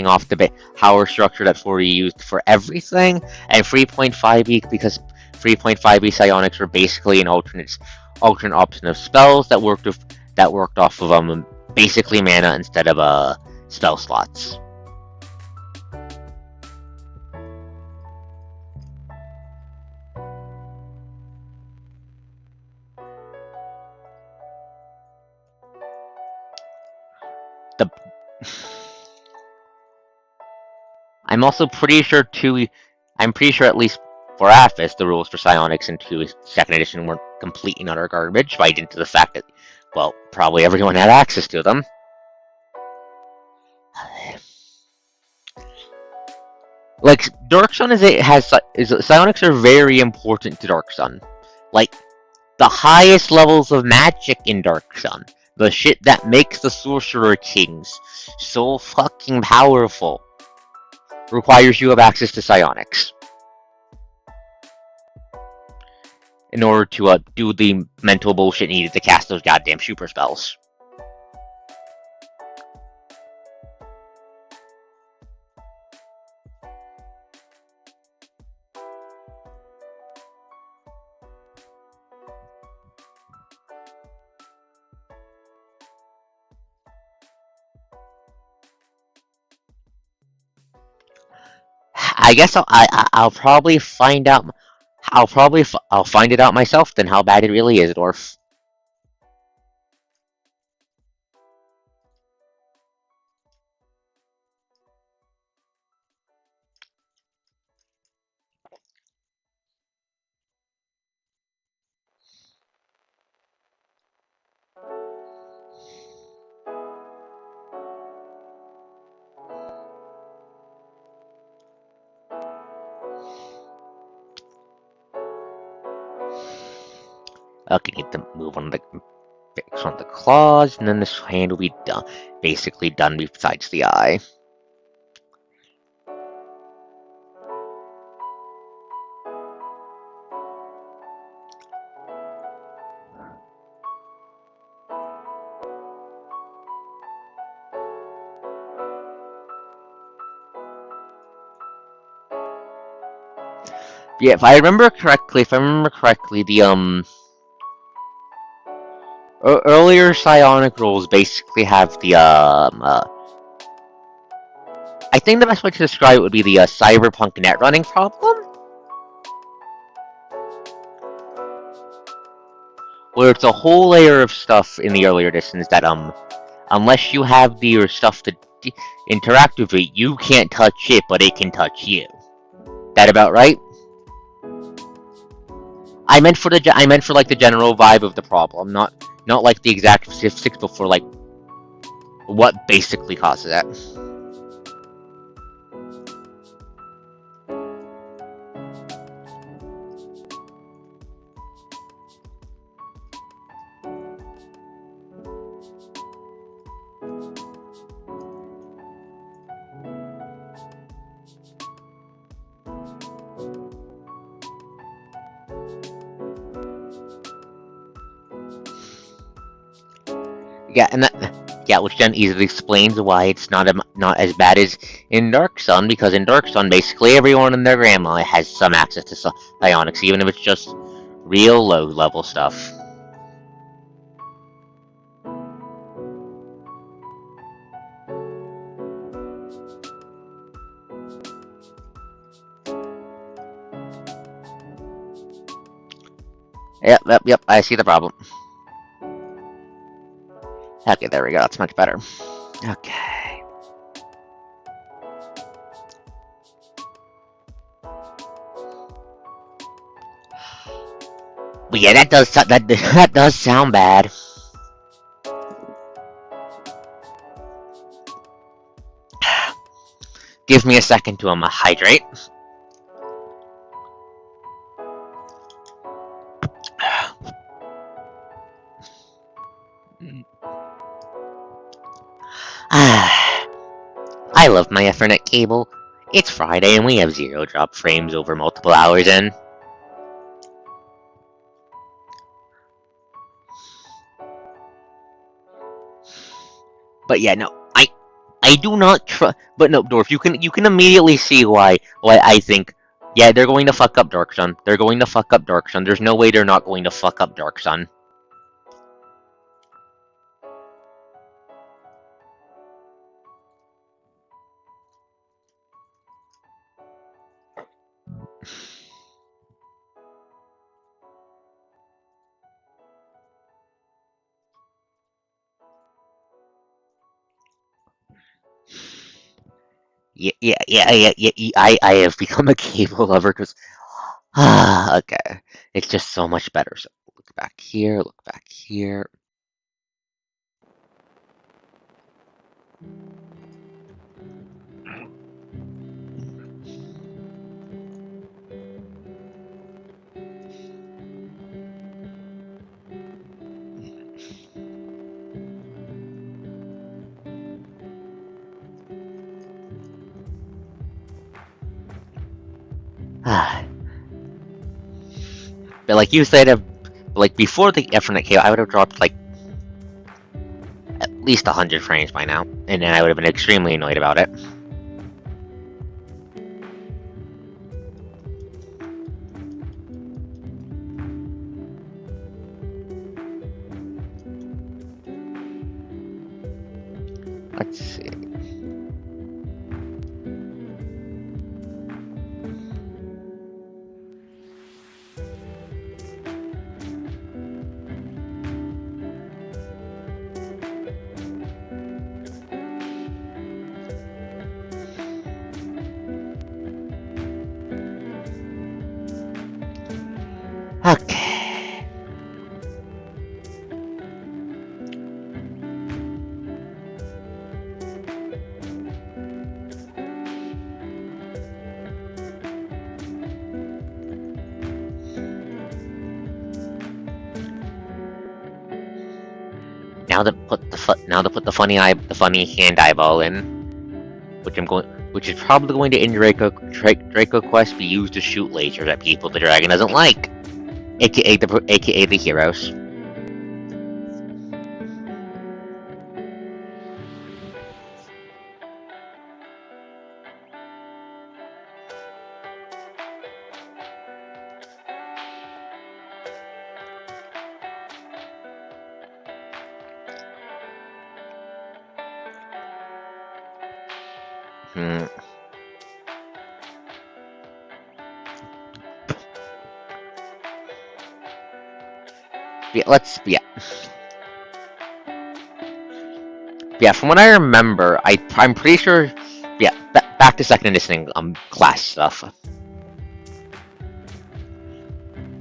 off the power structure that 4E used for everything, and 3.5E because 3.5E psionics were basically an alternate option of spells that worked off of basically mana instead of spell slots. I'm also pretty sure at least for Aphis, the rules for psionics in 2nd edition weren't complete and utter garbage, by dint to the fact that, well, probably everyone had access to them. Like, Dark Sun psionics are very important to Dark Sun. Like, the highest levels of magic in Dark Sun, the shit that makes the Sorcerer Kings so fucking powerful, requires you have access to psionics. in order to do the mental bullshit needed to cast those goddamn super spells. I guess I'll probably find out. I'll find it out myself then how bad it really is, Dwarf. Okay, get the move on the fix on the claws, and then this hand will be done, basically done besides the eye. Yeah, if I remember correctly, the earlier psionic rolls basically have the I think the best way to describe it would be the cyberpunk net running problem, where it's a whole layer of stuff in the earlier editions that unless you have the stuff to interact with it, you can't touch it, but it can touch you. That about right? I meant for like the general vibe of the problem, not like the exact specifics, but for like what basically causes it. Yeah, and which then easily explains why it's not as bad as in Dark Sun, because in Dark Sun, basically everyone and their grandma has some access to psionics, even if it's just real low level stuff. Yep, I see the problem. Okay, there we go, that's much better. Okay. But yeah, that does sound bad. Give me a second to hydrate. I love my Ethernet cable. It's Friday and we have 0 drop frames over multiple hours in. But yeah, no, I do not trust. But no, Dorf, you can immediately see why I think. Yeah, they're going to fuck up Dark Sun. They're going to fuck up Dark Sun. There's no way they're not going to fuck up Dark Sun. I have become a cable lover because okay, it's just so much better. So look back here, look back here. But like you said, like before the Ethernet cable, I would have dropped like at least 100 frames by now, and then I would have been extremely annoyed about it. Let's see. Okay. Now to put the funny hand eyeball in, which is probably going to in Draco Quest be used to shoot lasers at people the dragon doesn't like, aka the heroes. Hmm. Yeah. From what I remember, I'm pretty sure. Yeah, back to second edition class stuff.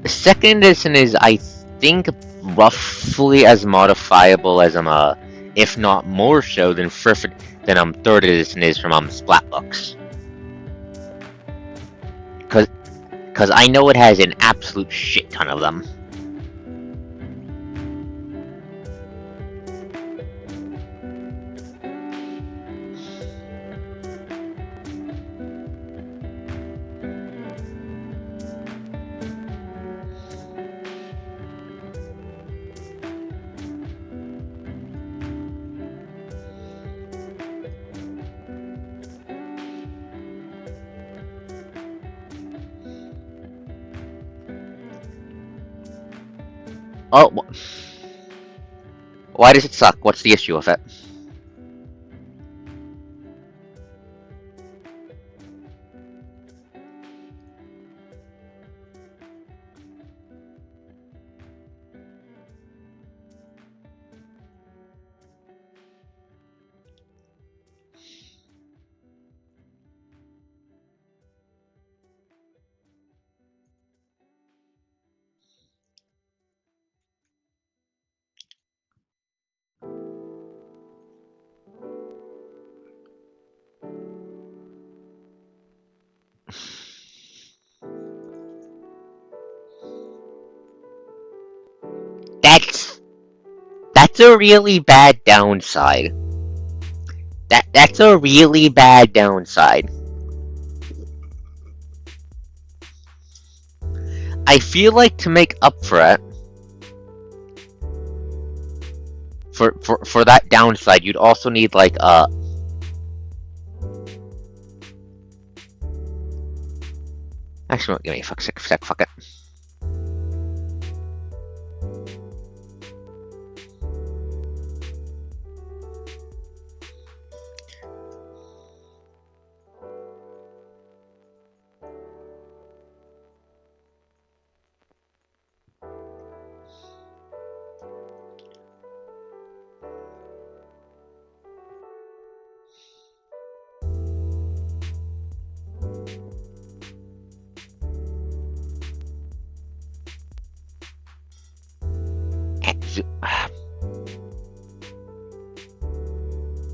Second edition is, I think, roughly as modifiable as if not more so than third edition is from Splat books. Cause I know it has an absolute shit ton of them. Oh, why does it suck? What's the issue with it? That's a really bad downside. That's a really bad downside. I feel like to make up for it, for that downside, you'd also need like Actually, give me a sec, fuck it.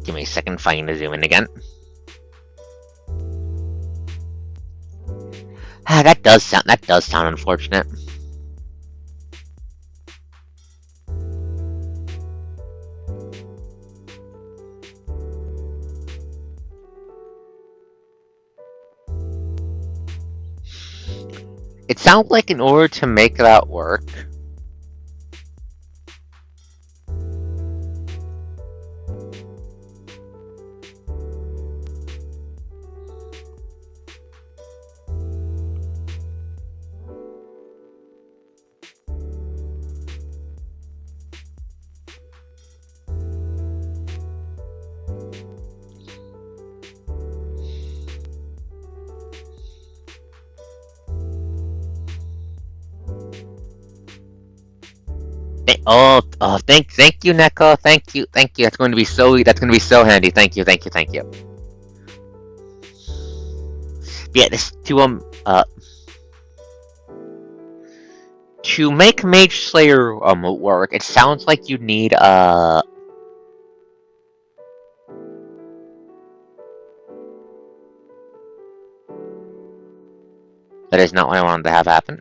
Give me a second, finding the zoom in again. That does sound unfortunate. sounds like in order to make that work, thank you, Neko. Thank you. That's going to be so handy. Thank you. Yeah, this to make Mage Slayer work, it sounds like you need that is not what I wanted to have happen.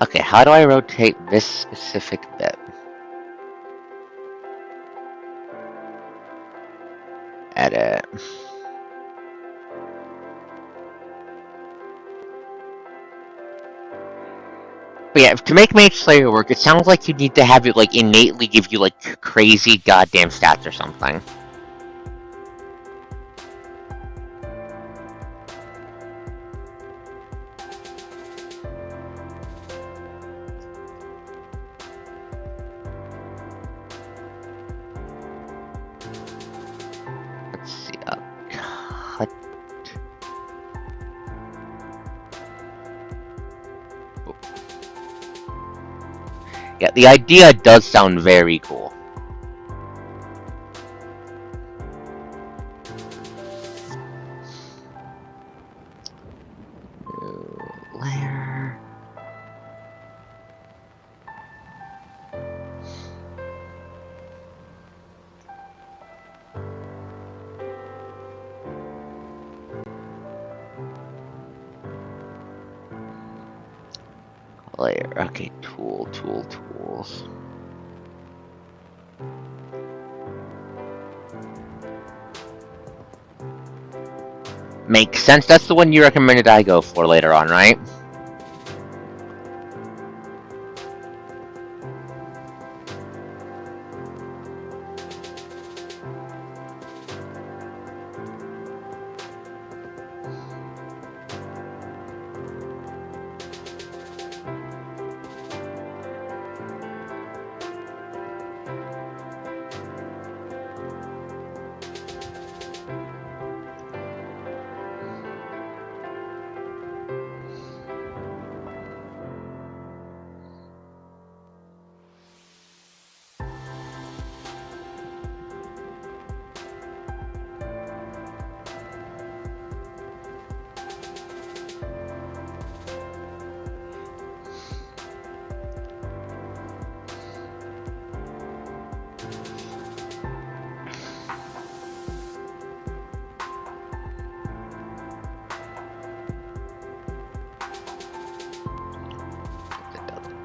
Okay, how do I rotate this specific bit? Edit. But yeah, to make Mage Slayer work, it sounds like you need to have it like innately give you like crazy goddamn stats or something. Let's see. Cut. Yeah, the idea does sound very cool. New layer. Layer. Okay, tools. Makes sense. That's the one you recommended I go for later on, right?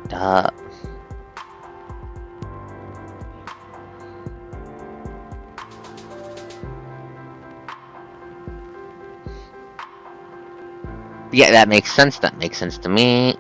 Duh. Yeah, that makes sense. That makes sense to me.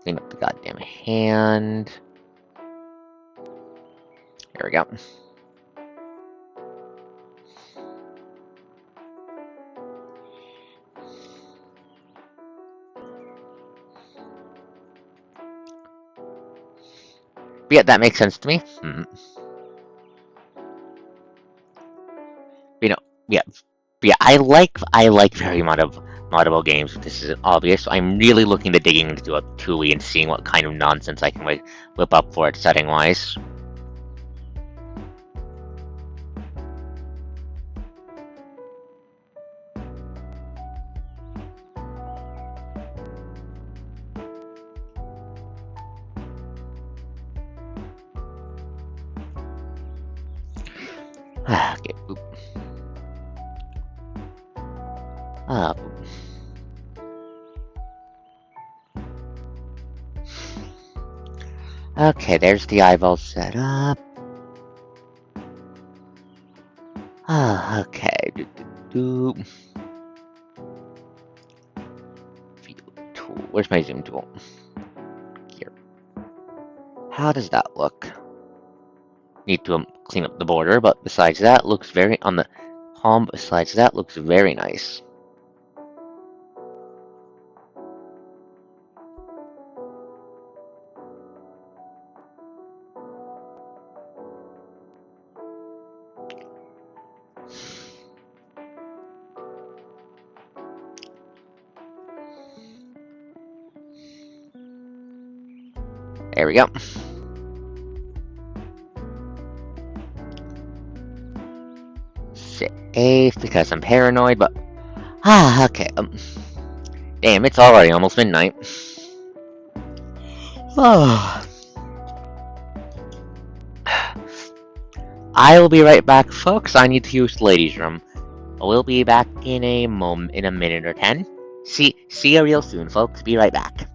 clean up the goddamn hand. There we go. Yeah, that makes sense to me. You know, yeah, yeah. I like very moddable games. This is obvious. So I'm really looking to digging into a TUI and seeing what kind of nonsense I can whip up for it setting wise. Okay. Oop. Oop. Okay, there's the eyeball set up. Okay. Tool. Where's my zoom tool? Here. How does that look? Need to clean up the border, but besides that, looks very on the palm. Besides that, looks very nice. There we go. Safe because I'm paranoid, but okay. Damn, it's already almost midnight. Oh. I will be right back, folks. I need to use the ladies' room. We'll be back in a minute or 10. See you real soon, folks. Be right back.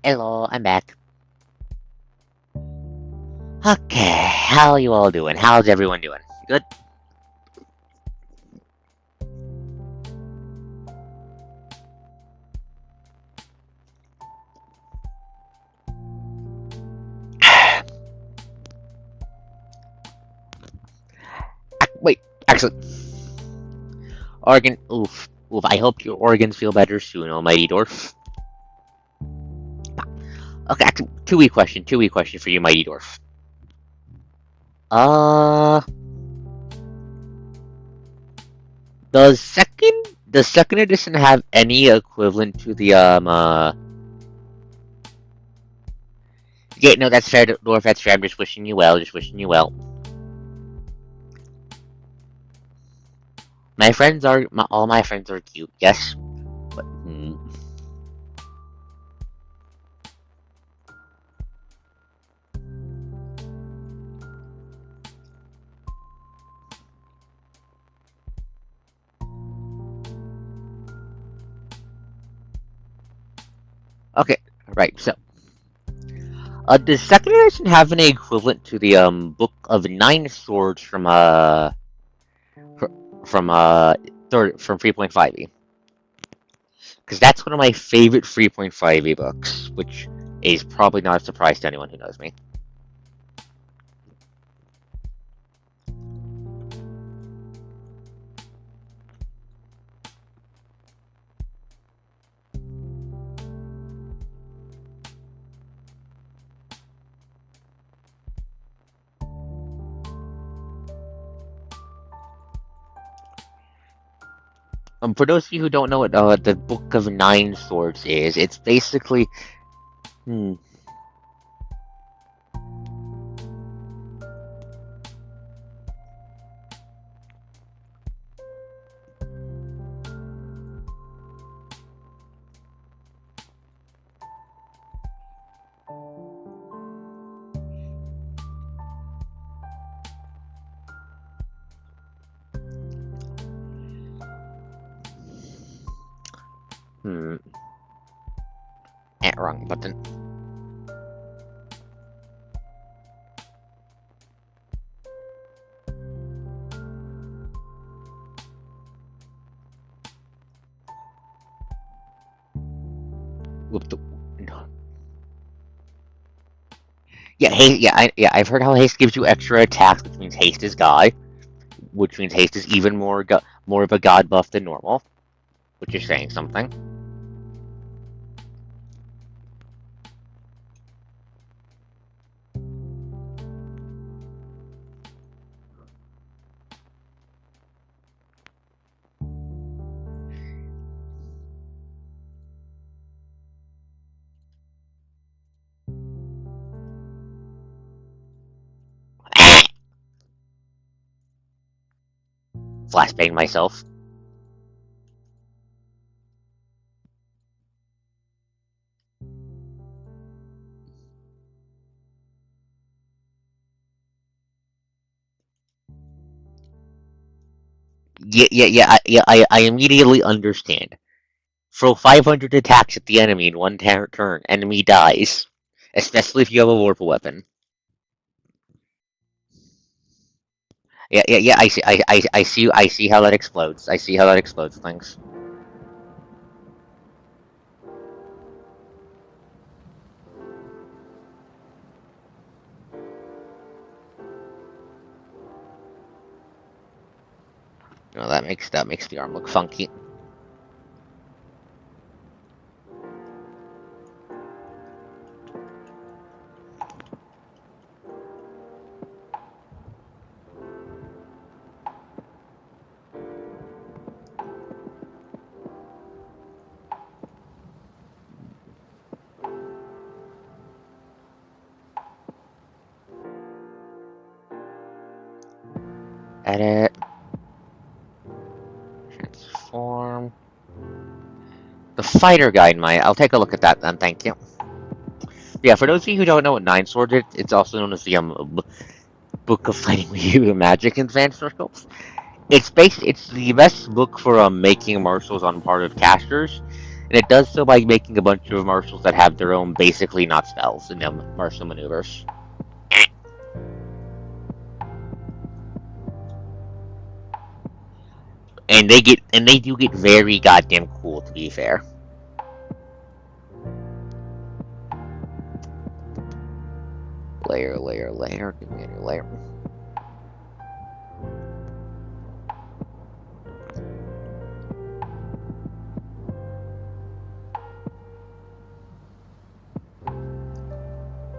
Hello, I'm back. Okay, how are you all doing? How's everyone doing? Good? Wait, actually, oof, I hope your organs feel better soon, almighty dwarf. Okay, actually, two-week question for you, mighty dwarf. Uh, does second edition have any equivalent to the, yeah, no, that's fair, dwarf, that's fair, I'm just wishing you well, just wishing you well. All my friends are cute, yes, but, okay, right, so, does second edition have any equivalent to the, Book of Nine Swords from, from 3.5e? Because that's one of my favorite 3.5e books, which is probably not a surprise to anyone who knows me. For those of you who don't know what the Book of Nine Swords is, it's basically, hmm, hmm, wrong button. Whoop, no. Yeah, I've heard how haste gives you extra attacks, which means haste is god, which means haste is even more of a god buff than normal, which is saying something. Flashbang myself. I immediately understand. Throw 500 attacks at the enemy in one turn. Enemy dies. Especially if you have a warp weapon. Yeah. I see how that explodes. I see how that explodes things. You know, that makes the arm look funky. Edit. Transform. The fighter guide might. I'll take a look at that then, thank you. Yeah, for those of you who don't know what Nine Sword is, it's also known as the Book of Fighting with You Magic in Advanced Circles. It's the best book for making martials on part of casters, and it does so by making a bunch of martials that have their own basically not spells in them martial maneuvers. And they do get very goddamn cool to be fair. Layer, give me a new layer.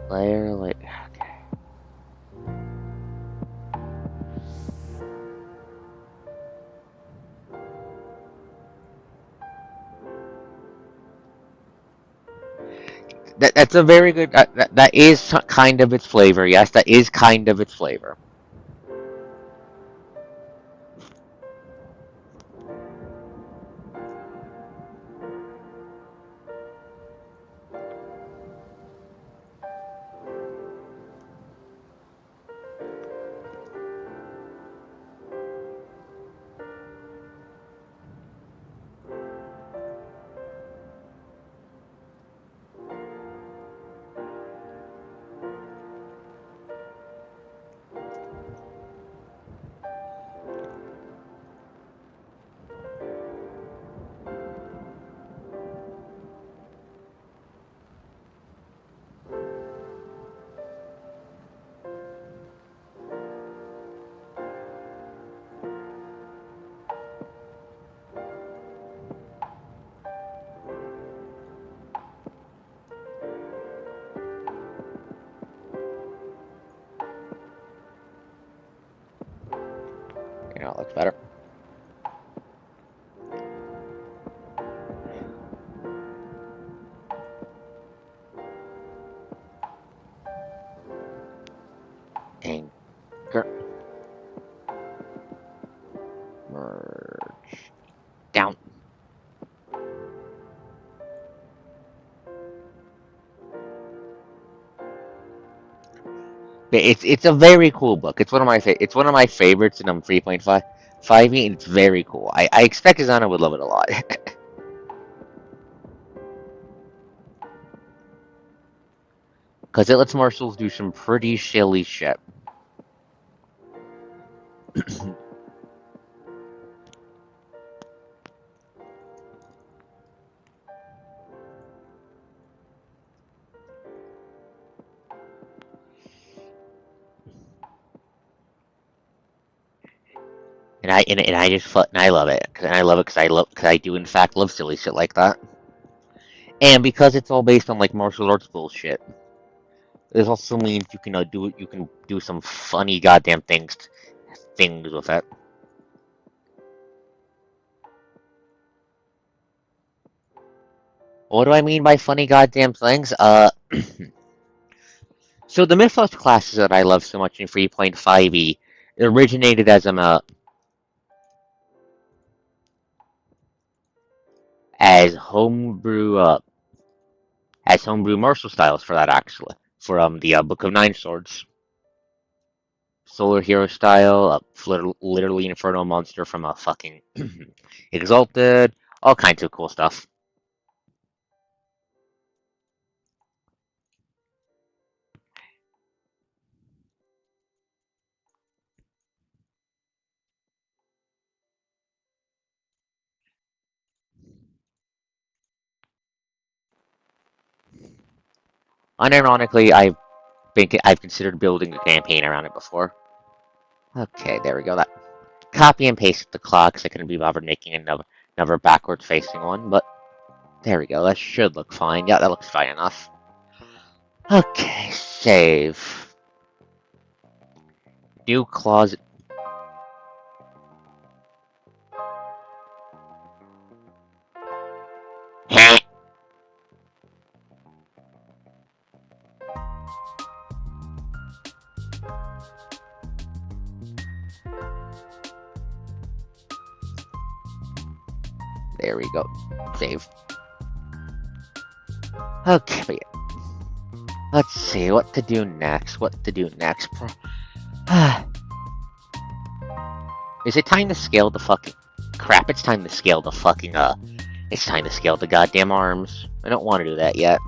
Layer. Okay. That's a very good. That is kind of its flavor. Yes, that is kind of its flavor. You know, it looks better. Anchor. Merge. Down. It's a very cool book. It's one of my favorites, and I'm 3.5 and it's very cool. I expect Zana would love it a lot. Because it lets marshals do some pretty silly shit. And I love it. And I love it because I do in fact love silly shit like that. And because it's all based on like martial arts bullshit, it also means you can do some funny goddamn things with it. What do I mean by funny goddamn things? So the Mythos classes that I love so much in 3.5e originated as as homebrew martial styles for that actually. For the Book of Nine Swords. Solar Hero style, literally Inferno Monster from a fucking Exalted, all kinds of cool stuff. Unironically, I've considered building a campaign around it before. Okay, there we go. That copy and paste the clock, so I couldn't be bothered making another backwards facing one, but there we go. That should look fine. Yeah, that looks fine enough. Okay, save. New closet. There we go. Save. Okay, but yeah. Let's see what to do next. Is it time to scale the fucking crap? It's time to scale the fucking It's time to scale the goddamn arms. I don't want to do that yet.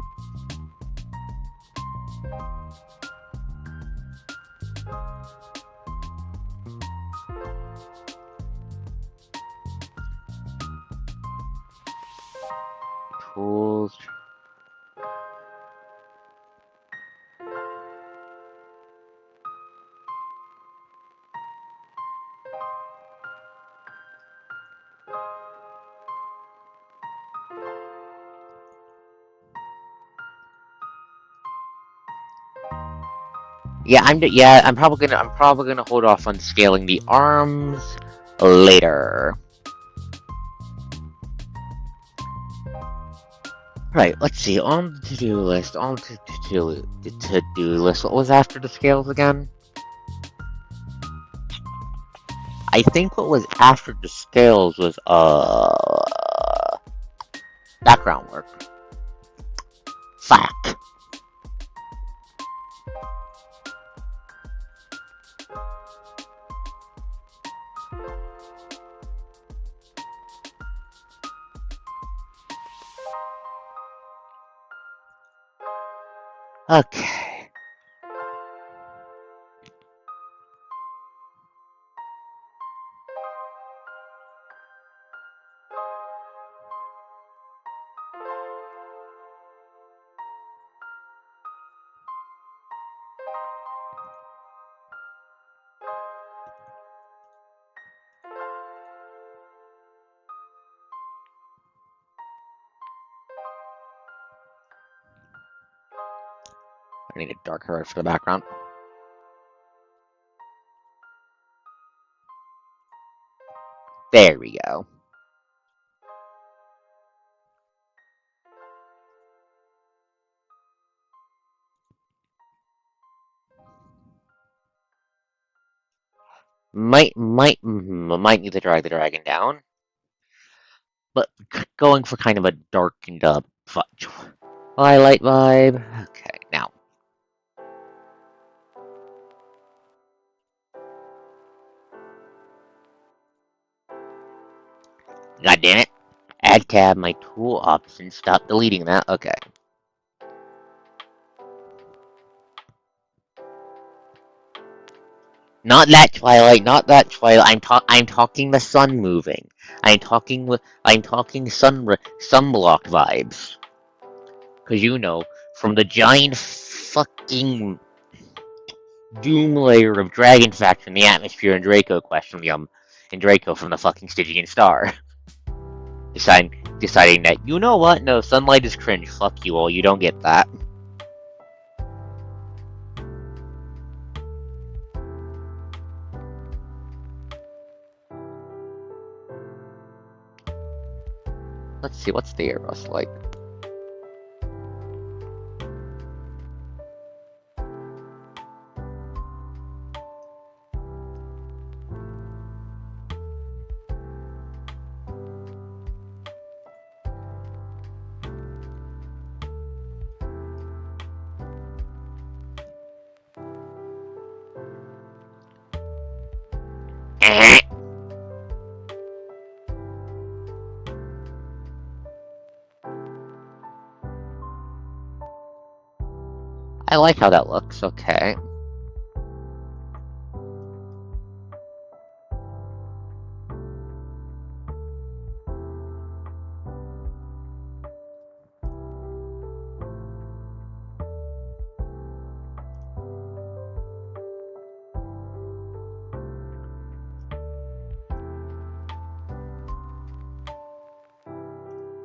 Tools. I'm probably gonna hold off on scaling the arms later. Right, let's see. On the to-do list. To-do list. What was after the scales again? I think what was after the scales was background work. Fuck. Okay. I need a darker red for the background. There we go. Might need to drag the dragon down, but going for kind of a darkened up twilight vibe. Okay, now. God damn it. Add tab, my tool options. Stop deleting that. Okay. Not that Twilight, not that Twilight. I'm talking the sun moving. I'm talking sunblock vibes. Cause you know, from the giant fucking doom layer of dragon faction in the atmosphere and Draco question in Draco from the fucking Stygian star. Deciding that, you know what? No, sunlight is cringe. Fuck you all, you don't get that. Let's see, what's the Eros like? I like how that looks. Okay.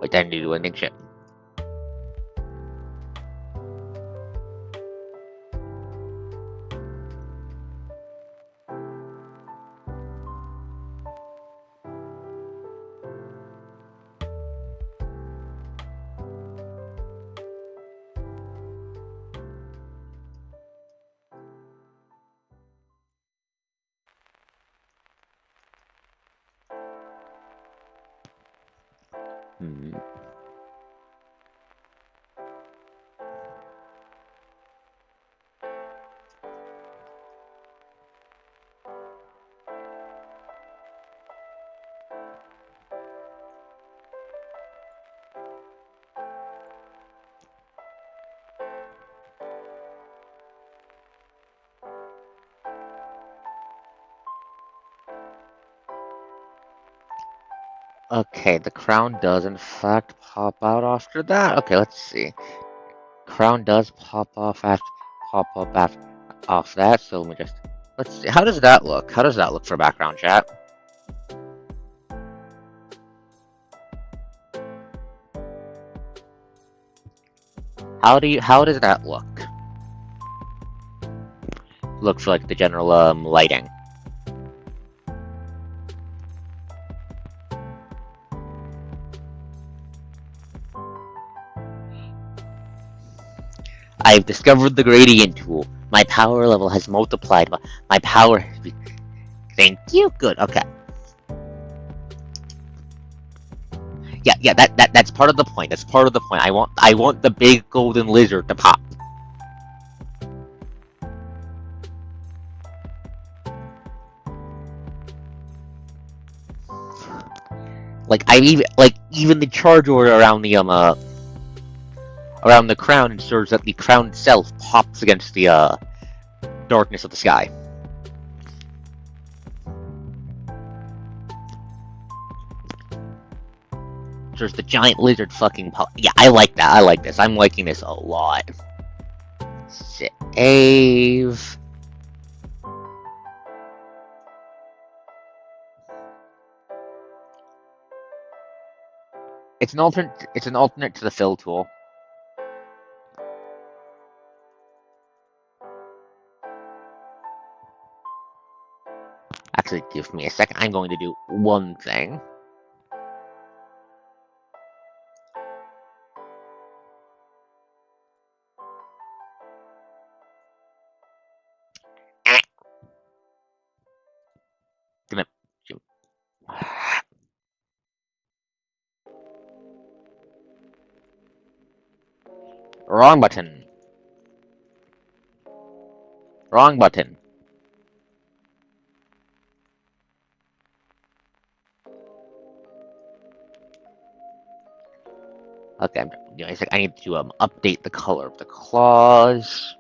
Wait, I need to do anything shit. Hmm. Okay, the crown does in fact pop out after that. Okay, let's see. Crown does pop up after off that. So let me just let's see. How does that look? How does that look for background chat? How does that look? Looks like the general lighting. I've discovered the gradient tool. My power level has multiplied. My power. Thank you. Good. Okay. Yeah. That's part of the point. That's part of the point. I want the big golden lizard to pop. Like even the charge order around the crown ensures that the crown itself pops against the darkness of the sky. There's the giant lizard fucking pop. Yeah, I like that. I like this. I'm liking this a lot. Save. It's an alternate. It's an alternate to the fill tool. Actually, give me a second. I'm going to do one thing. Wrong button. Wrong button. Okay, I need to update the color of the claws,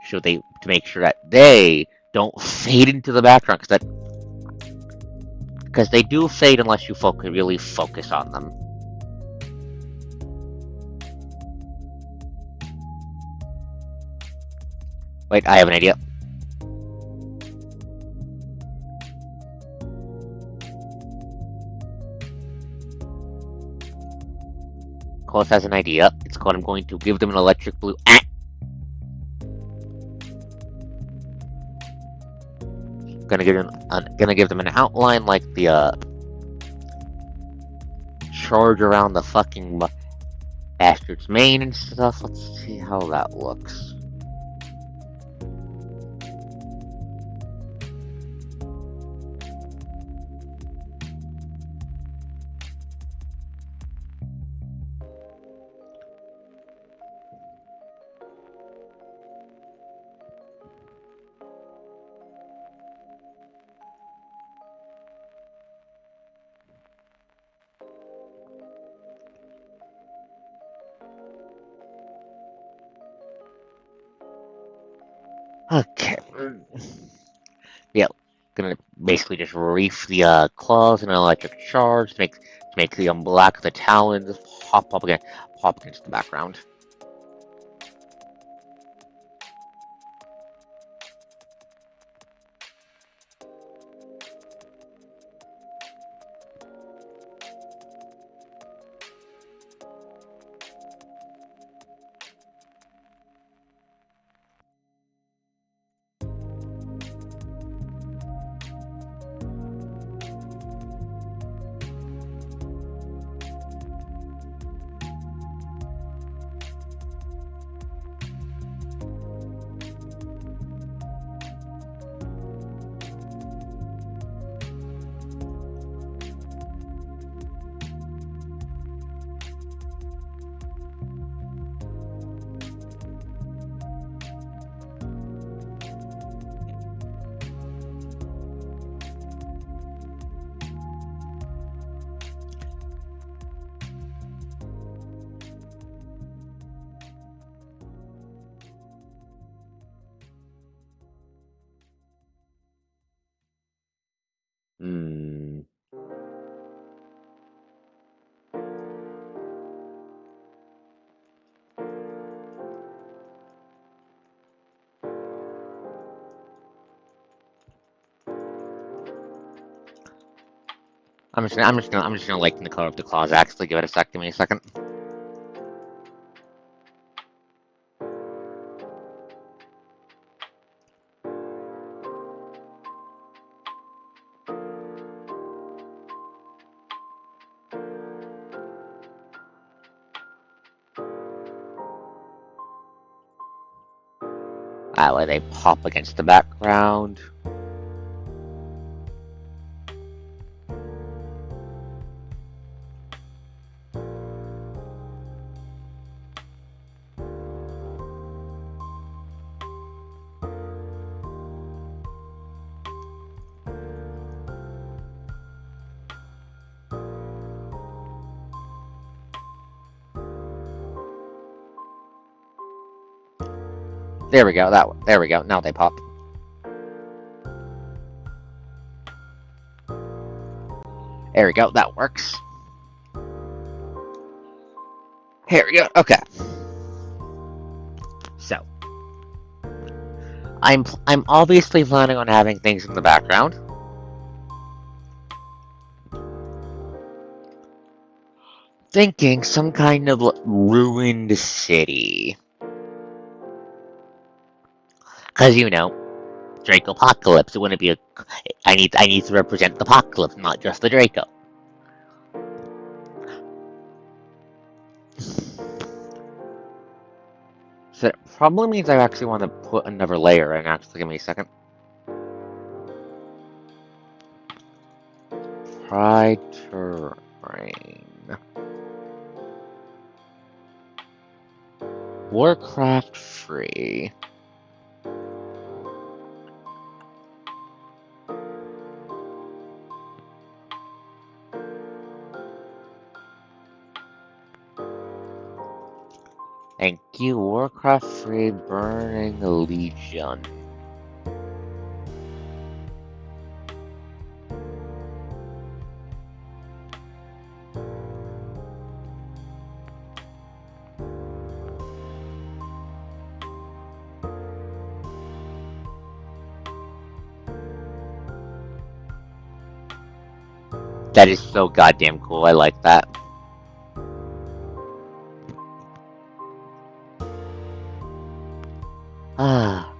so to make sure that they don't fade into the background, because they do fade unless you really focus on them. Wait, I have an idea. Close has an idea. It's called I'm going to give them an electric blue. Gonna give them an outline like the charge around the fucking bastard's mane and stuff. Let's see how that looks. Okay. Yeah, gonna basically just reef the claws in an electric charge to make the black of the talons pop against the background. Hmm. I'm just gonna lighten the color of the claws. Actually, give it a sec. Give me a second. That way they pop against the background. There we go. There we go. Now they pop. There we go. That works. Here we go. Okay. So I'm obviously planning on having things in the background. Thinking some kind of ruined city. Cause Draco Apocalypse. It wouldn't be a. I need to represent the apocalypse, not just the Draco. So it probably means I actually want to put another layer in. Actually, give me a second. Pride terrain. Warcraft free. Thank you, Warcraft free Burning Legion. That is so goddamn cool. I like that. Ah.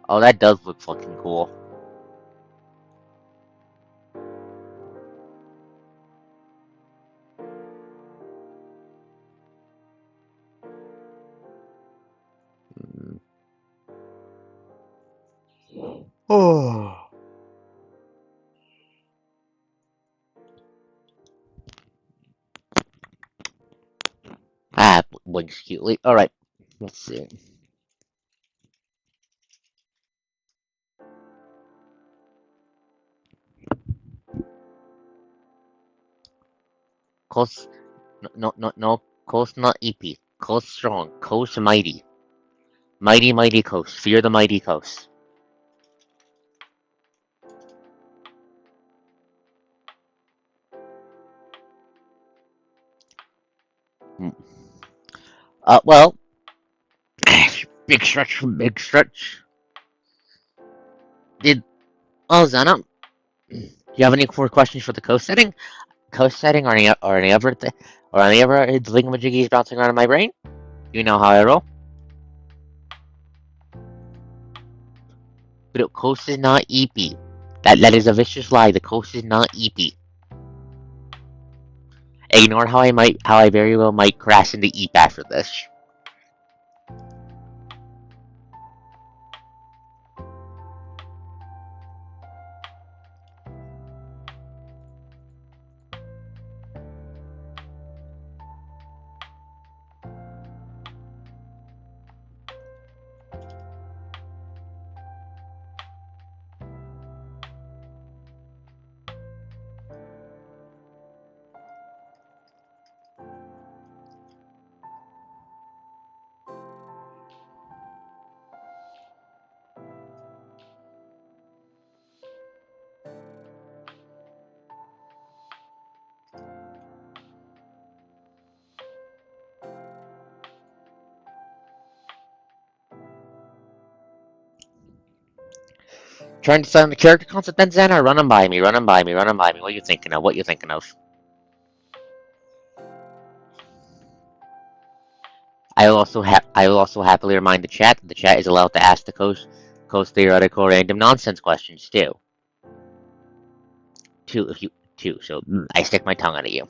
Oh, that does look fucking cool. Oh. blinks cutely. Alright, let's see. Coast, no. Coast not EP. Coast strong. Coast mighty. Mighty coast. Fear the mighty coast. Well, big stretch from big stretch. Did Zana, do you have any more questions for the coast setting? Coast setting or any other thingamajiggies bouncing around in my brain? You know how I roll. But coast is not EP. That is a vicious lie. The coast is not EP. Ignore how I very well might crash into EP after this. Trying to find the character concept, then Xana, run them by me. What are you thinking of? I will also happily remind the chat that the chat is allowed to ask the coast theoretical random nonsense questions too. So I stick my tongue out at you.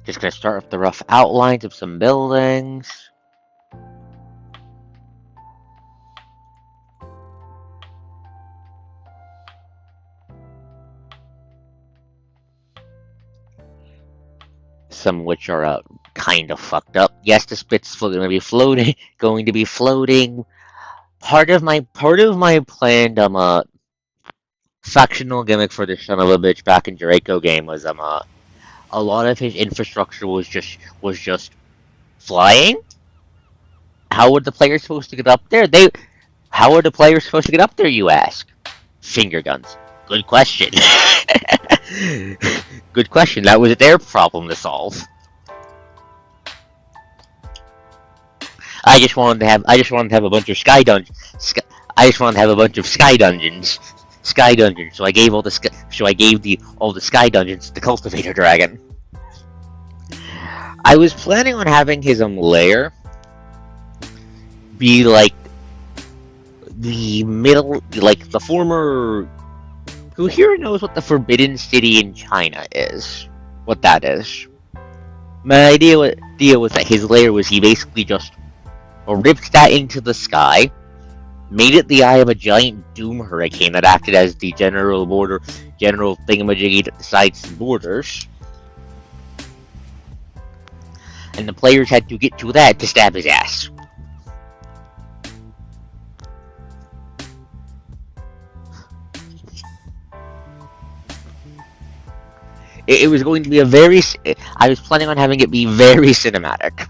Just gonna start with the rough outlines of some buildings. Some which are kind of fucked up. Yes, the spit's going to be floating. Part of my planned factional gimmick for this son of a bitch back in Draco game was a lot of his infrastructure was just flying. How were the players supposed to get up there? How are the players supposed to get up there, you ask? Finger guns. Good question. Good question. That was their problem to solve. I just wanted to have a bunch of sky dungeons. I just wanted to have a bunch of sky dungeons. Sky dungeons. So I gave all the sky dungeons to the cultivator dragon. I was planning on having his lair be like the middle, like the former. Who here knows what the Forbidden City in China is? What that is? My idea was that his lair was he basically just ripped that into the sky, made it the eye of a giant doom hurricane that acted as the general thingamajiggy that decides the borders, and the players had to get to that to stab his ass. It was going to be I was planning on having it be very cinematic.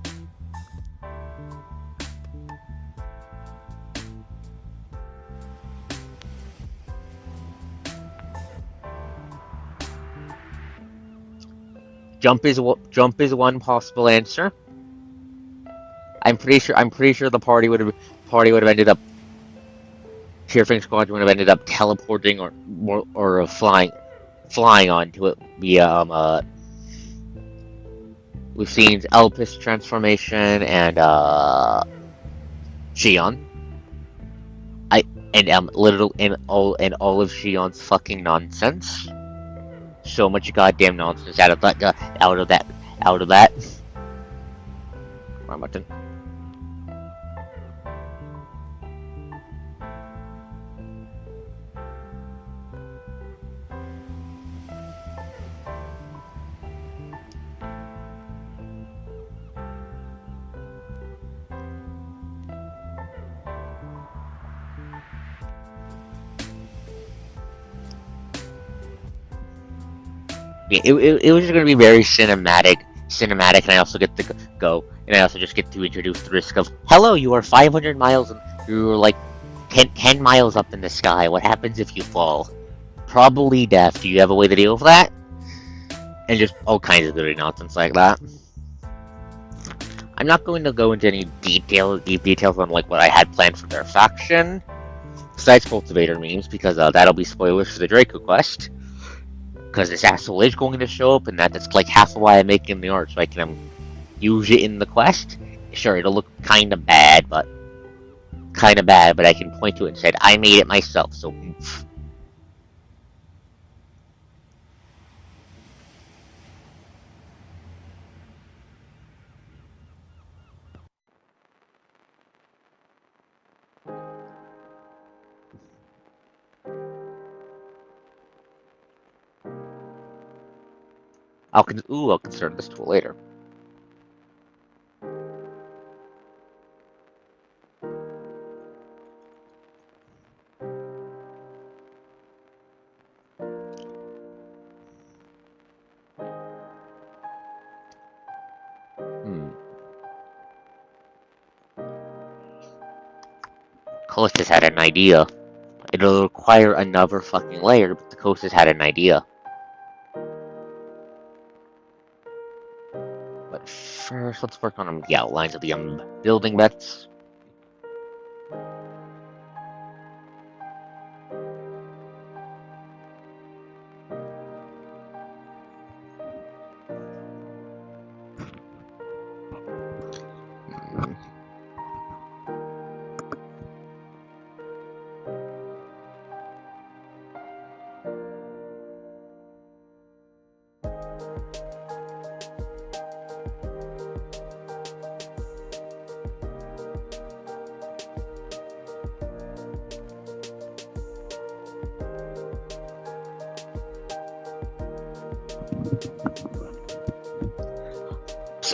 Jump is one possible answer. I'm pretty sure the party would have ended up Cheerfing Squadron would have ended up teleporting or flying onto it via we've seen Elpis transformation and Xion. I and little and all of Xion's fucking nonsense. So much goddamn nonsense out of that out of that. Wrong button. Yeah, it was just gonna be very cinematic, and I also get to go, and I also just get to introduce the risk of, hello, you are 500 miles, and you're like 10 miles up in the sky. What happens if you fall? Probably death. Do you have a way to deal with that? And just all kinds of dirty nonsense like that. I'm not going to go into any deep details on like what I had planned for their faction, besides cultivator memes, because that'll be spoilers for the Draco quest. Because this asshole is going to show up, and that's like half of why I'm making the art, so I can use it in the quest. Sure, it'll look kind of bad, but I can point to it and say I made it myself. So, I'll consider this tool later. Callistus had an idea. It'll require another fucking layer, but the Callistus had an idea. But first, let's work on the outlines of the building bets.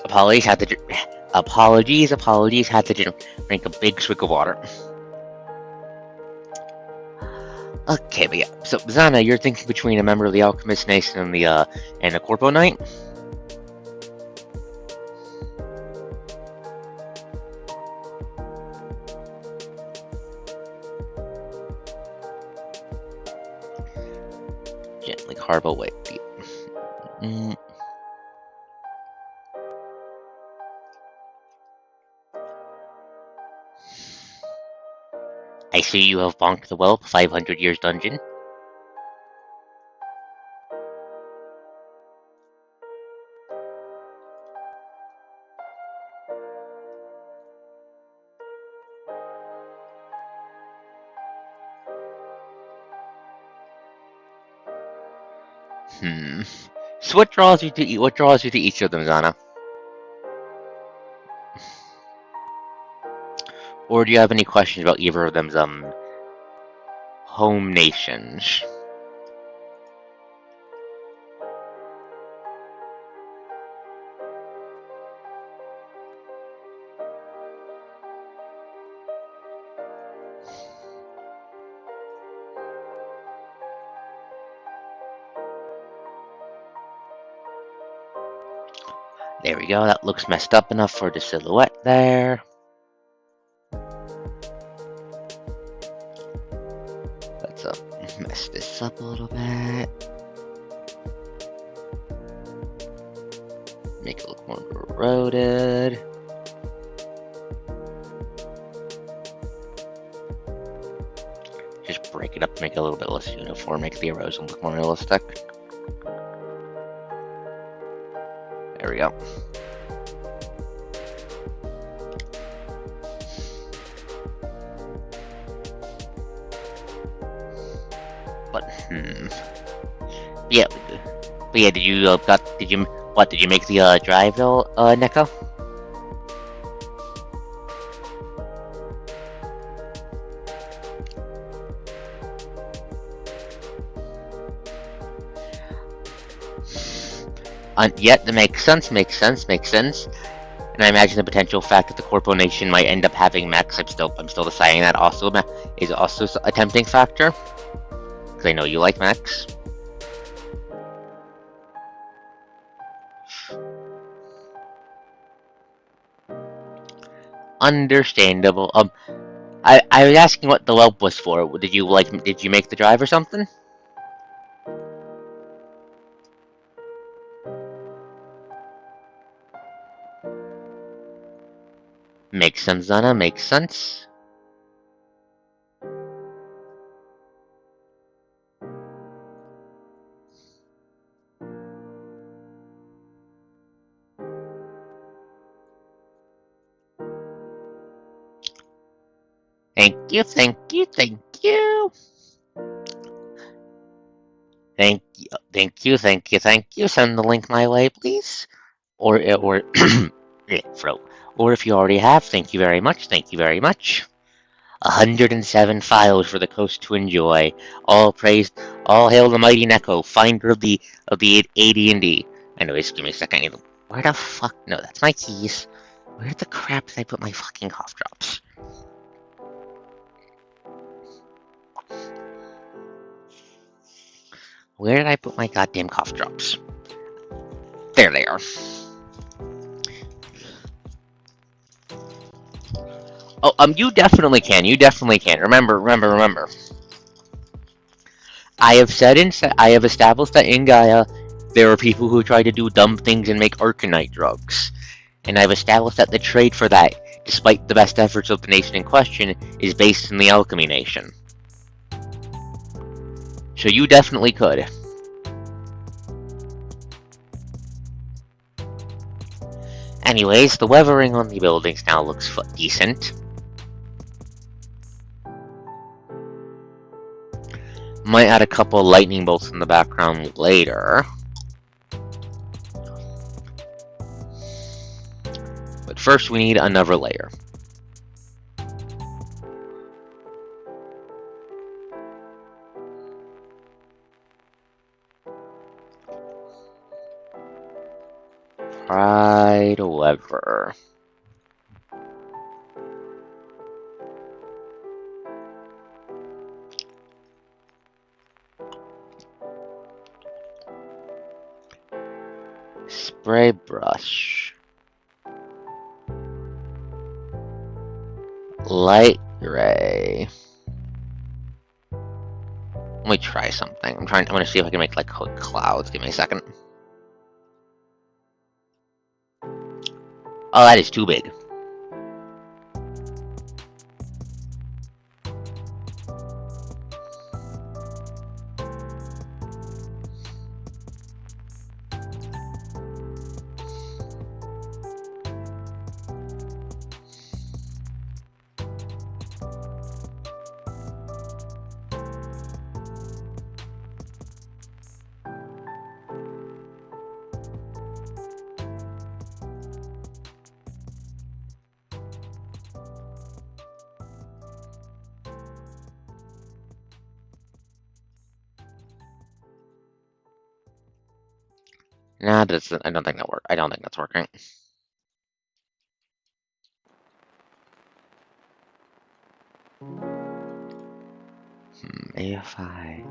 Apologies, had to drink a big swig of water. Okay, but yeah. So Zana, you're thinking between a member of the Alchemist Nation and a Corpo Knight. Gently carve away. I see you have bonked the well, 500 years dungeon. So what draws you to each of them, Zana? Or do you have any questions about either of them's home nations? There we go, that looks messed up enough for the silhouette there. Let's mess this up a little bit. Make it look more eroded. break it up to make it a little bit less uniform, make the erosion look more realistic. There we go. But yeah, did you make the drive though, Neko? Yeah, that makes sense. And I imagine the potential fact that the Corpo Nation might end up having mechs. I'm still deciding that also is also a tempting factor. Because I know you like mechs. Understandable. I was asking what the whelp was for. Did you make the drive or something? Makes sense, Anna. Makes sense. Thank you. Thank you. Send the link my way, please. Or or if you already have, thank you very much. 107 files for the coast to enjoy. All hail the mighty Neko, finder of the AD&D. Anyways, give me a second. Where the fuck? No, that's my keys. Where the crap did I put my fucking cough drops? Where did I put my goddamn cough drops? There they are. Oh, you definitely can. Remember. I have established that in Gaia, there are people who try to do dumb things and make Arcanite drugs. And I've established that the trade for that, despite the best efforts of the nation in question, is based in the Alchemy Nation. So you definitely could. Anyways, the weathering on the buildings now looks decent. Might add a couple lightning bolts in the background later. But first we need another layer. Pride lever. Spray brush. Light gray. Let me try something. I'm gonna see if I can make like clouds. Give me a second. Oh, that is too big. Nah, I don't think that worked. I don't think that's working. AFI.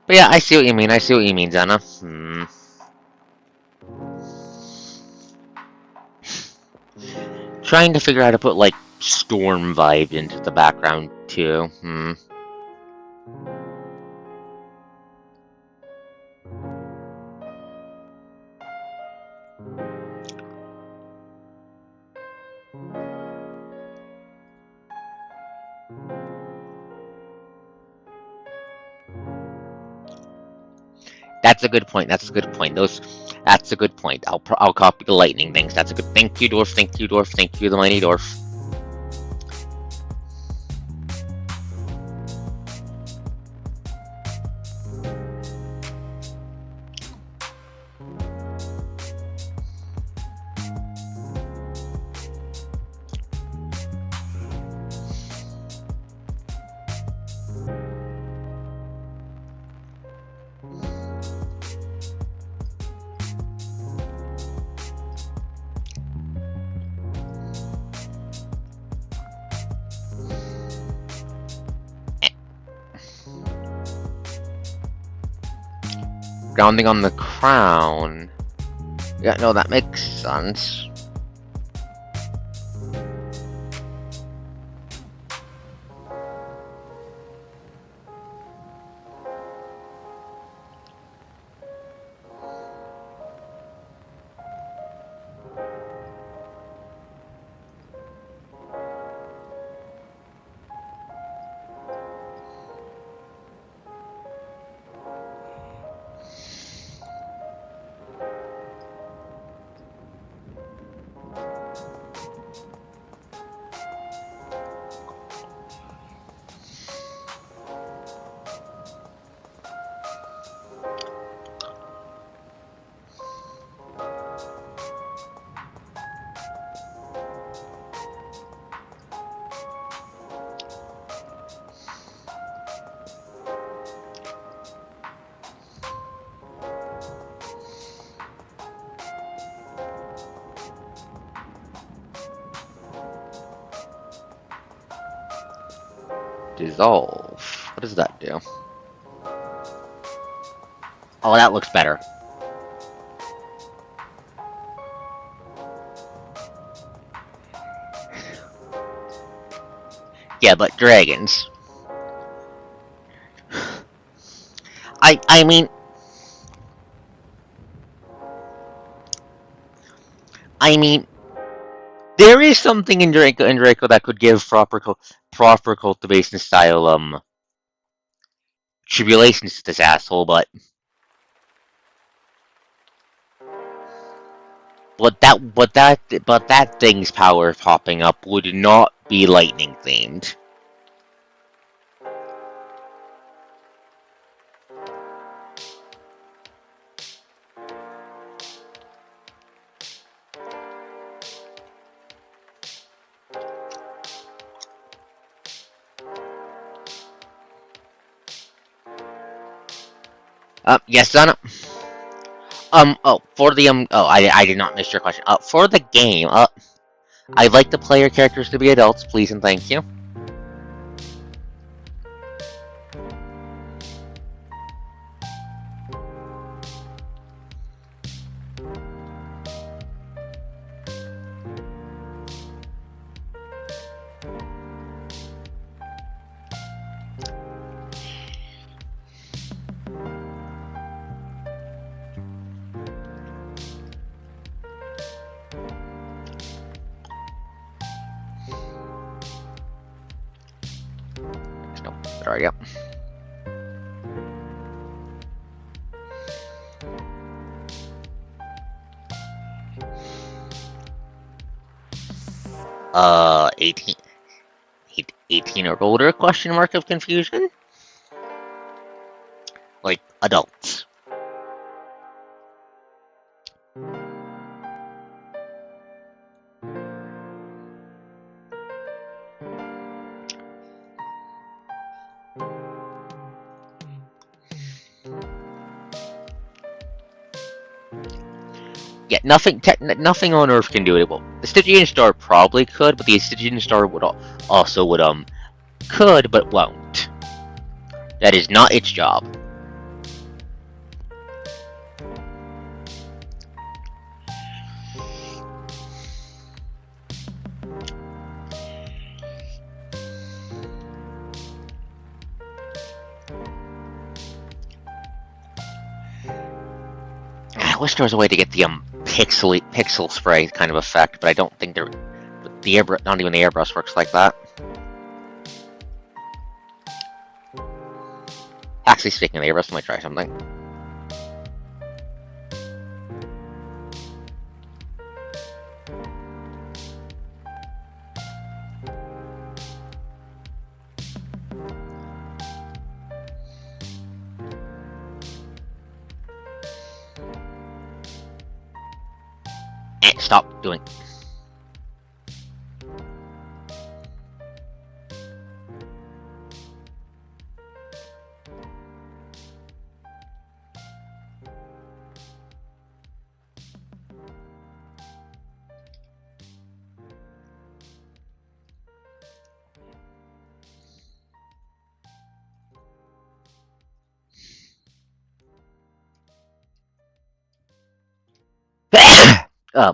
But yeah, I see what you mean. Zana. Trying to figure out how to put, like, storm vibe into the background, too. That's a good point. That's a good point. That's a good point. I'll copy the lightning things. That's a good. Thank you, dwarf. Thank you, dwarf. Thank you, the mighty dwarf. Grounding on the crown. Yeah, no, that makes sense. Dissolve. What does that do? Oh, that looks better. Yeah, but dragons. I mean, there is something in Draco that could give proper cultivation style tribulations to this asshole, but that thing's power popping up would not be lightning themed. Yes, Donna. For the I did not miss your question. For the game, I'd like the player characters to be adults, please and thank you. No, there we go. Uh, 18, 18 or older? Question mark of confusion. Like adults. Yeah, nothing on Earth can do it. Well, the Stygian Star probably could, but the Stygian Star would could, but won't. That is not its job. I wish there was a way to get the pixel spray kind of effect, but I don't think not even the airbrush works like that. Actually, speaking of the airbrush, I might try something. Stop doing.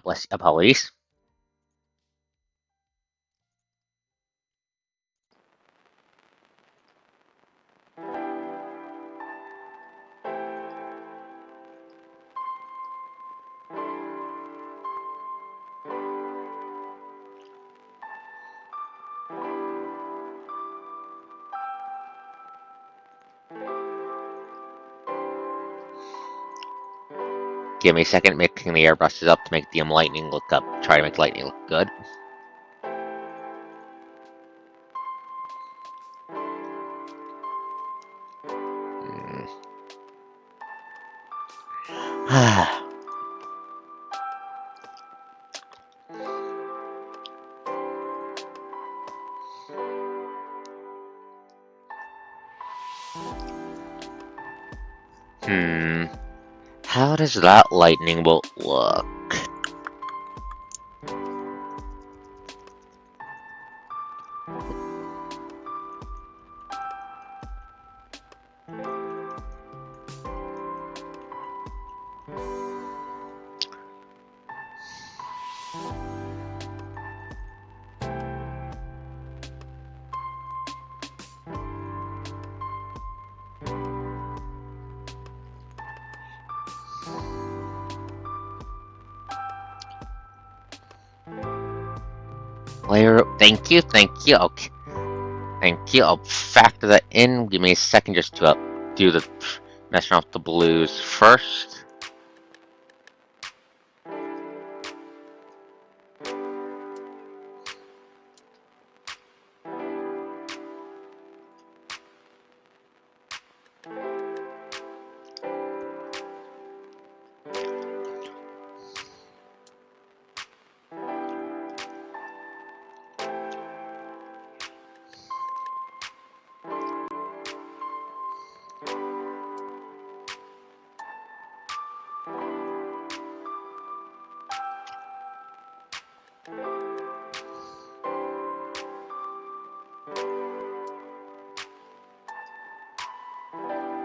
Bless you. Apologies. Give me a second, mixing the airbrushes up to make the lightning look up. Try to make lightning look good. How does that lightning bolt look? Layer. Thank you. Okay. Thank you. I'll factor that in. Give me a second just to do the messing off the blues first.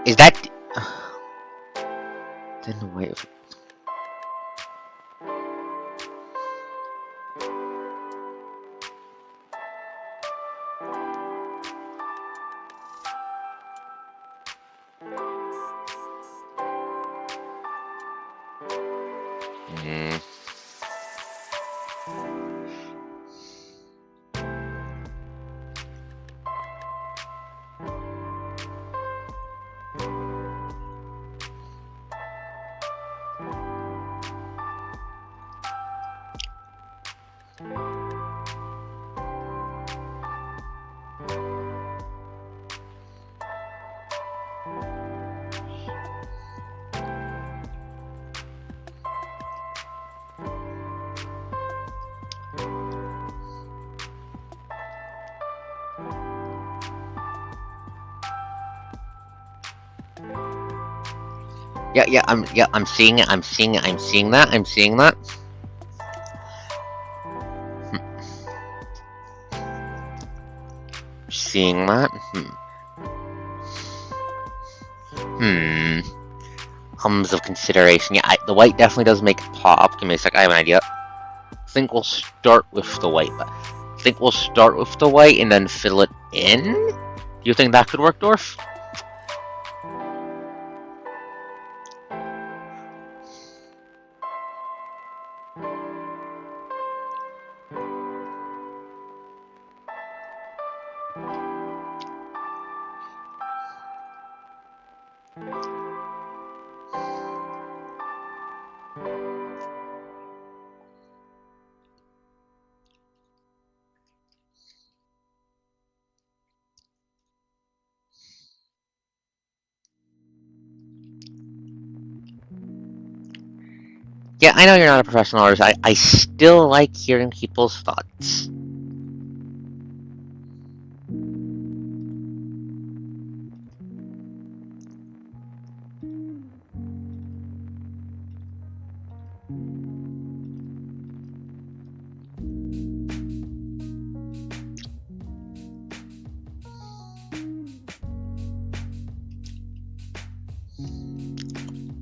Is that? Then wait. I'm seeing it. I'm seeing that. Seeing that. Hums of consideration. Yeah, the white definitely does make it pop. Give me a sec. I have an idea. I think we'll start with the white. And then fill it in. Do you think that could work, Dorf? Yeah, I know you're not a professional artist. I still like hearing people's thoughts.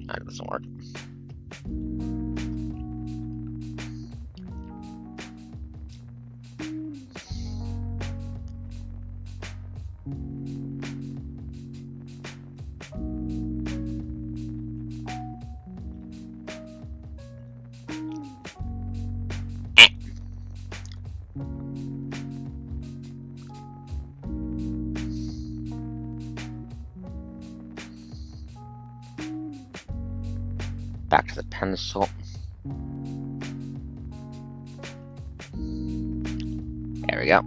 That doesn't work. Back to the pencil. There we go.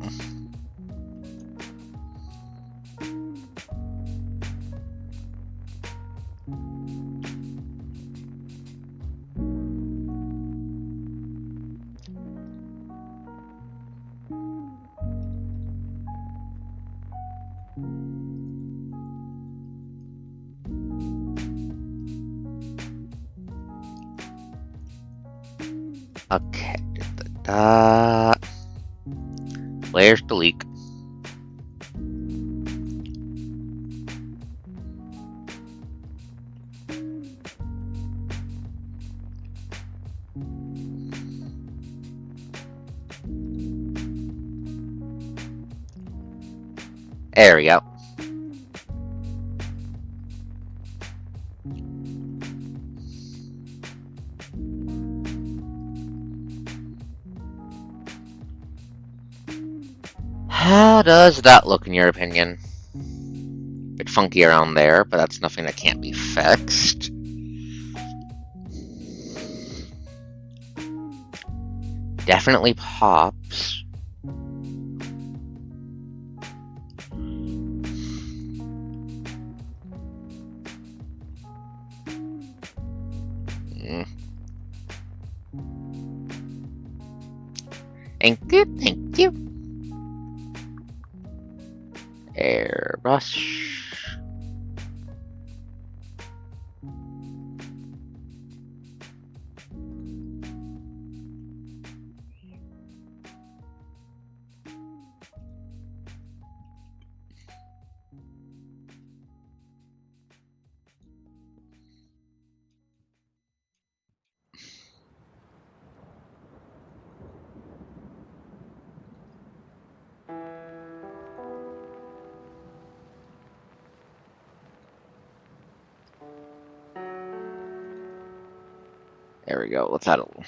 Okay. Where's the leak? There we go. How does that look in your opinion? Bit funky around there, but that's nothing that can't be fixed. Definitely pops. Thank you, thank you. Airbrush. There we go. Let's add a little.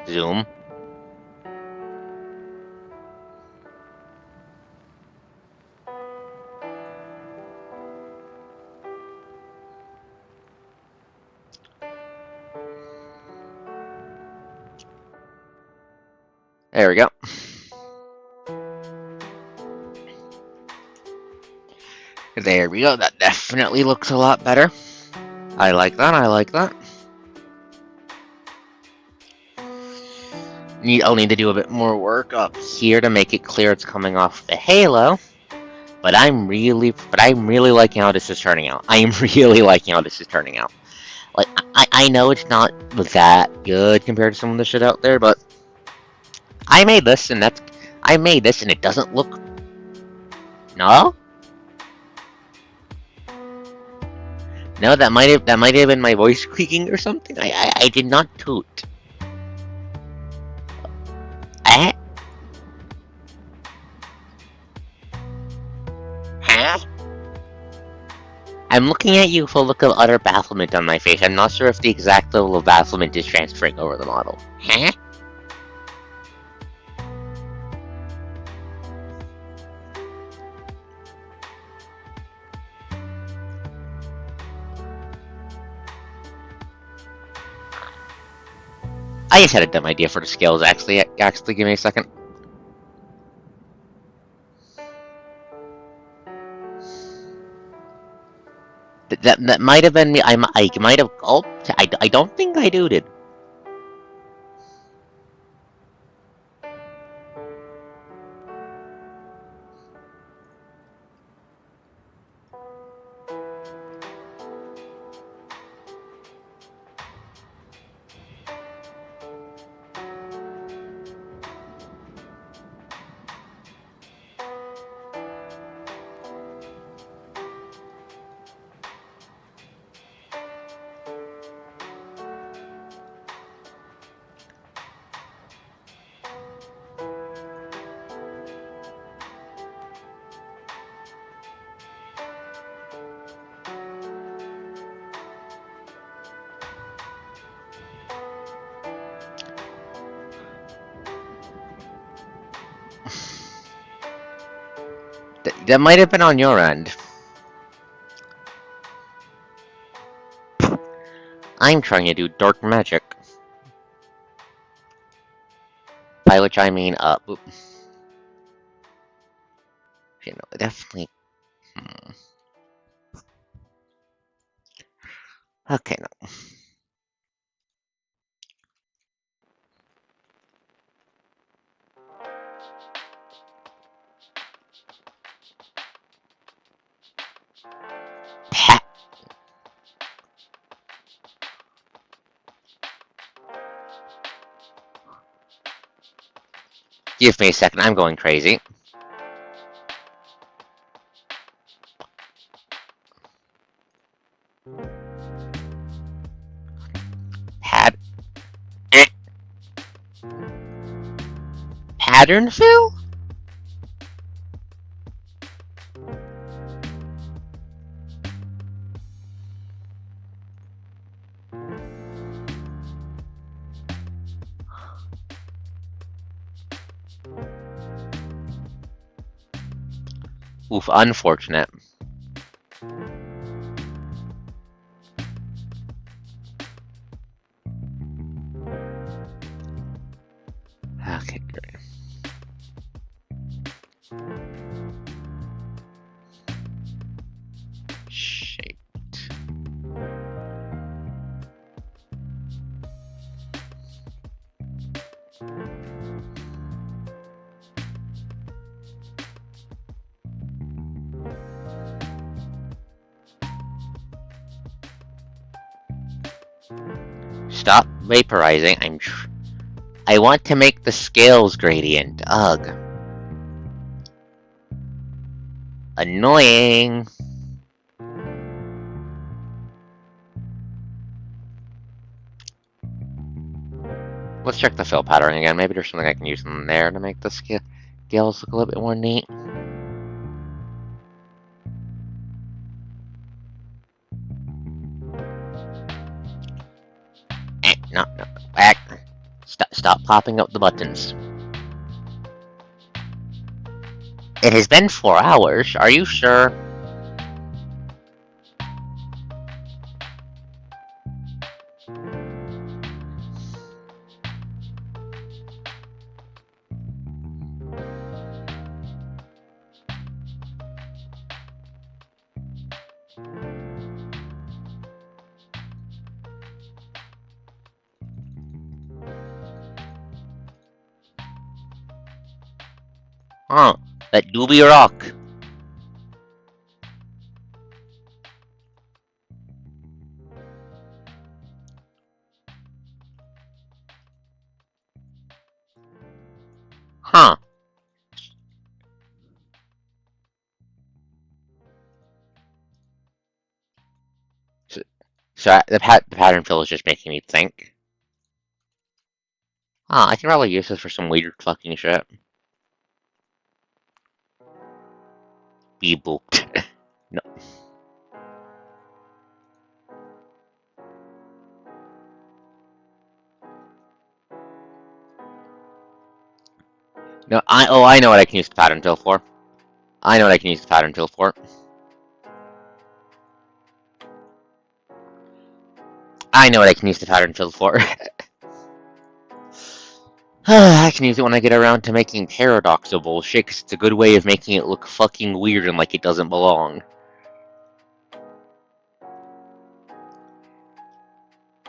Zoom. There we go. There we go. That definitely looks a lot better. I like that. I like that. I'll need to do a bit more work up here to make it clear it's coming off the halo. But I'm really liking how this is turning out. I am really liking how this is turning out. Like, I know it's not that good compared to some of the shit out there, but I made this, and it doesn't look. No, no, that might have been my voice squeaking or something. I did not toot. I'm looking at you with a look of utter bafflement on my face. I'm not sure if the exact level of bafflement is transferring over the model. Huh? I just had a dumb idea for the scales, actually. Actually, give me a second. That might have been me. I might have. Oh, I don't think I did. That might have been on your end. I'm trying to do dark magic. By which I mean, you know, definitely. Okay, no. Pat. Give me a second. I'm going crazy. Pat. Pattern fill? Oof, unfortunate. Okay, great. Shaped. Stop vaporizing. I want to make the scales gradient. Ugh. Annoying. Let's check the fill pattern again. Maybe there's something I can use in there to make the scales look a little bit more neat. No. Back. Stop popping up the buttons. It has been 4 hours. Are you sure? Huh. That do be rock. Huh. So the pattern fill is just making me think. I can probably use this for some weird fucking shit. Be booked. No. No, I know what I can use the pattern fill for. I know what I can use the pattern fill for. I know what I can use the pattern fill for. I can use it when I get around to making paradoxal bullshit, because it's a good way of making it look fucking weird and like it doesn't belong.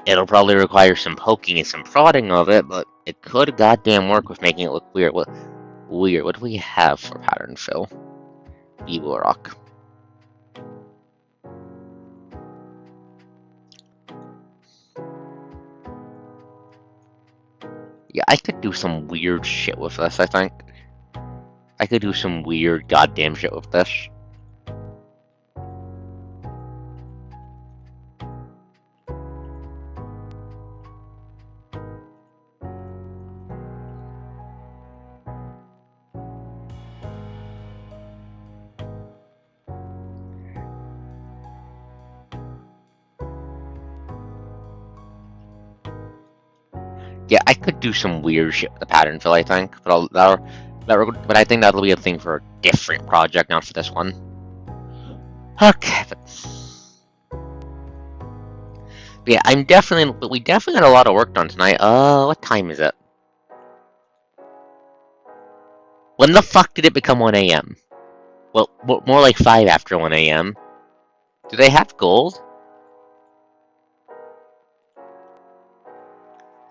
It'll probably require some poking and some prodding of it, but it could goddamn work with making it look weird. What do we have for pattern fill? Beeble rock. Yeah, I could do some weird shit with this, I think. I could do some weird goddamn shit with this. Yeah, I could do some weird shit with the pattern fill, I think, but but I think that'll be a thing for a different project, not for this one. Okay, but yeah, we definitely had a lot of work done tonight. What time is it? When the fuck did it become 1 a.m.? Well, more like 5 after 1 a.m. Do they have gold?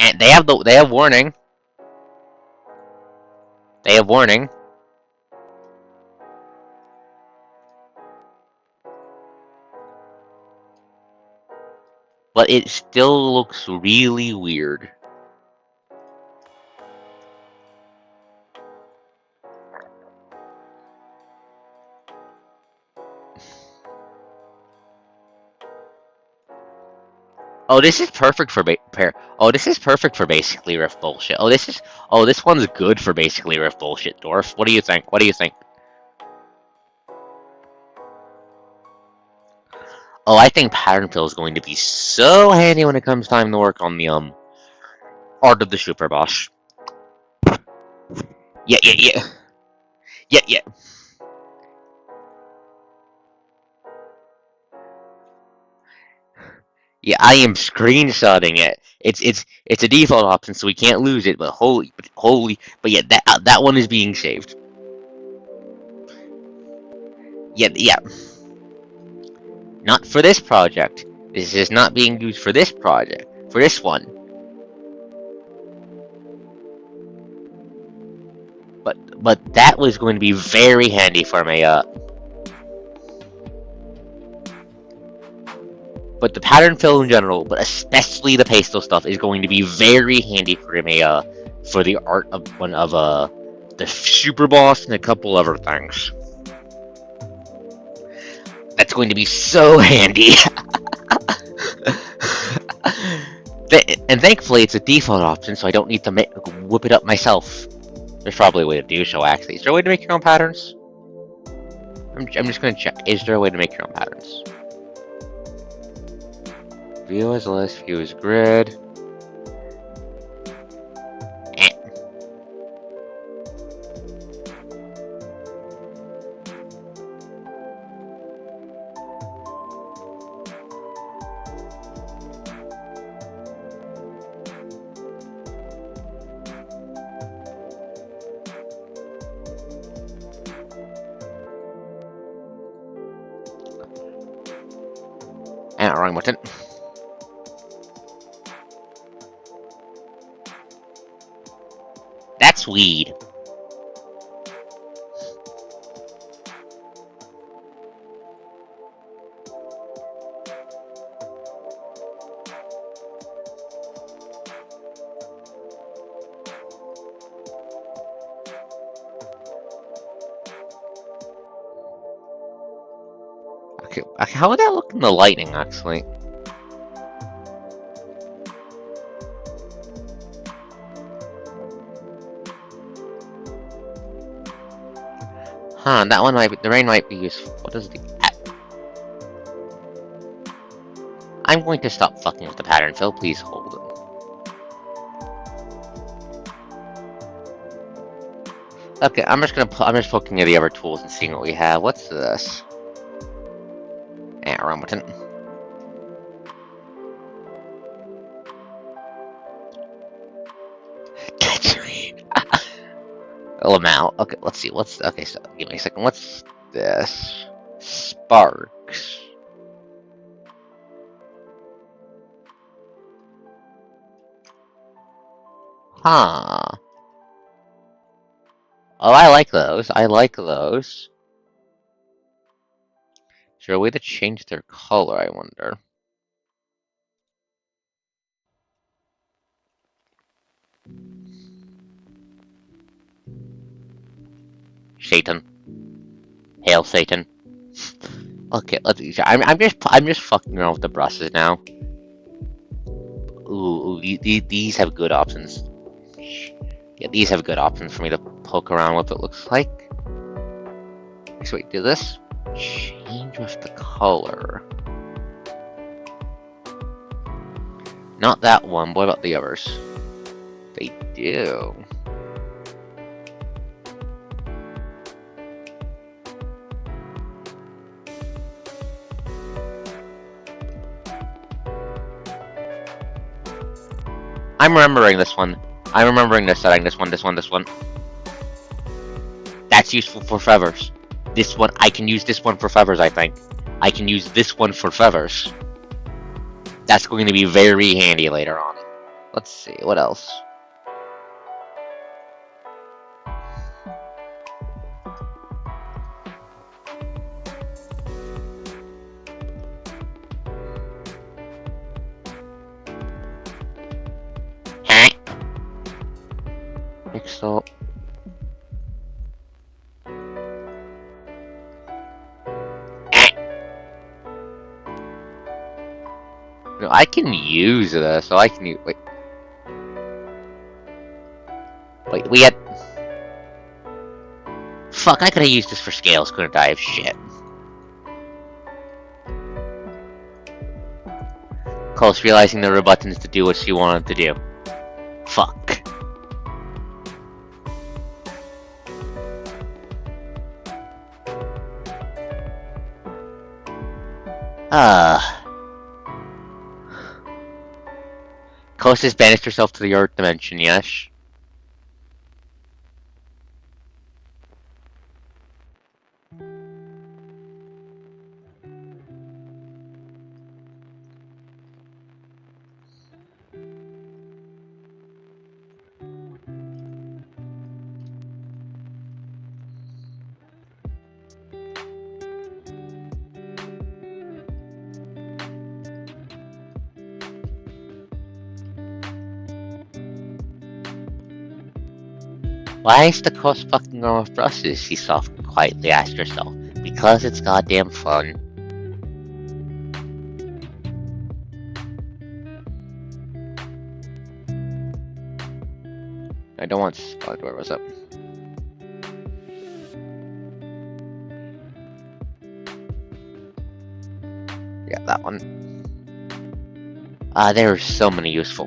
And they have warning. They have warning. But it still looks really weird. Oh, this is perfect for this is perfect for basically riff bullshit. This one's good for basically riff bullshit, Dwarf. What do you think? What do you think? Oh, I think pattern fill is going to be so handy when it comes time to work on the art of the super boss. Yeah. Yeah, I am screenshotting it. It's a default option, so we can't lose it. But but yeah, that one is being saved. Yeah. Not for this project. This is not being used for this project. For this one. But that was going to be very handy for me. But the pattern fill in general, but especially the pastel stuff, is going to be very handy for me. For the art of one of the super boss and a couple other things. That's going to be so handy. And thankfully, it's a default option, so I don't need to whip it up myself. There's probably a way to do so, actually. Is there a way to make your own patterns? I'm just going to check. Is there a way to make your own patterns? View as list, view as grid. Wrong button. That's weed. Okay, how would that look in the lighting, actually? Huh, that one might be, the rain might be useful. What does the... I'm going to stop fucking with the pattern fill, please hold it. Okay, I'm just looking at the other tools and seeing what we have. What's this? Rumleton. Lamau. Okay, let's see. Okay? So give me a second. What's this? Sparks. Huh. Oh, I like those. I like those. Is there a way to change their color, I wonder? Satan. Hail Satan. Okay, let's see. I'm just fucking around with the brushes now. Ooh, these have good options. Yeah, these have good options for me to poke around with, it looks like. So wait, do this? Change with the color. Not that one, what about the others? They do. I'm remembering this one. I'm remembering this setting, this one. That's useful for feathers. This one, I can use this one for feathers, I think. I can use this one for feathers. That's going to be very handy later on. Let's see, what else? Pixel. No, I can use this, so I can use. Wait, we had. Fuck, I could have used this for scales, couldn't I? Shit. Close, realizing there were buttons to do what she wanted to do. Fuck. Coast has banished herself to the Earth dimension, yes? Why is the coast fucking going with brushes? She softly quietly asked herself. Because it's goddamn fun. I don't want Spud, where was it? Yeah, that one. There are so many useful.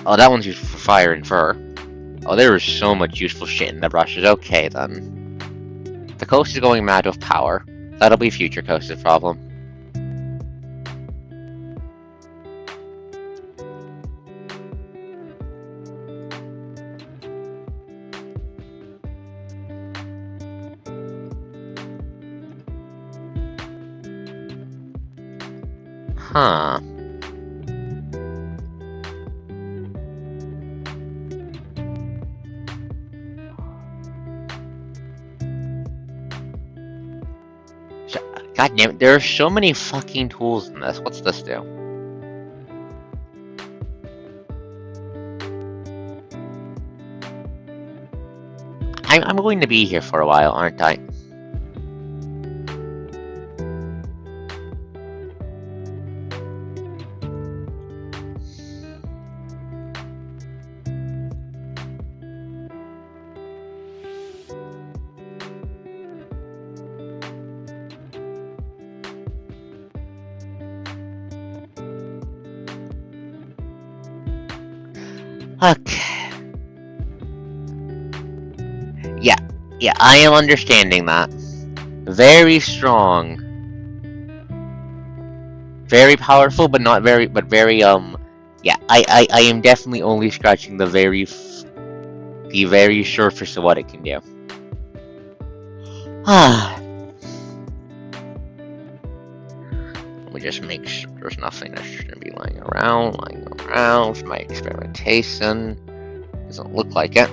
Oh, that one's useful for fire and fur. Oh, there is so much useful shit in the brushes. Okay, then. The coast is going mad with power. That'll be future coast's problem. Huh. God damn it, there are so many fucking tools in this. What's this do? I'm going to be here for a while, aren't I? Okay. Yeah, yeah, I am understanding that. Very strong. Very powerful, but not very, but very, yeah, I am definitely only scratching the very surface of what it can do. Ah. Let me just make sure there's nothing that's just gonna be lying around for my experimentation. Doesn't look like it.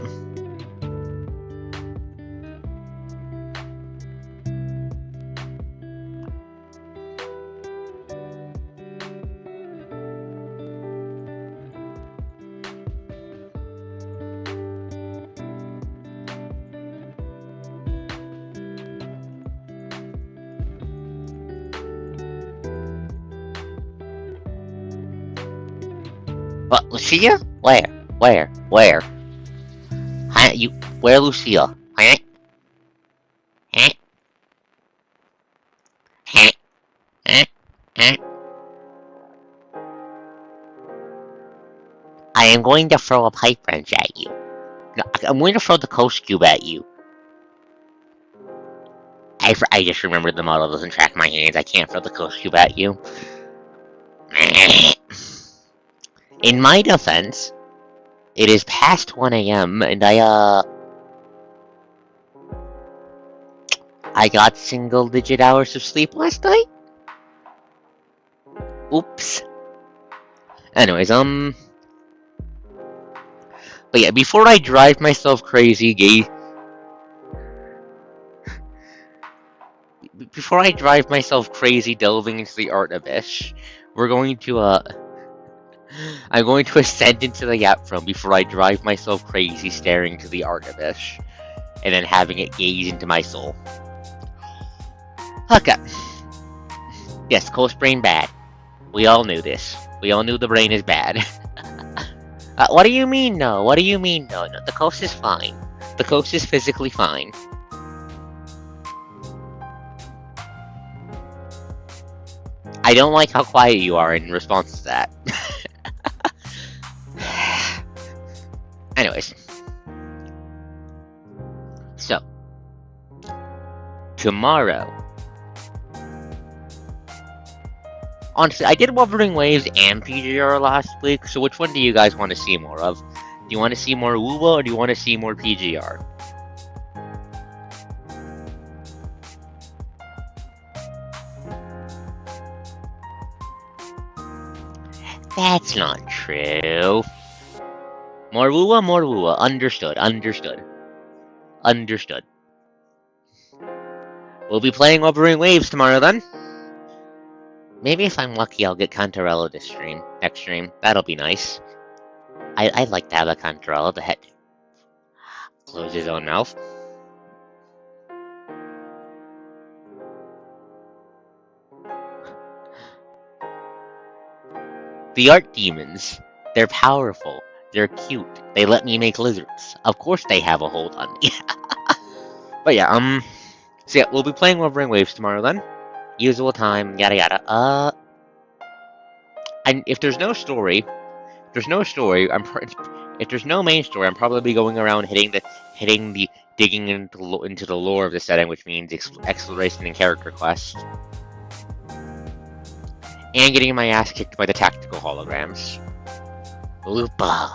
What, Lucia? Where? Huh? Where, Lucia? Huh? Huh? Huh? Huh? Huh? I am going to throw a pipe wrench at you. No, I'm going to throw the coast cube at you. I just remembered the model doesn't track my hands. I can't throw the coast cube at you. In my defense, it is past 1 a.m. and I got single-digit hours of sleep last night. Oops. Anyways, but yeah, before I drive myself crazy, delving into the art abyss, we're going to, I'm going to ascend into the Yap throne before I drive myself crazy staring into the art abyss, and then having it gaze into my soul. Okay. Yes, coast brain bad. We all knew this. We all knew the brain is bad. What do you mean, no? What do you mean, no? No, the coast is fine. The coast is physically fine. I don't like how quiet you are in response to that. Anyways. So. Tomorrow. Honestly, I did Wuthering Waves and PGR last week, so which one do you guys want to see more of? Do you want to see more WUWA, or do you want to see more PGR? That's not true. More WUWA. Understood. We'll be playing Wuthering Waves tomorrow then. Maybe if I'm lucky, I'll get Cantarella next stream. That'll be nice. I'd like to have a Cantarella to close his own mouth. The art demons. They're powerful. They're cute. They let me make lizards. Of course they have a hold on me. But yeah, so yeah, we'll be playing Wuthering Waves tomorrow then. Usual time, yada yada. And if there's no story, if there's no main story, I'm probably going around digging into the lore of the setting, which means exploration and character quests, and getting my ass kicked by the tactical holograms. Lupa.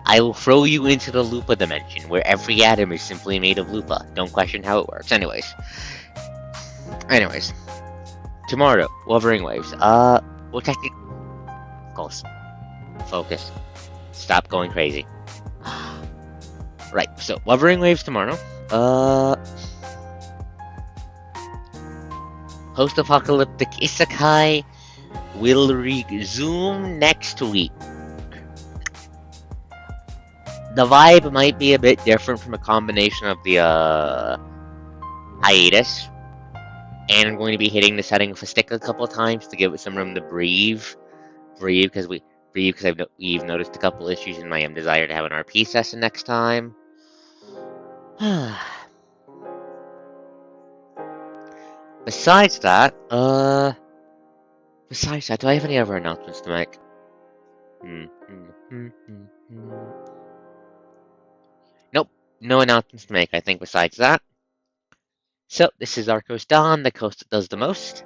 I will throw you into the Lupa dimension, where every atom is simply made of Lupa. Don't question how it works. Anyways. Tomorrow, Wuthering Waves. We'll technically... Close. Focus. Stop going crazy. Right, so, Wuthering Waves tomorrow. Post-apocalyptic isekai will resume next week. The vibe might be a bit different from a combination of the, hiatus. And I'm going to be hitting the setting with a stick a couple of times to give it some room to breathe. Because we've noticed a couple issues in my desire to have an RP session next time. Besides that, do I have any other announcements to make? no announcements to make, I think, besides that. So, this is ArkosDawn, the coast that does the most.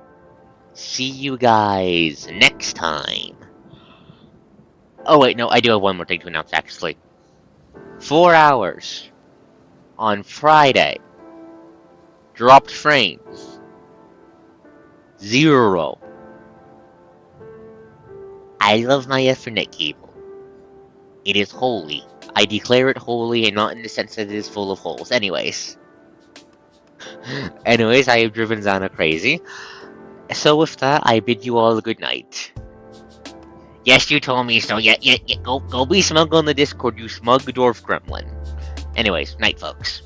See you guys next time. Oh, wait, no, I do have one more thing to announce, actually. 4 hours on Friday. Dropped frames. 0. I love my Ethernet cable. It is holy. I declare it holy and not in the sense that it is full of holes. Anyways, I have driven Zana crazy. So with that, I bid you all a good night. Yes, you told me so. Yeah. Go be smug on the Discord, you smug dwarf gremlin. Anyways, night, folks.